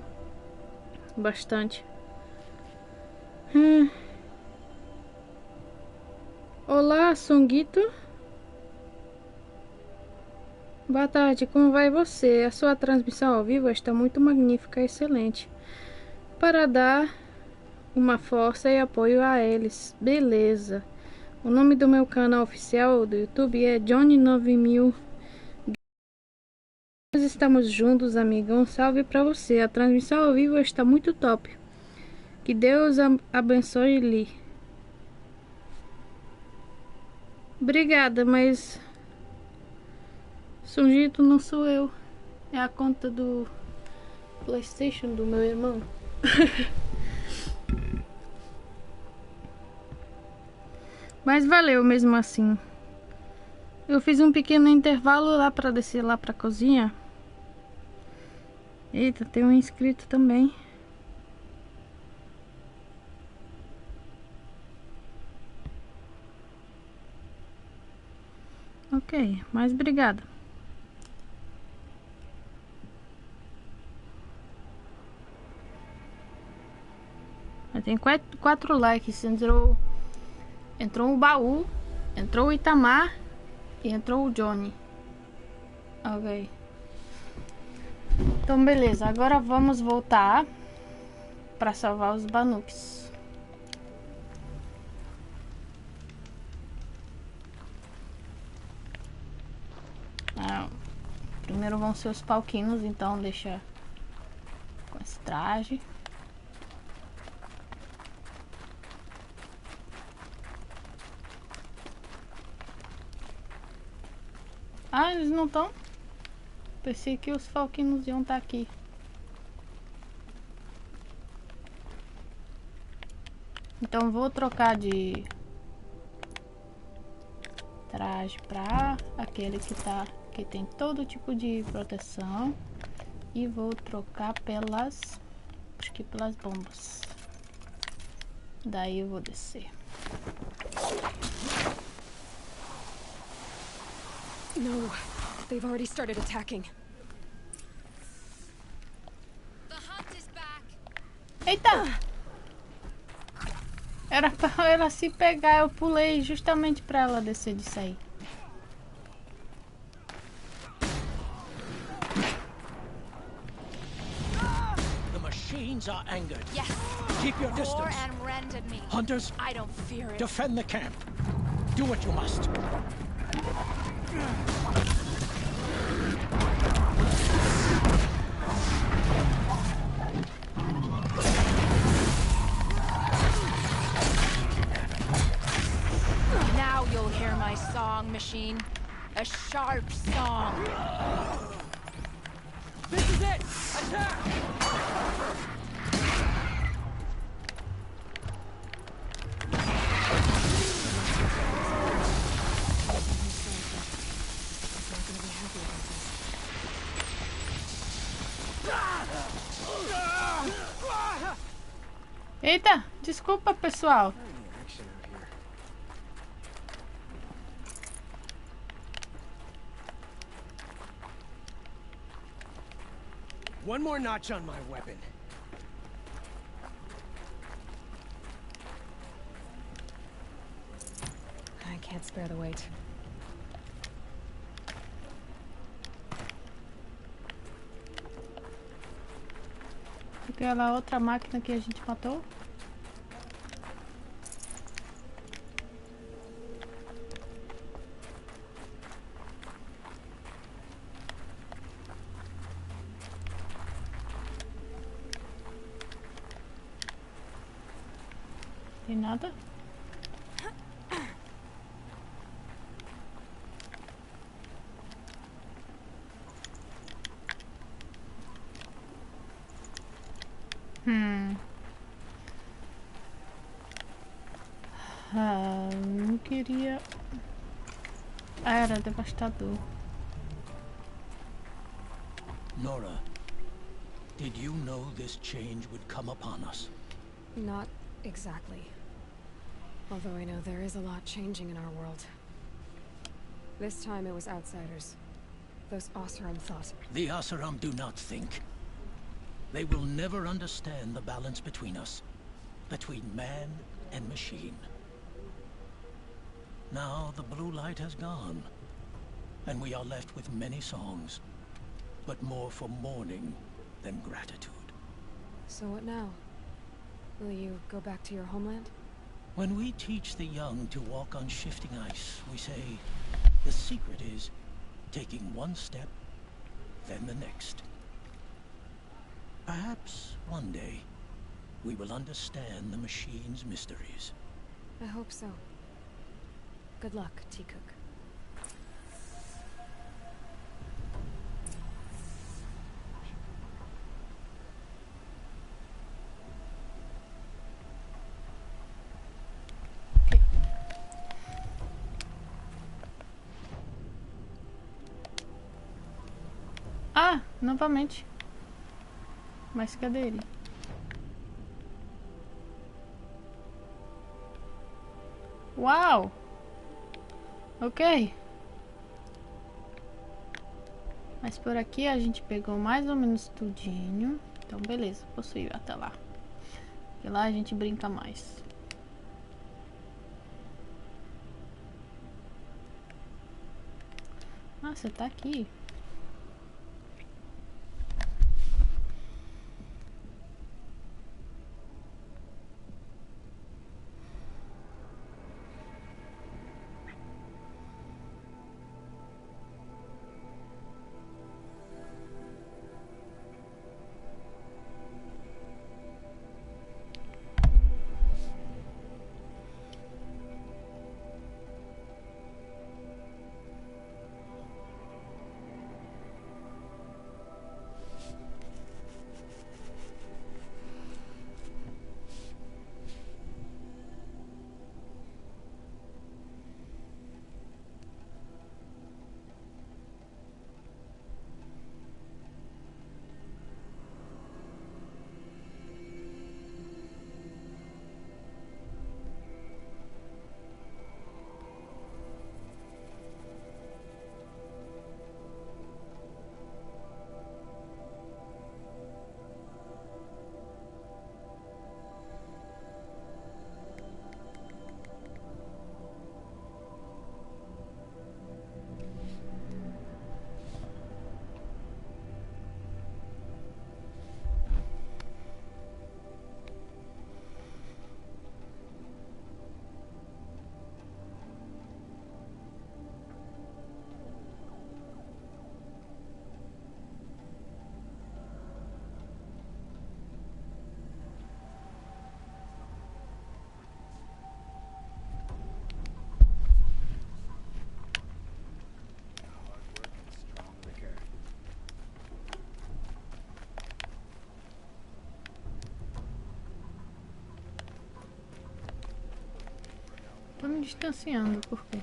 bastante. Olá, Songuito. Boa tarde, como vai você? A sua transmissão ao vivo está muito magnífica, excelente. Para dar uma força e apoio a eles. Beleza. O nome do meu canal oficial do YouTube é Johnny 9000. Nós estamos juntos, amigão. Salve pra você. A transmissão ao vivo está muito top. Que Deus abençoe-lhe. Obrigada, mas Sujito não sou eu. É a conta do PlayStation do meu irmão. Mas valeu mesmo assim. Eu fiz um pequeno intervalo lá pra descer lá pra cozinha. Eita, tem um inscrito também. Ok, mas obrigada. Tem 4 likes. Entrou o Baú, entrou o Itamar e entrou o Johnny. Ok. Então beleza, agora vamos voltar para salvar os Banuks. Primeiro vão ser os palquinos, então deixa com esse traje. Ah, eles não estão? Pensei que os falquinos iam estar aqui. Então vou trocar de traje para aquele que tem todo tipo de proteção e vou trocar pelas, acho que pelas bombas. Daí eu vou descer. No, they've already started attacking. The hunt is back. Eita! Era pra ela se pegar, eu pulei justamente pra ela descer disso aí. The machines are angered. Yes. Keep your Roar distance. and rend at me. Hunters, I don't fear it. defend the camp. Do what you must. Now you'll hear my song, machine. A sharp song. This is it! Attack! Eita, desculpa, pessoal. One more notch on my weapon. I can't spare the weight. Aquela outra máquina que a gente matou. Tem nada? Não queria. Era devastador. Nora, did you know this change would come upon us? Not exactly. Although I know there is a lot changing in our world. This time it was outsiders. Those Oseram thought. The Oseram do not think. They will never understand the balance between us. Between man and machine. Now the blue light has gone. And we are left with many songs. But more for mourning than gratitude. So what now? Will you go back to your homeland? When we teach the young to walk on shifting ice, we say, the secret is taking one step, then the next. Perhaps one day, we will understand the machine's mysteries. I hope so. Good luck, T-Cook. Ah, novamente. Mas cadê ele? Uau! Ok. Mas por aqui a gente pegou mais ou menos tudinho. Então beleza, posso ir até lá. Porque lá a gente brinca mais. Ah, você tá aqui. Tô me distanciando, por quê?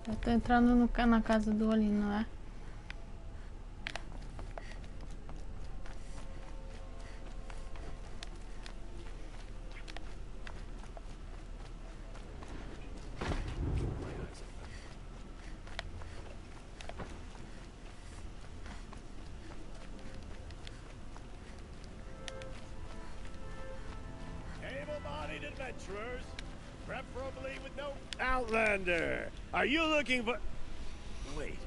Eu tô entrando na casa do Olino, né? Able-bodied adventurers, preferably with no Outlander. Are you looking for... Wait,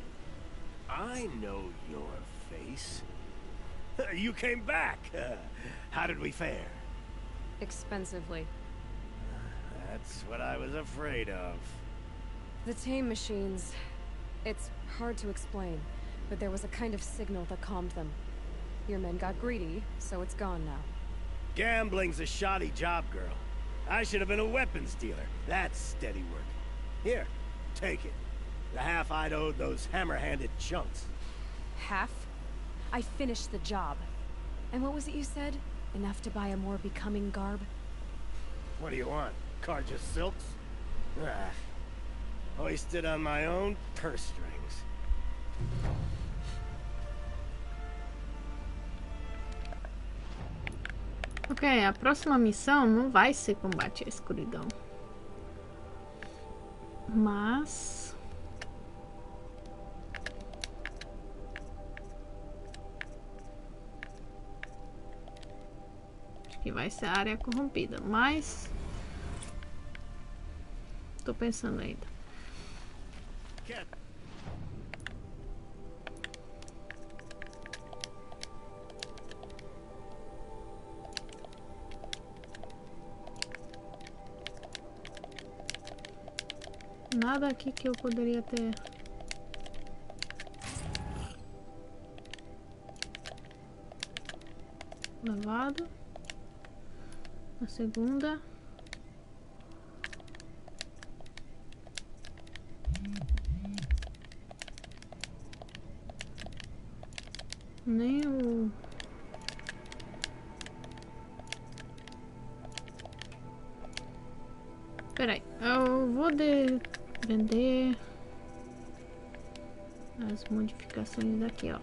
I know your face. You came back. How did we fare? Expensively. That's what I was afraid of. The tame machines. It's hard to explain, but there was a kind of signal that calmed them. Your men got greedy, so it's gone now. Gambling's a shoddy job, girl. I should have been a weapons dealer. That's steady work. Here, take it. The half I'd owed those hammer-handed chunks. Half? I finished the job. And what was it you said? Enough to buy a more becoming garb? What do you want? Carja silks? Ah. Hoisted on my own purse strings. Ok, a próxima missão não vai ser combate à escuridão. Mas... acho que vai ser a área corrompida, mas... tô pensando ainda. Nada aqui que eu poderia ter levado. Na segunda. Nem o... peraí, eu vou vender as modificações daqui, ó.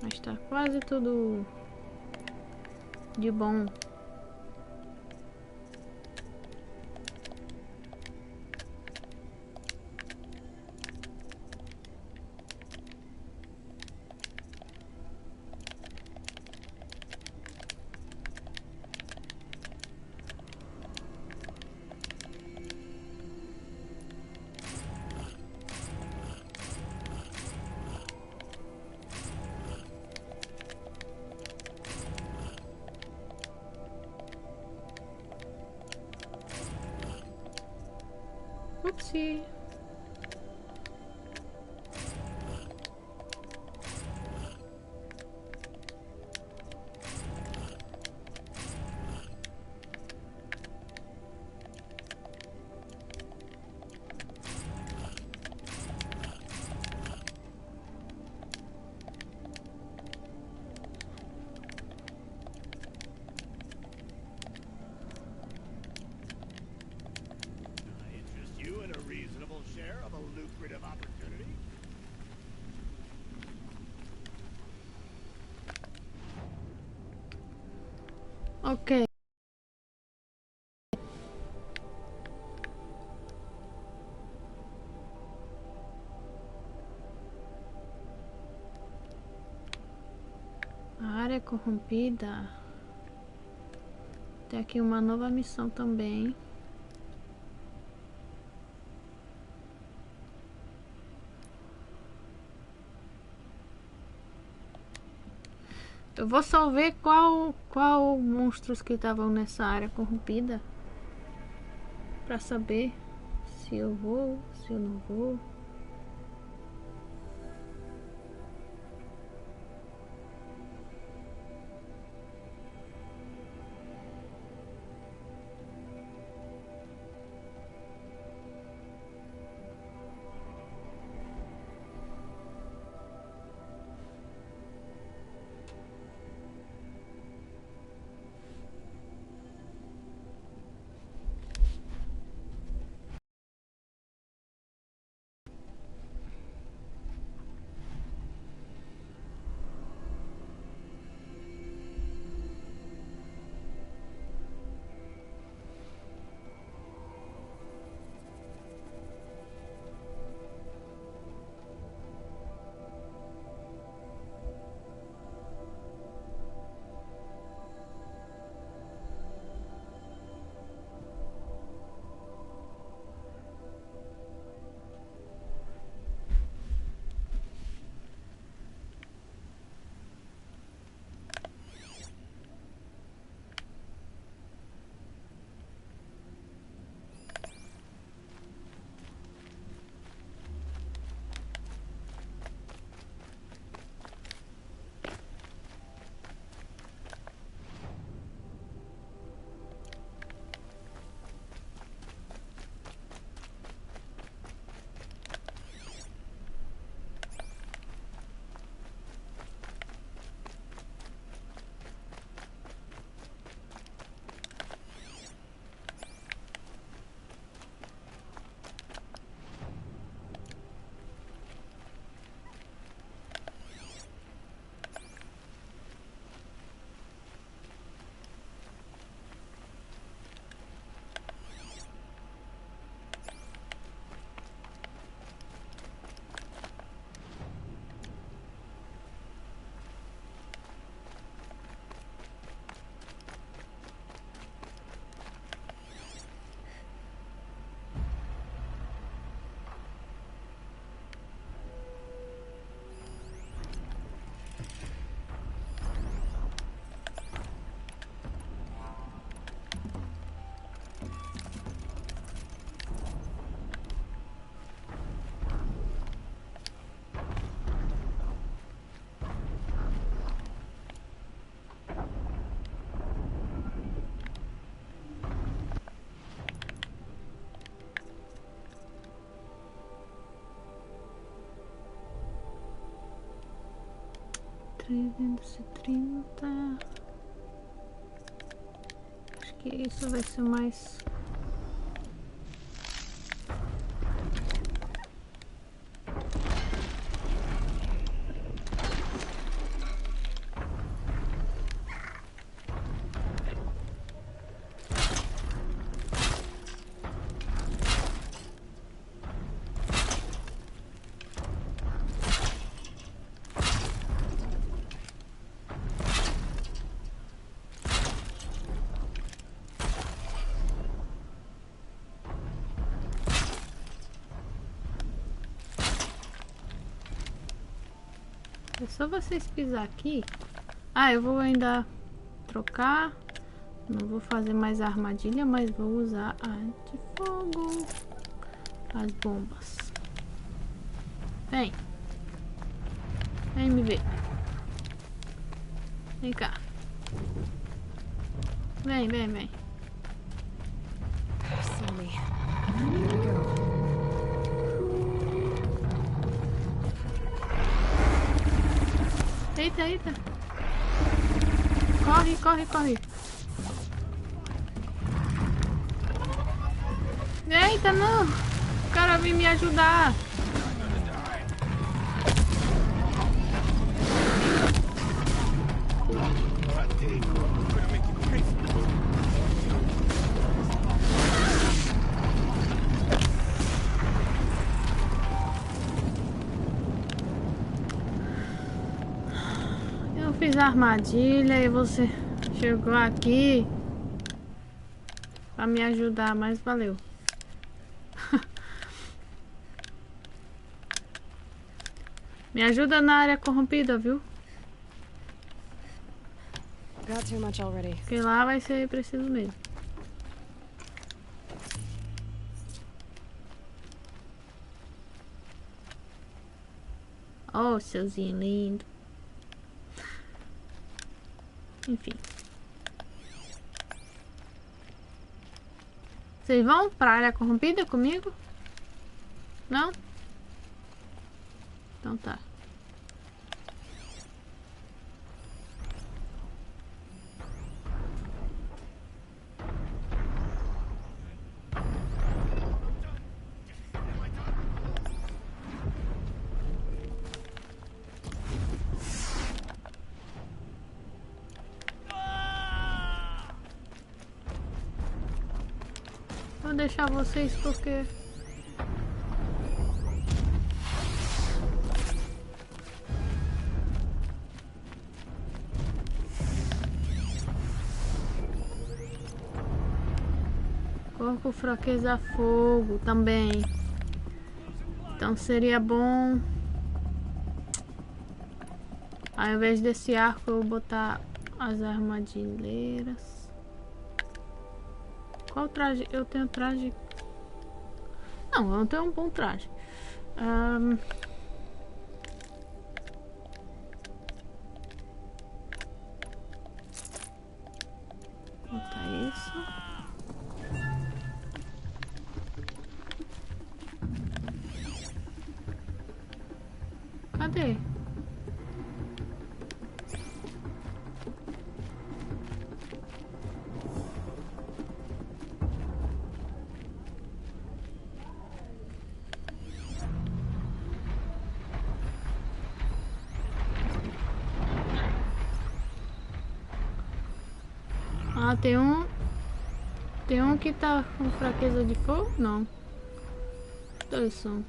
Mas tá quase tudo de bom. Upsi. Ok. A área corrompida. Tem aqui uma nova missão também. Eu vou só ver qual monstros que estavam nessa área corrompida. Pra saber se eu vou, se eu não vou. 330. Acho que isso vai ser mais. É só vocês pisar aqui. Ah, eu vou ainda trocar. Não vou fazer mais a armadilha, mas vou usar a antifogo. As bombas. Vem. Vem me ver. Vem cá. Vem, vem, vem. Slowly. Here we go. Eita, eita. Corre, corre, corre. Eita, não. O cara veio me ajudar. Fiz a armadilha e você chegou aqui pra me ajudar, mas valeu. Me ajuda na área corrompida, viu? Got too much already. Porque lá vai ser preciso mesmo. Oh, seuzinho lindo. Enfim. Vocês vão pra área corrompida comigo? Não? Então tá. Vou deixar vocês porque... Corpo, fraqueza, fogo também. Então seria bom... Ao invés desse arco eu vou botar as armadilheiras. Qual traje? Eu tenho traje... Não, eu não tenho um bom traje. Vou botar isso. Cadê? Ah, tem um que tá com fraqueza de fogo? Não. Dois são.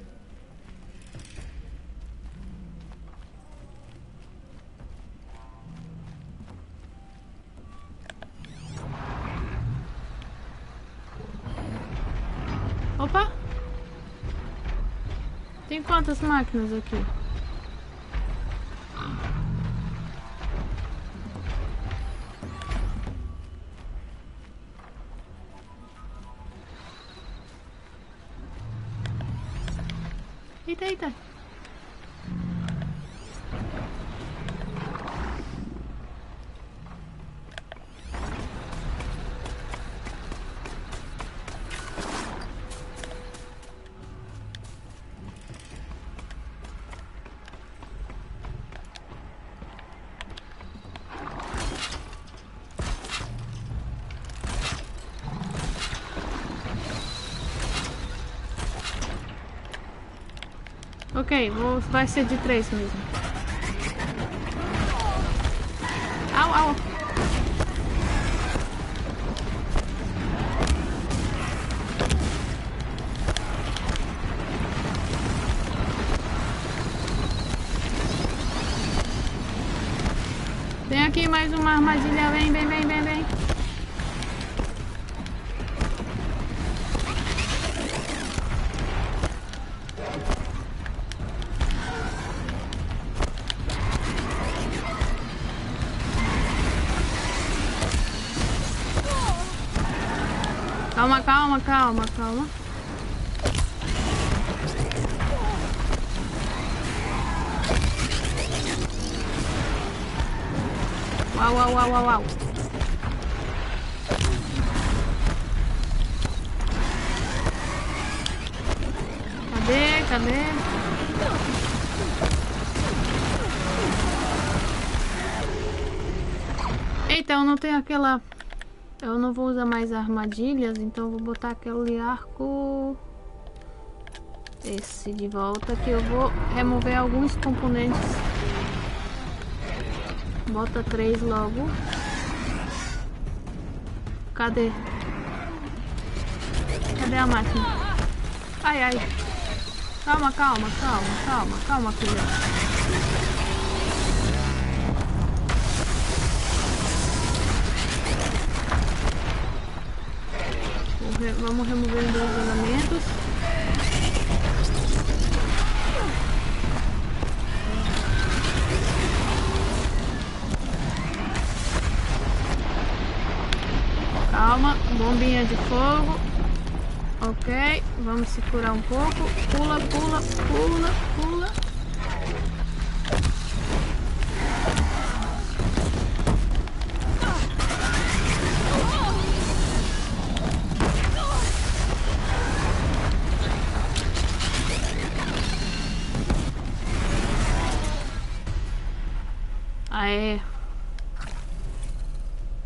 Opa! Tem quantas máquinas aqui? Eita, eita. Ok, vai ser de 3 mesmo. Au, au. Tem aqui mais uma armadilha. Vem, vem, vem, vem, vem. Calma, calma, calma, calma. Uau, uau, uau, uau, uau. Cadê? Cadê? Eita, eu não tenho aquela... Eu não vou usar mais armadilhas, então eu vou botar aquele arco... Esse de volta, que eu vou remover alguns componentes. Bota 3 logo. Cadê? Cadê a máquina? Ai, ai. Calma, calma, calma, calma, calma, filha. Vamos remover os dois elementos. Calma, bombinha de fogo. Ok, vamos se curar um pouco. Pula, pula, pula, pula. Aê.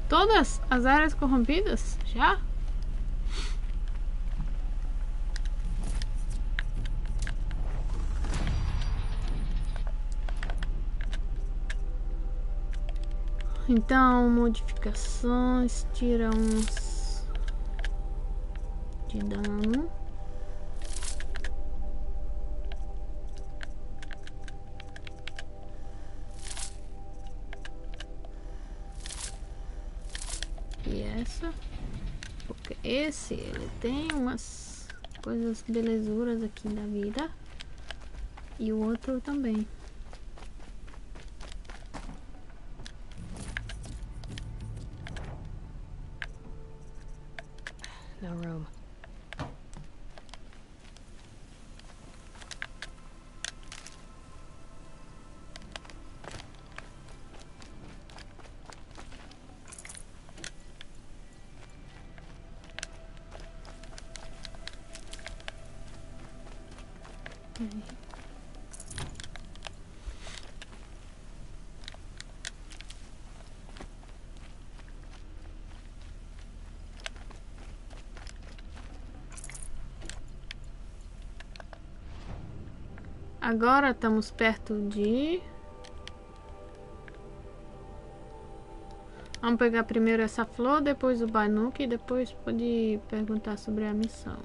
Todas as áreas corrompidas? Já? Então, modificações, tira uns de dano. E essa, porque esse ele tem umas coisas belezuras aqui da vida, e o outro também. No room. Agora estamos perto de... Vamos pegar primeiro essa flor, depois o Banuque e depois pode perguntar sobre a missão.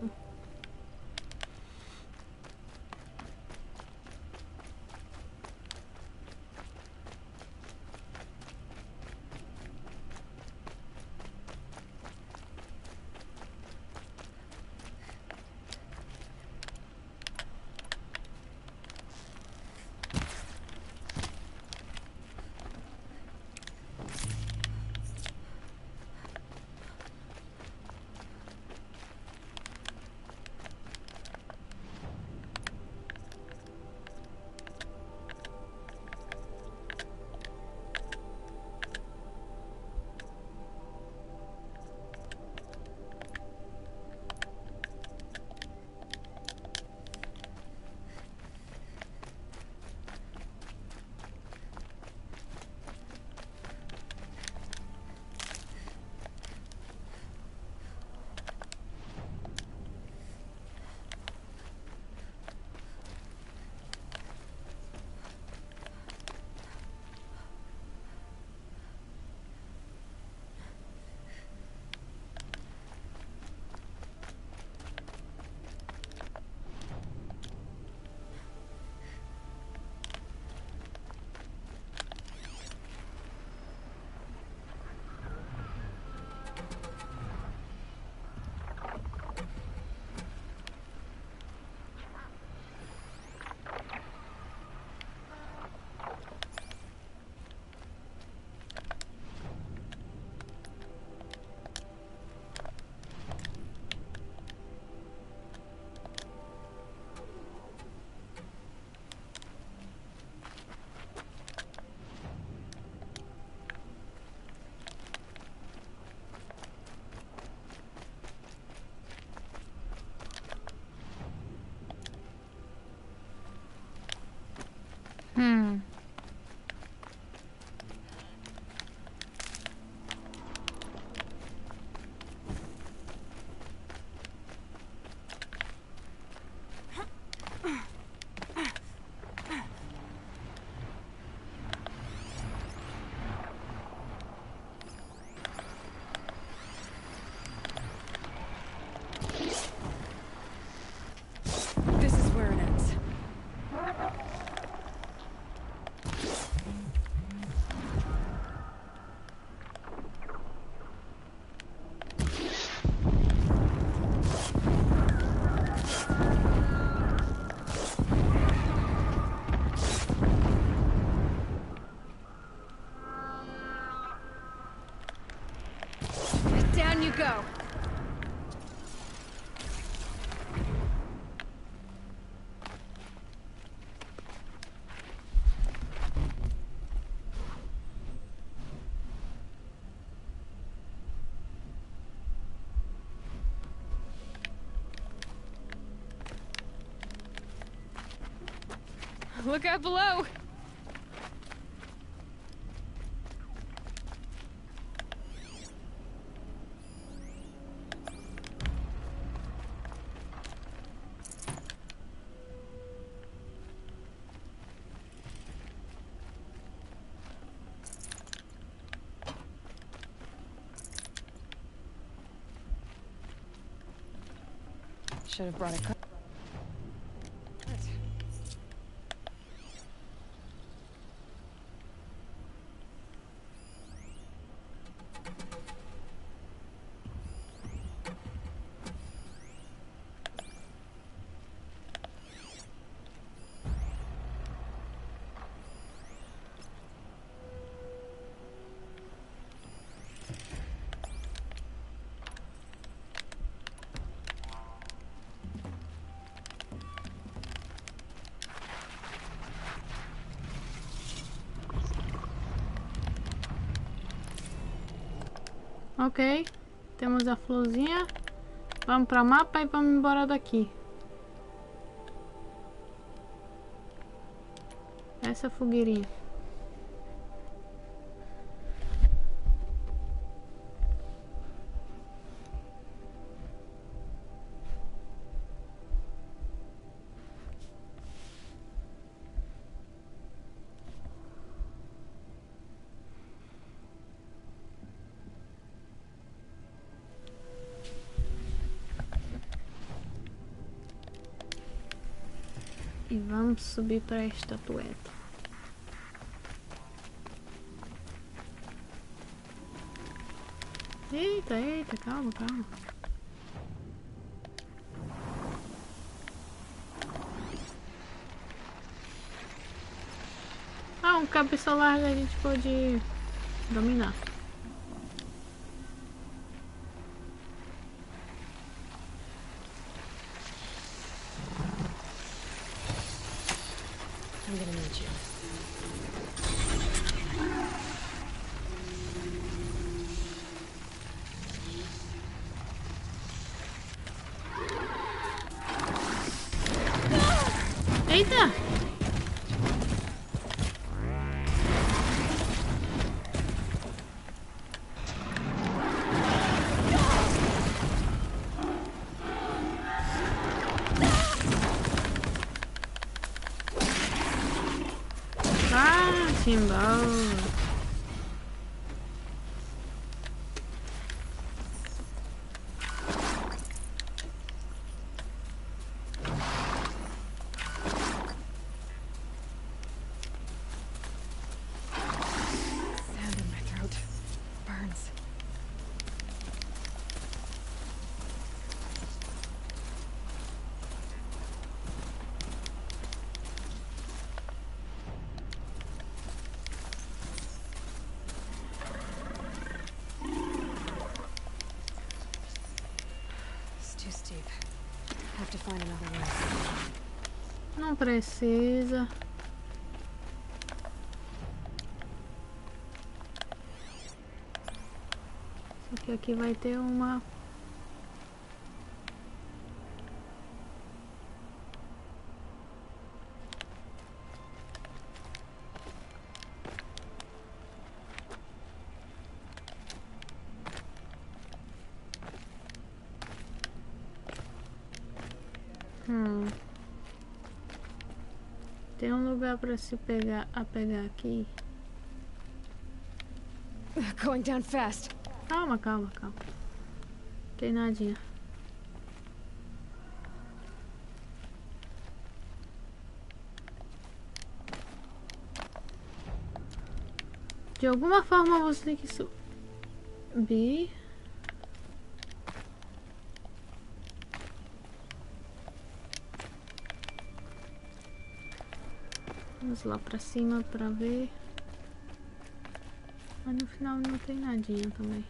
Down you go. Look out below! Should have brought a cup. Ok, temos a florzinha. Vamos para mapa e vamos embora daqui. Essa fogueirinha. E vamos subir para a estatueta. Eita, eita, calma, calma. Ah, um cabeça larga a gente pode dominar. I'm gonna need you. Eita! Embora. Sand in my throat. Burns. Have to find another way. Não precisa. Só que aqui vai ter uma... Tem um lugar para se pegar aqui. Going down fast. Calma, calma, calma. Tem nadinha. De alguma forma você tem que subir. Vamos lá pra cima pra ver. Mas no final não tem nadinha também.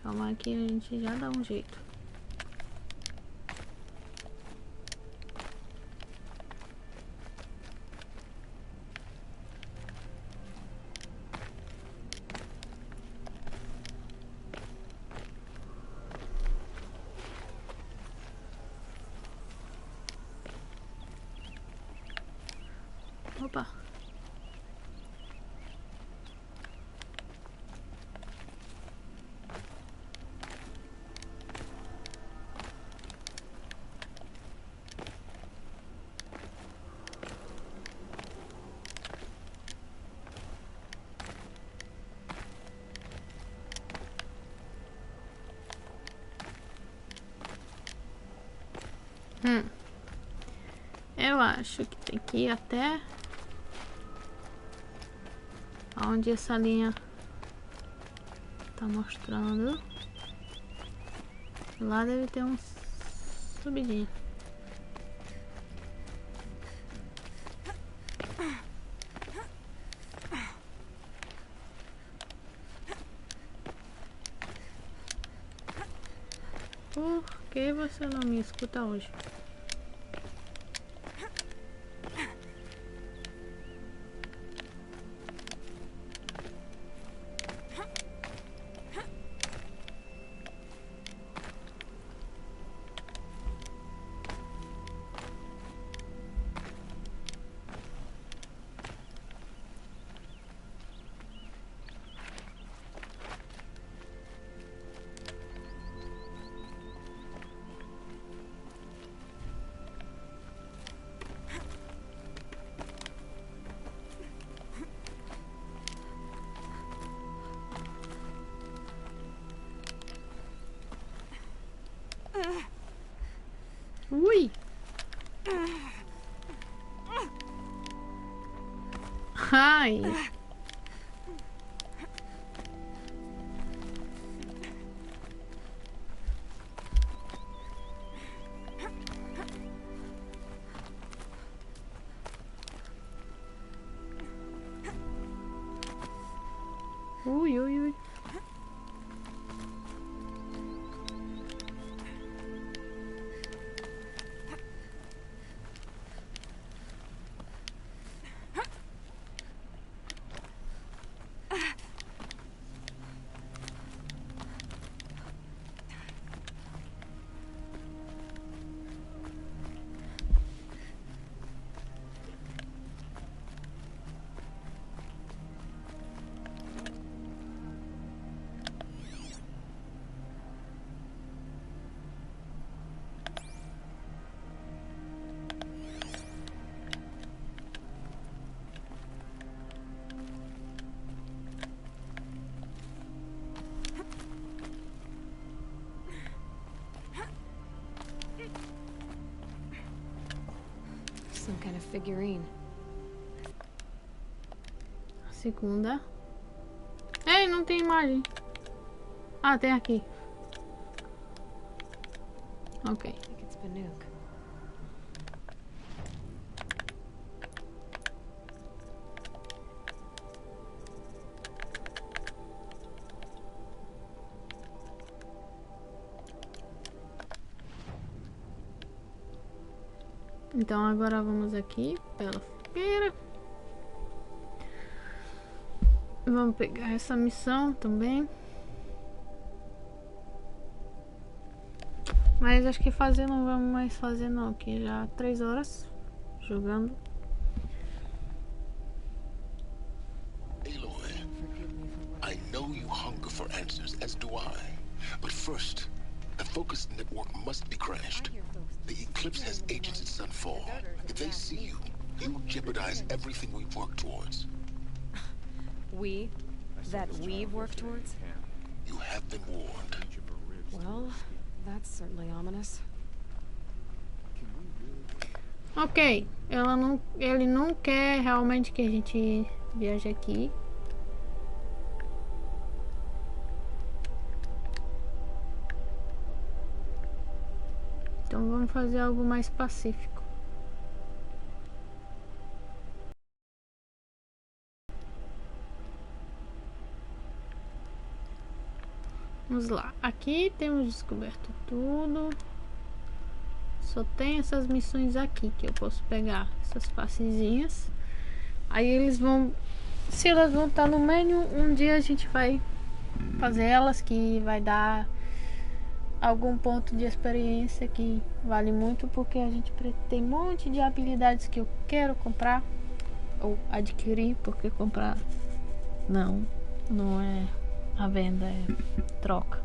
Calma que a gente já dá um jeito. Opa. Eu acho que tem que ir até onde essa linha tá mostrando. Lá deve ter um subidinho. Por que você não me escuta hoje? Ui! Ai! Ui, ui, ui. Some kind of figurine. Segunda. Ei, não tem imagem. Ah, tem aqui. Ok. I think it's Banuk. Então agora vamos aqui pela fogueira. Vamos pegar essa missão também. Mas acho que fazer não vamos mais fazer não, que já 3 horas jogando. Aloy, I know you hunger for answers, as do I. But first, the focus network must be crashed. The Eclipse has agents at Sunfall. If they see you, you jeopardize everything we've worked towards. We? That we've worked towards? You have been warned. Well, that's certainly ominous. Ok, ele não quer realmente que a gente viaje aqui. Então Então vamos fazer algo mais pacífico. Vamos lá. Aqui temos descoberto tudo. Só tem essas missões aqui que eu posso pegar, essas passezinhas. Aí eles vão, se elas vão estar no menu, um dia a gente vai fazer elas, que vai dar algum ponto de experiência que vale muito, porque a gente tem um monte de habilidades que eu quero comprar ou adquirir, porque comprar não é a venda, é troca.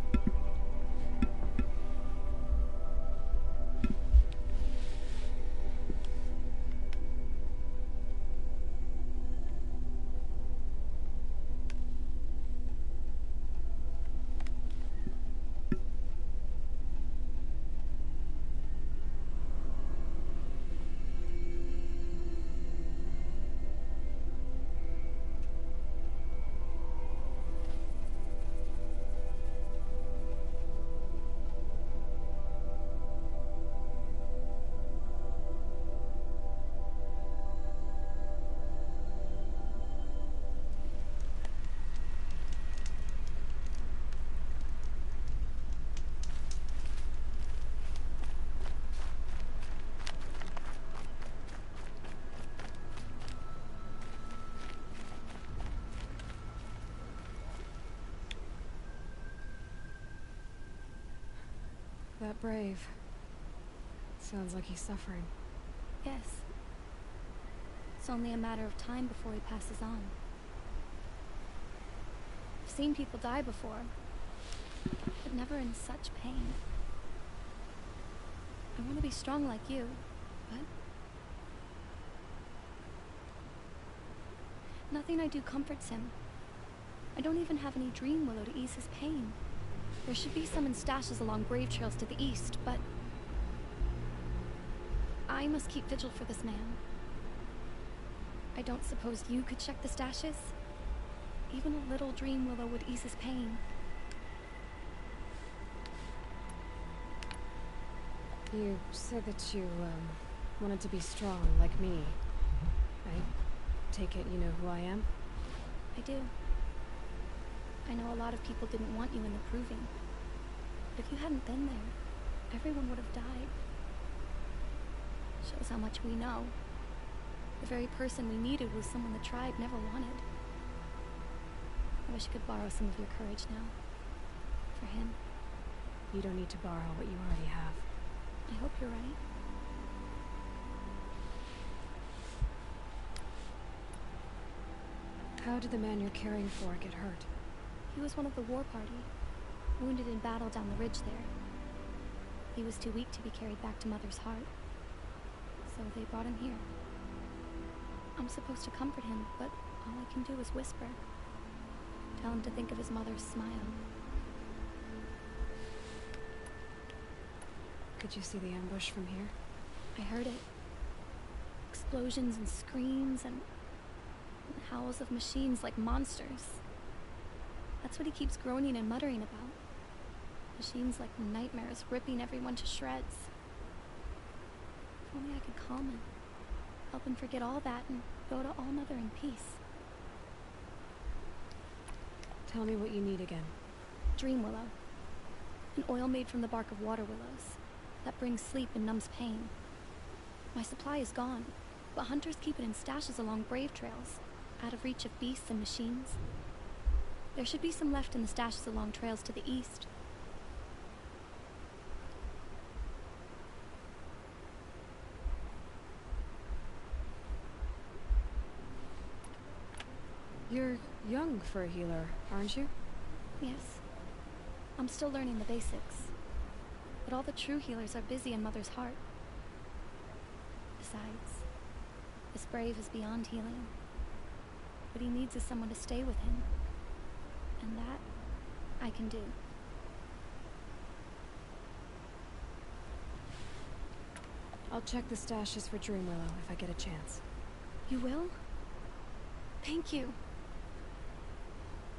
That brave. Sounds like he's suffering. Yes. It's only a matter of time before he passes on. I've seen people die before, but never in such pain. I want to be strong like you, but nothing I do comforts him. I don't even have any dream willow to ease his pain. There should be some in stashes along grave trails to the east, but I must keep vigil for this man. I don't suppose you could check the stashes? Even a little dream willow would ease his pain. You said that you, wanted to be strong, like me. I take it you know who I am? I do. I know a lot of people didn't want you in the Proving. But if you hadn't been there, everyone would have died. Shows how much we know. The very person we needed was someone the tribe never wanted. I wish I could borrow some of your courage now. For him. You don't need to borrow what you already have. I hope you're right. How did the man you're caring for get hurt? He was one of the war party, wounded in battle down the ridge there. He was too weak to be carried back to Mother's heart, so they brought him here. I'm supposed to comfort him, but all I can do is whisper. Tell him to think of his mother's smile. Could you see the ambush from here? I heard it. Explosions and screams and howls of machines like monsters. That's what he keeps groaning and muttering about. Machines like nightmares ripping everyone to shreds. If only I could calm him. Help him forget all that and go to All Mother in peace. Tell me what you need again. Dream willow. An oil made from the bark of water willows that brings sleep and numbs pain. My supply is gone, but hunters keep it in stashes along brave trails, out of reach of beasts and machines. There should be some left in the stashes along trails to the east. You're young for a healer, aren't you? Yes. I'm still learning the basics. But all the true healers are busy in Mother's heart. Besides, this brave is beyond healing. What he needs is someone to stay with him. And that, I can do. I'll check the stashes for Dream Willow if I get a chance. You will? Thank you.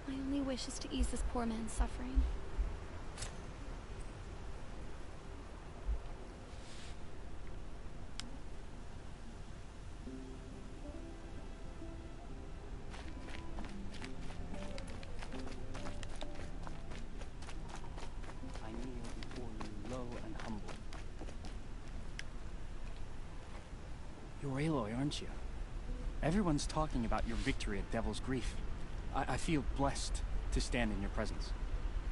My only wish is to ease this poor man's suffering. aren't you? Everyone's talking about your victory at Devil's Grief. I feel blessed to stand in your presence.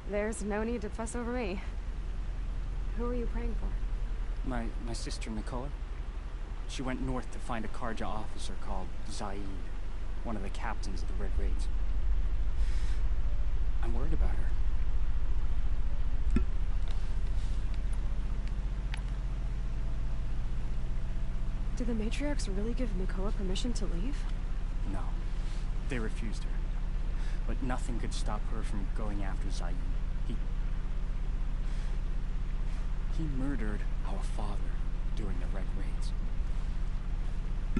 There's no need to fuss over me. Who are you praying for? My sister Nicola. She went north to find a Karja officer called Zaid, one of the captains of the Red Raids. I'm worried about her. Did the matriarchs really give Nicola permission to leave? No. They refused her. But nothing could stop her from going after Zaid. He murdered our father during the Red Raids.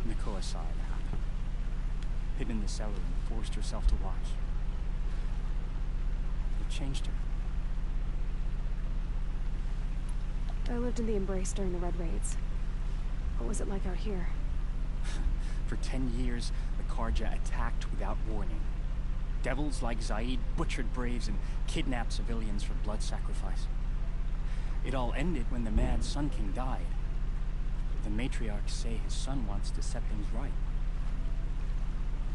Nicola saw it happen. Hid in the cellar and forced herself to watch. It changed her. I lived in the Embrace during the Red Raids. What was it like out here? For 10 years, the Karja attacked without warning. Devils like Zaid butchered braves and kidnapped civilians for blood sacrifice. It all ended when the mad Sun King died. The matriarchs say his son wants to set things right.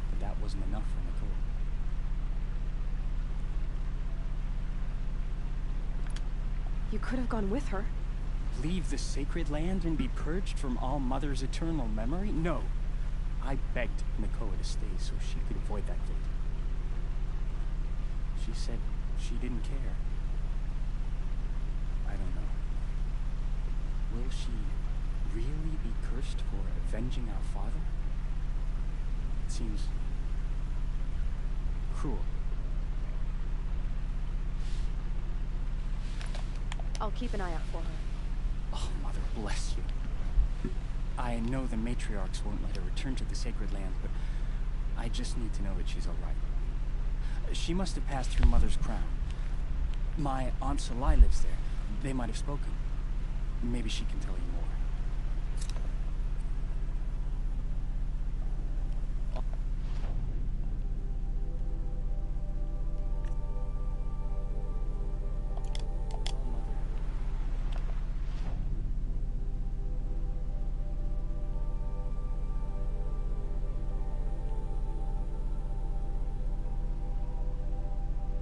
But that wasn't enough for Nicola. You could have gone with her. Leave the sacred land and be purged from All Mother's eternal memory? No. I begged Nicola to stay so she could avoid that fate. She said she didn't care. I don't know. Will she really be cursed for avenging our father? It seems cruel. I'll keep an eye out for her. Oh, Mother bless you. I know the matriarchs won't let her return to the sacred land, but I just need to know that she's all right. She must have passed through Mother's crown. My Aunt Salai lives there. They might have spoken. Maybe she can tell you more.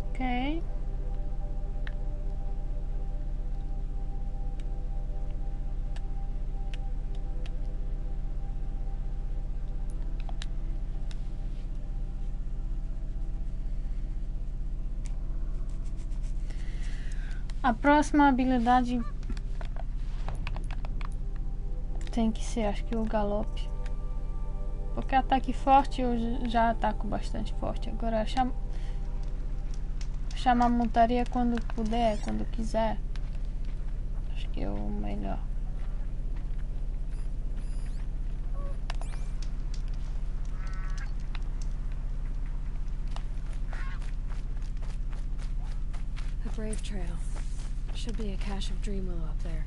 Okay. A próxima habilidade tem que ser, acho que o galope. Porque ataque forte eu já ataco bastante forte. Agora chamar a montaria quando puder, quando quiser. Acho que é o melhor. A brave trail. Should be a cache of dream willow up there.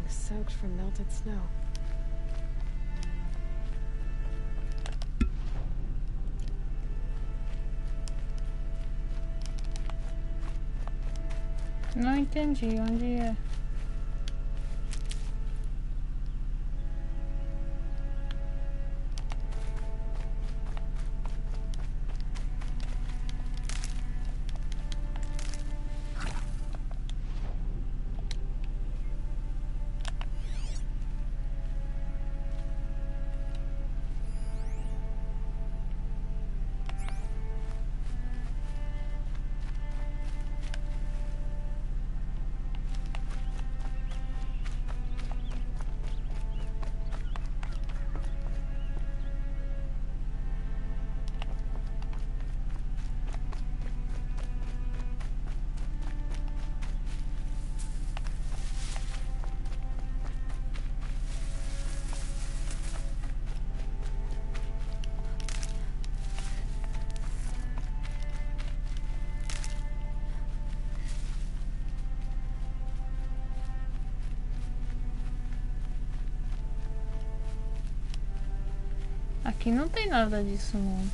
Soaked from melted snow. Não entendi onde é. Aqui não tem nada disso, não.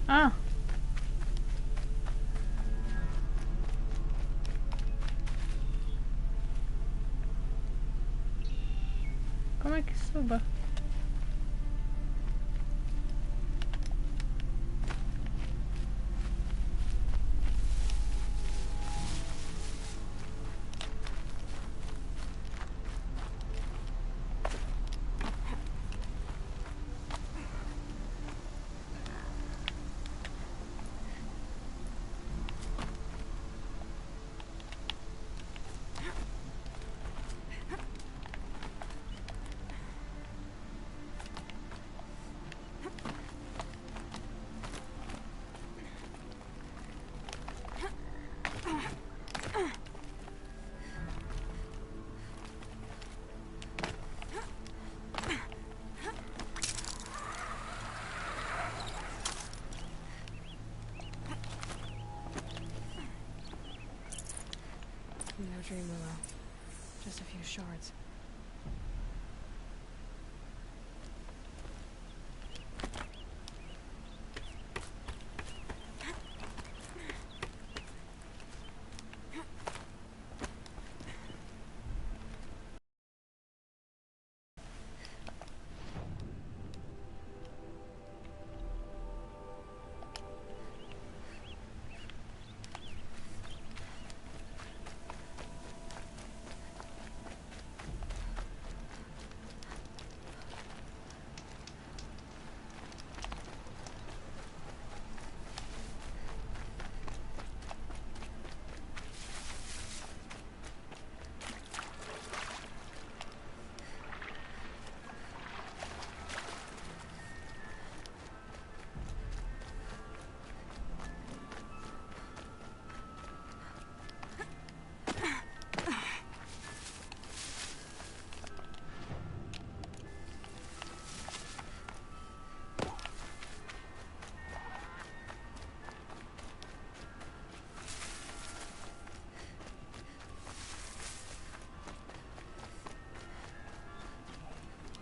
Ah. Como é que suba? No dream willow. Just a few shards.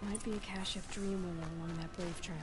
Might be a cache of dream willow along that brave trail.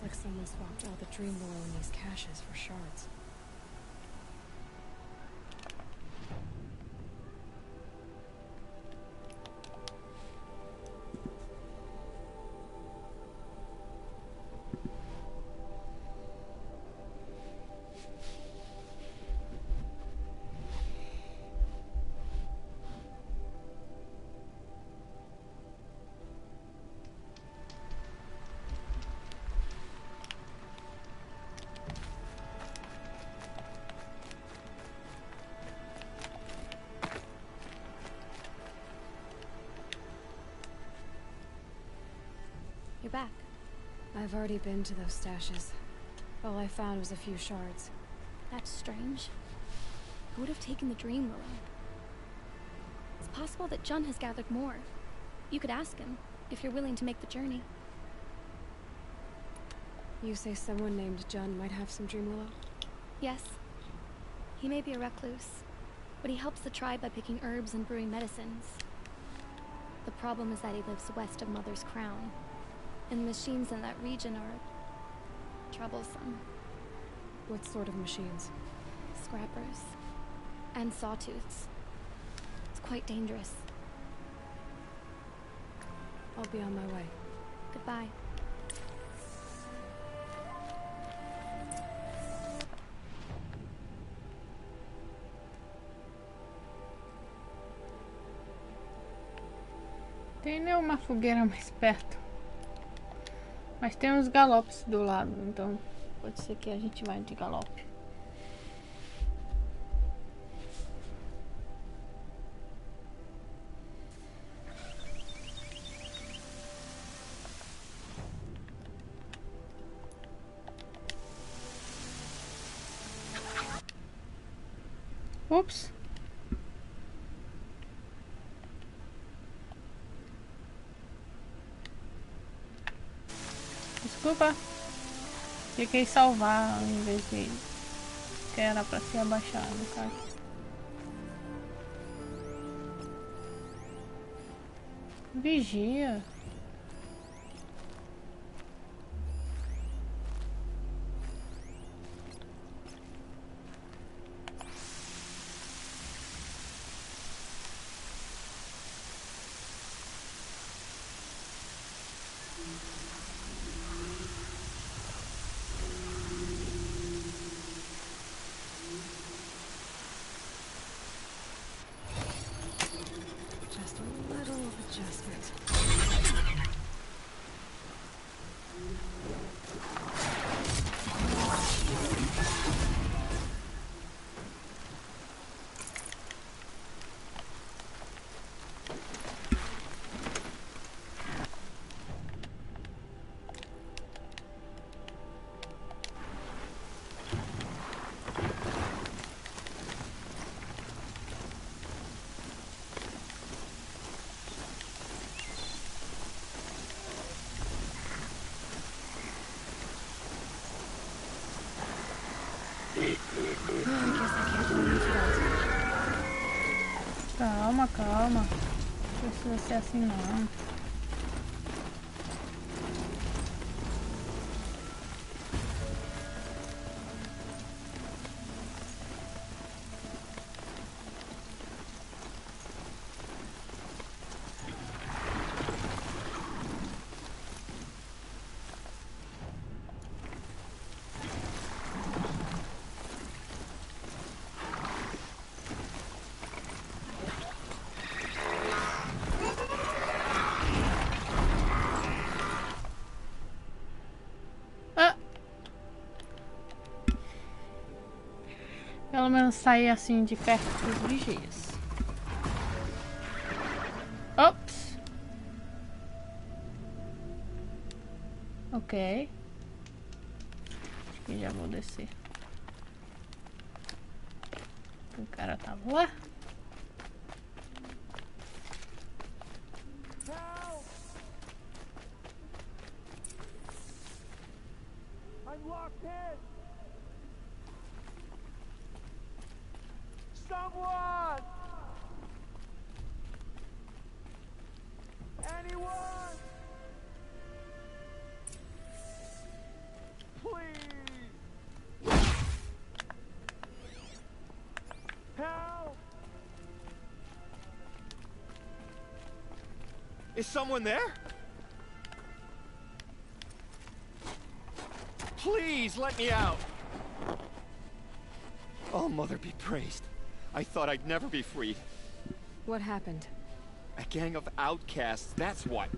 Like someone swapped out the dream willow in these caches for shards. You're back. I've already been to those stashes. All I found was a few shards. That's strange. Who would have taken the dream willow? It's possible that Jun has gathered more. You could ask him, if you're willing to make the journey. You say someone named Jun might have some dream willow? Yes. He may be a recluse, but he helps the tribe by picking herbs and brewing medicines. The problem is that he lives west of Mother's Crown, and the machines in that region are troublesome. What sort of machines? Scrappers. and sawtooths. It's quite dangerous. I'll be on my way. Goodbye. Tem nenhuma fogueira mais perto. Mas tem uns galopes do lado, então pode ser que a gente vá de galope. Ups. Desculpa. Fiquei salvar em vez de que era pra se abaixar, no caso. Vigia. Just a little adjustment. Calma, calma. Não precisa ser assim não. Pelo menos sair assim de perto dos vigias. Ops. Ok. Acho que já vou descer. O cara tava lá. I'm locked in! Someone! Anyone! Please! Help! Is someone there? Please, let me out! Oh, Mother be praised. I thought I'd never be freed. What happened? A gang of outcasts, that's what.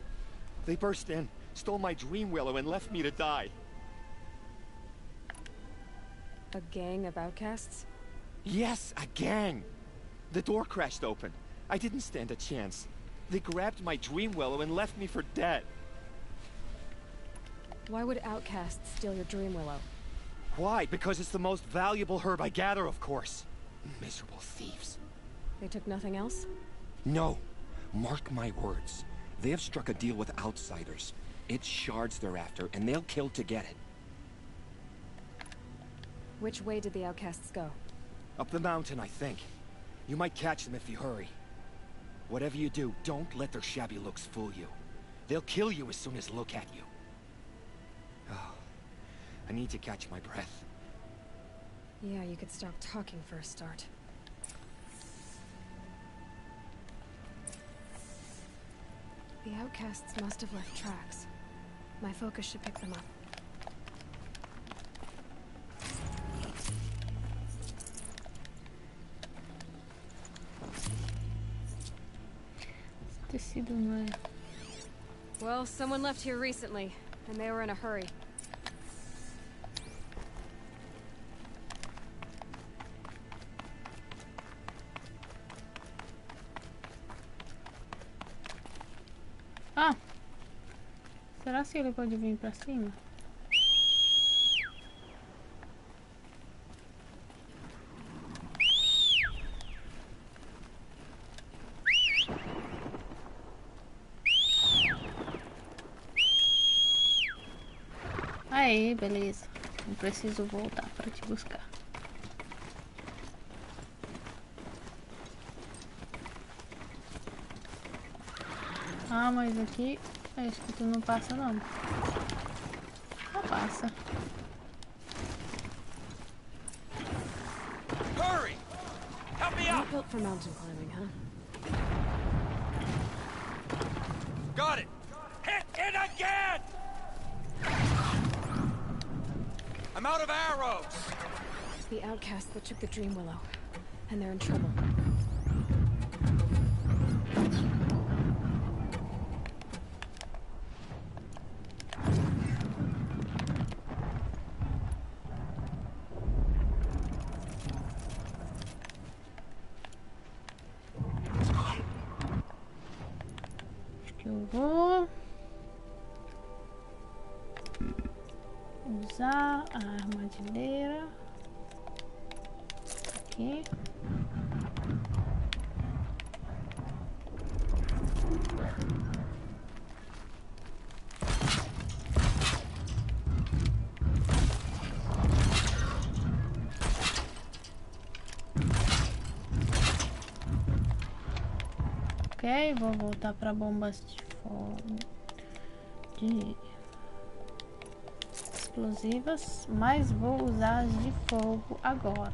They burst in, stole my dream willow, and left me to die. A gang of outcasts? Yes, a gang! The door crashed open. I didn't stand a chance. They grabbed my dream willow and left me for dead. Why would outcasts steal your dream willow? Why? Because it's the most valuable herb I gather, of course. Miserable thieves. They took nothing else? No. Mark my words. They have struck a deal with outsiders. It's shards they're after, and they'll kill to get it. Which way did the outcasts go? Up the mountain, I think. You might catch them if you hurry. Whatever you do, don't let their shabby looks fool you. They'll kill you as soon as look at you. Oh, I need to catch my breath. Yeah, you could stop talking for a start. The outcasts must have left tracks. My focus should pick them up. Tecido não é. Well, someone left here recently, and they were in a hurry. Ah! Será que ele pode vir pra cima? Aí, beleza. Não preciso voltar para te buscar. Ah, mas aqui acho que tu não passa não. Não passa. Hurry! Help me out! Not built for mountain climbing, huh? Got it! Hit it again! I'm out of arrows! It's the outcasts that took the Dream Willow, and they're in trouble. Acho que eu vou usar a armadilheira aqui. Ok, vou voltar para bombas de fogo, de explosivas, mas vou usar as de fogo agora.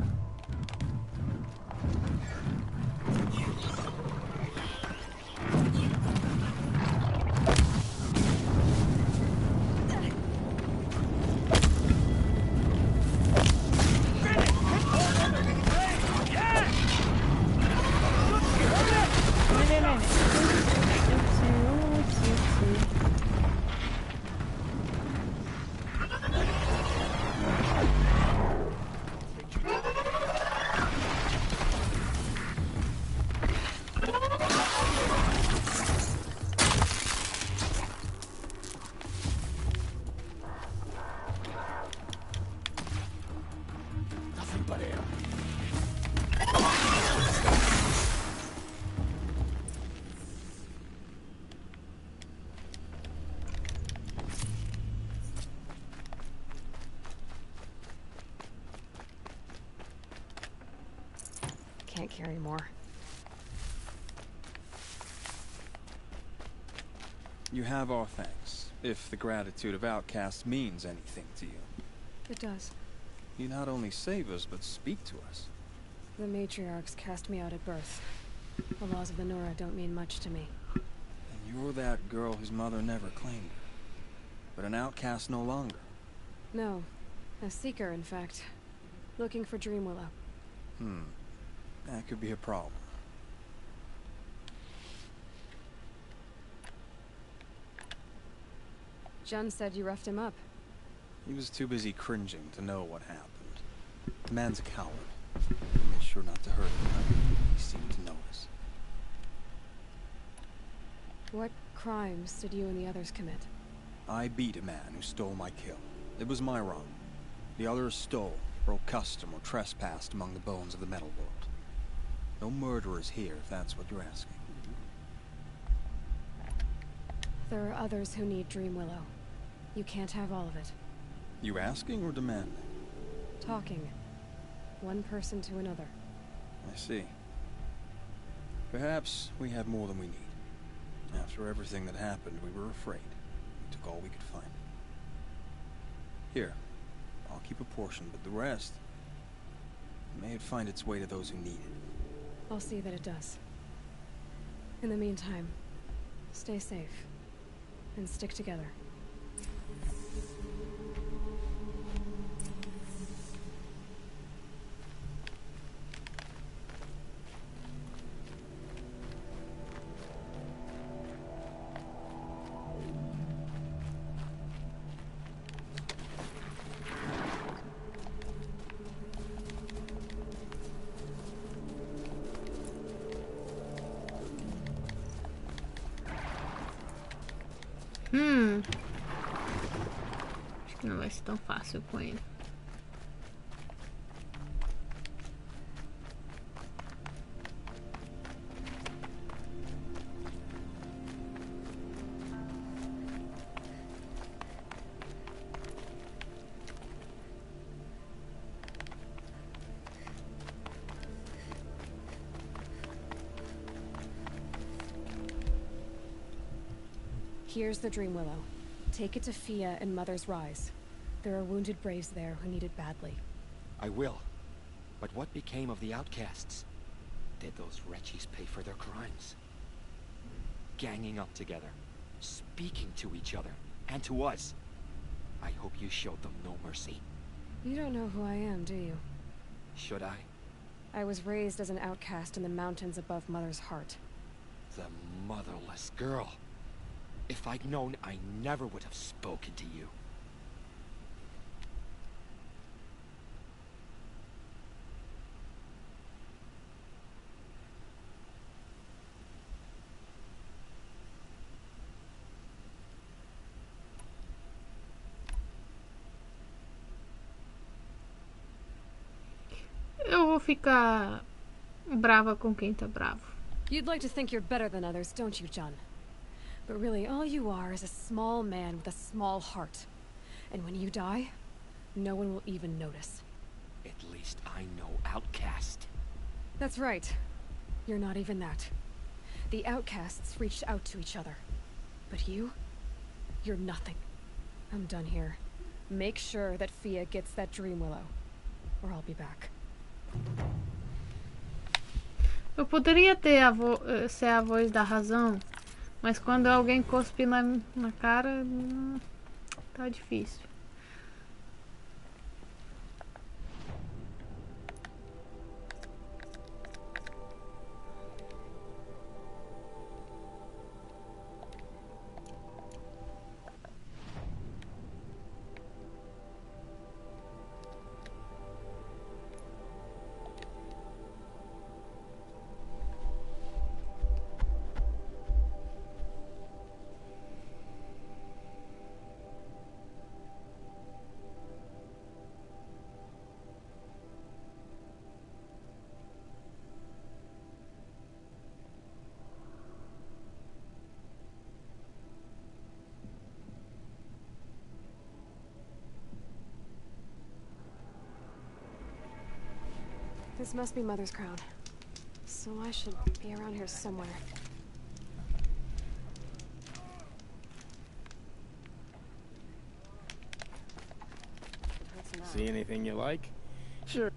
Can't carry more. You have our thanks, if the gratitude of outcasts means anything to you. It does. You not only save us, but speak to us. The matriarchs cast me out at birth. The laws of the Nora don't mean much to me. And you're that girl whose mother never claimed her. But an outcast no longer. No. A seeker, in fact. Looking for Dream Willow. That could be a problem. Jun said you roughed him up. He was too busy cringing to know what happened. The man's a coward. He made sure not to hurt him. He seemed to notice. What crimes did you and the others commit? I beat a man who stole my kill. It was my wrong. The others stole, broke custom, or trespassed among the bones of the metal world. No murderers here, if that's what you're asking. There are others who need Dream Willow. You can't have all of it. You asking or demanding? Talking. One person to another. I see. Perhaps we have more than we need. After everything that happened, we were afraid. We took all we could find. Here, I'll keep a portion, but the rest... may it find its way to those who need it. I'll see that it does. In the meantime, Stay safe. And stick together. Acho que não vai ser tão fácil com ele. Here's the Dream Willow. Take it to Fia and Mother's Rise. There are wounded braves there who need it badly. I will. But what became of the outcasts? Did those wretches pay for their crimes? Ganging up together, speaking to each other, and to us. I hope you showed them no mercy. You don't know who I am, do you? Should I? I was raised as an outcast in the mountains above Mother's Heart. The motherless girl. If I'd known, I never would have spoken to you. Eu vou ficar brava com quem tá bravo. You'd like to think you're better than others, don't you, John? But really, all you are is a small man with a small heart. And when you die, no one will even notice. At least I know outcast. That's right. You're not even that. The outcasts reached out to each other. But you're nothing. I'm done here. Make sure that Fia gets that Dream Willow, or I'll be back. Eu poderia ter ser a voz da razão, mas quando alguém cospe na cara, tá difícil. This must be Mother's crown. So I should be around here somewhere. See anything you like? Sure.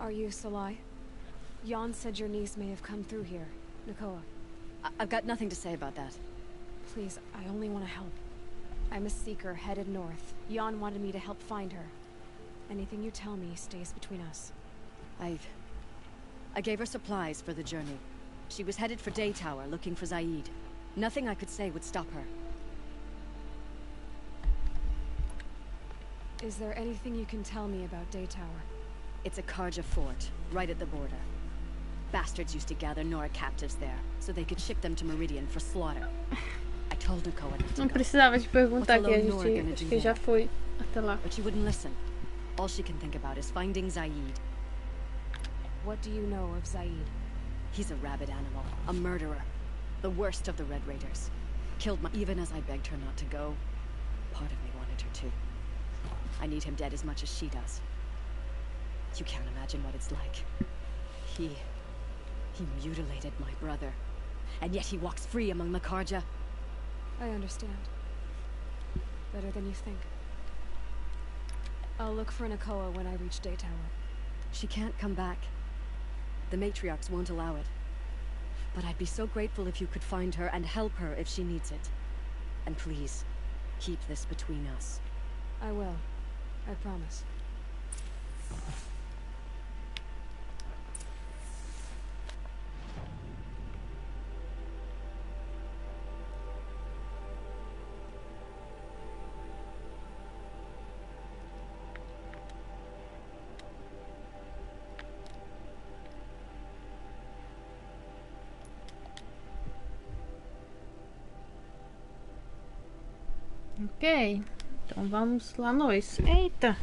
Are you Salai? Jan said your niece may have come through here. Nakoa. I've got nothing to say about that. Please, I only want to help. I'm a seeker headed north. Jan wanted me to help find her. Anything you tell me stays between us. I gave her supplies for the journey. She was headed for Day Tower, looking for Zaid. Nothing I could say would stop her. Is there anything you can tell me about Day Tower? It's a Karja fort, right at the border. Bastards used to gather Nora captives there, so they could ship them to Meridian for slaughter. I told Nakoa not to Não go. precisava te perguntar que a gente acho que já foi até lá. But she wouldn't listen. All she can think about is finding Zaid. What do you know of Zaid? He's a rabid animal, a murderer. The worst of the Red Raiders. Killed my... Even as I begged her not to go, part of me wanted her to. I need him dead as much as she does. You can't imagine what it's like. He mutilated my brother. and yet he walks free among the Karja. I understand. Better than you think. I'll look for Nakoa when I reach Day Tower. She can't come back. The matriarchs won't allow it. But I'd be so grateful if you could find her and help her if she needs it. And please, keep this between us. I will. I promise. Ok, então vamos lá nós. Eita!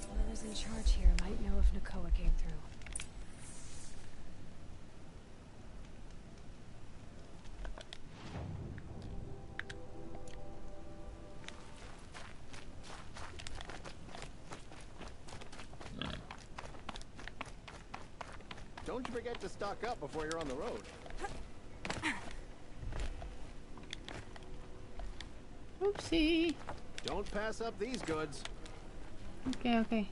Whoever's in charge here might know if Nakoa came through. Don't you forget to stock up before you're on the road. Oopsie. Don't pass up these goods. Okay, okay.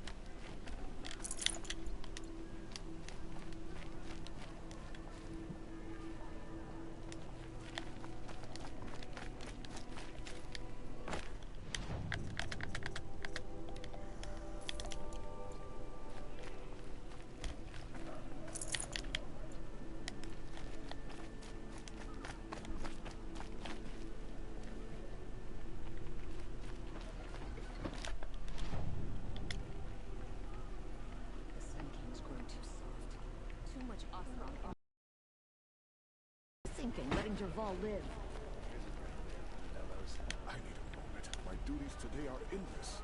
Letting Derval live. Fellas, I need a moment. My duties today are endless.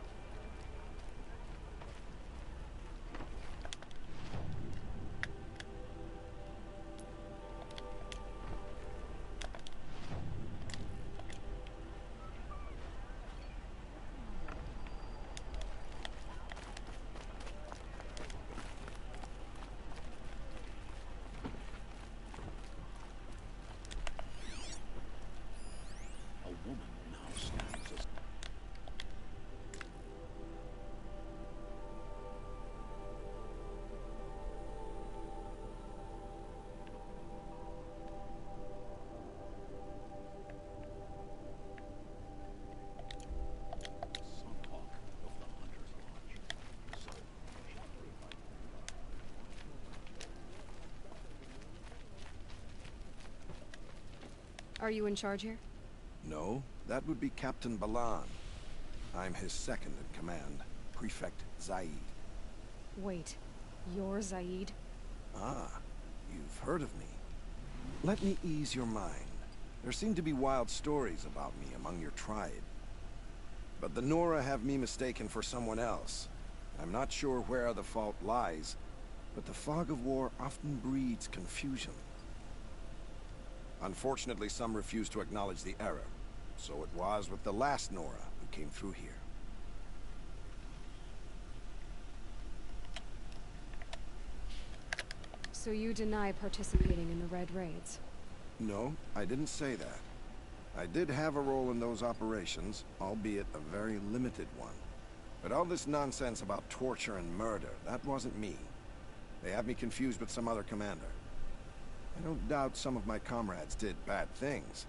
Are you in charge here? No, that would be Captain Balan. I'm his second in command, Prefect Zaid. Wait, you're Zaid? Ah, you've heard of me. Let me ease your mind. There seem to be wild stories about me among your tribe. But the Nora have me mistaken for someone else. I'm not sure where the fault lies, but the fog of war often breeds confusion. Unfortunately, some refuse to acknowledge the error. So it was with the last Nora who came through here. So you deny participating in the Red Raids? No, I didn't say that. I did have a role in those operations, albeit a very limited one. But all this nonsense about torture and murder, that wasn't me. They have me confused with some other commander. I don't doubt some of my comrades did bad things,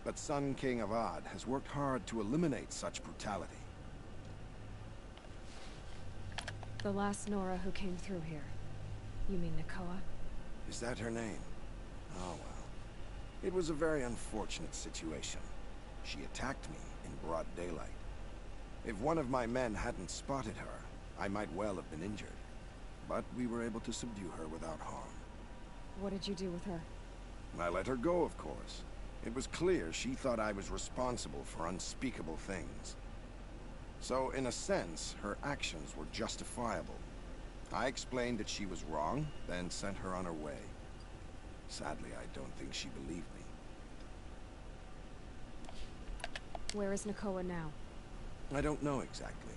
but Sun King Avad has worked hard to eliminate such brutality. The last Nora who came through here. You mean Nakoa? Is that her name? Oh well. It was a very unfortunate situation. She attacked me in broad daylight. If one of my men hadn't spotted her, I might well have been injured. But we were able to subdue her without harm. What did you do with her? I let her go, of course. It was clear she thought I was responsible for unspeakable things. So, in a sense, her actions were justifiable. I explained that she was wrong, then sent her on her way. Sadly, I don't think she believed me. Where is Nakoa now? I don't know exactly.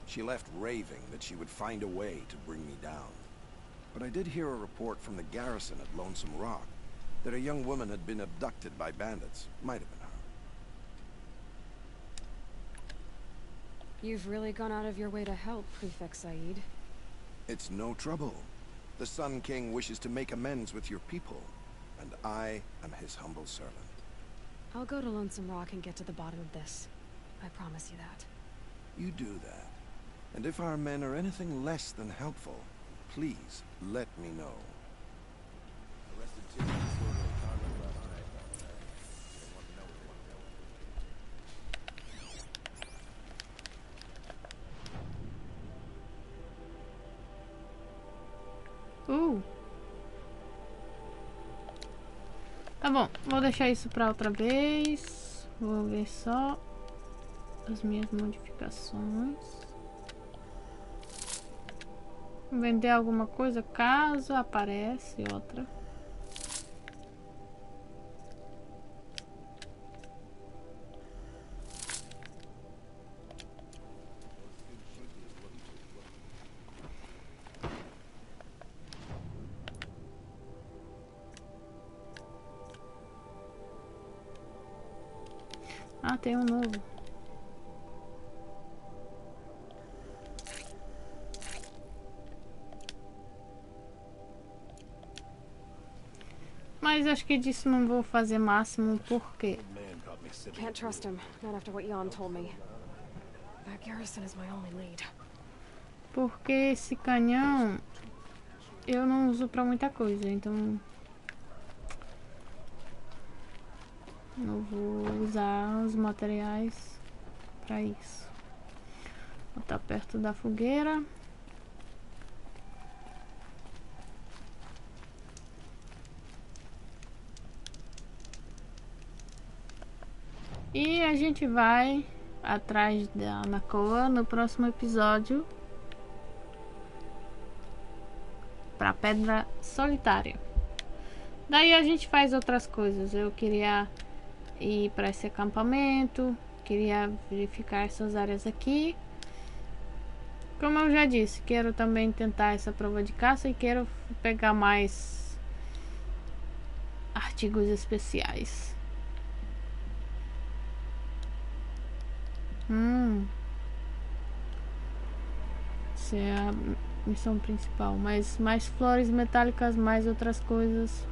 She left raving that she would find a way to bring me down. But I did hear a report from the garrison at Lonesome Rock that a young woman had been abducted by bandits. Might have been her. You've really gone out of your way to help, Prefect Said. It's no trouble. The Sun King wishes to make amends with your people, and I am his humble servant. I'll go to Lonesome Rock and get to the bottom of this. I promise you that. You do that. And if our men are anything less than helpful, please let me know. Tá bom, vou deixar isso pra outra vez. Vou ver só as minhas modificações. Vender alguma coisa caso aparece outra. Ah, tem um novo. Mas acho que disso não vou fazer máximo porque Can't trust him, not after what Jan told me. That garrison is my only lead. Porque esse canhão eu não uso pra muita coisa, então não vou usar os materiais pra isso. Vou estar perto da fogueira. E a gente vai atrás da Nakoa no próximo episódio para Pedra Solitária. Daí a gente faz outras coisas. Eu queria ir para esse acampamento, queria verificar essas áreas aqui. Como eu já disse, quero também tentar essa prova de caça e quero pegar mais artigos especiais. Essa é a missão principal. Mas mais flores metálicas, mais outras coisas.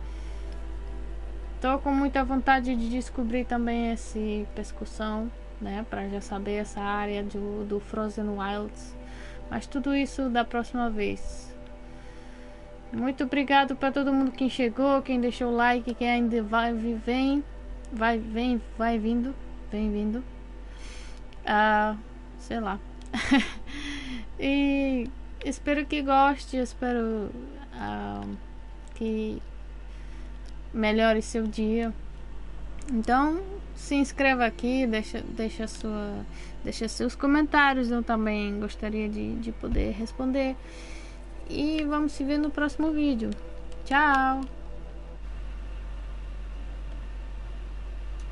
Tô com muita vontade de descobrir também esse pescoção, né? Pra já saber essa área do Frozen Wilds. Mas tudo isso da próxima vez. Muito obrigado para todo mundo que chegou, quem deixou o like, quem ainda vem vindo. Sei lá. E espero que goste, espero que melhore seu dia. Então se inscreva aqui, deixa seus comentários, eu também gostaria de poder responder. E vamos se ver no próximo vídeo. Tchau!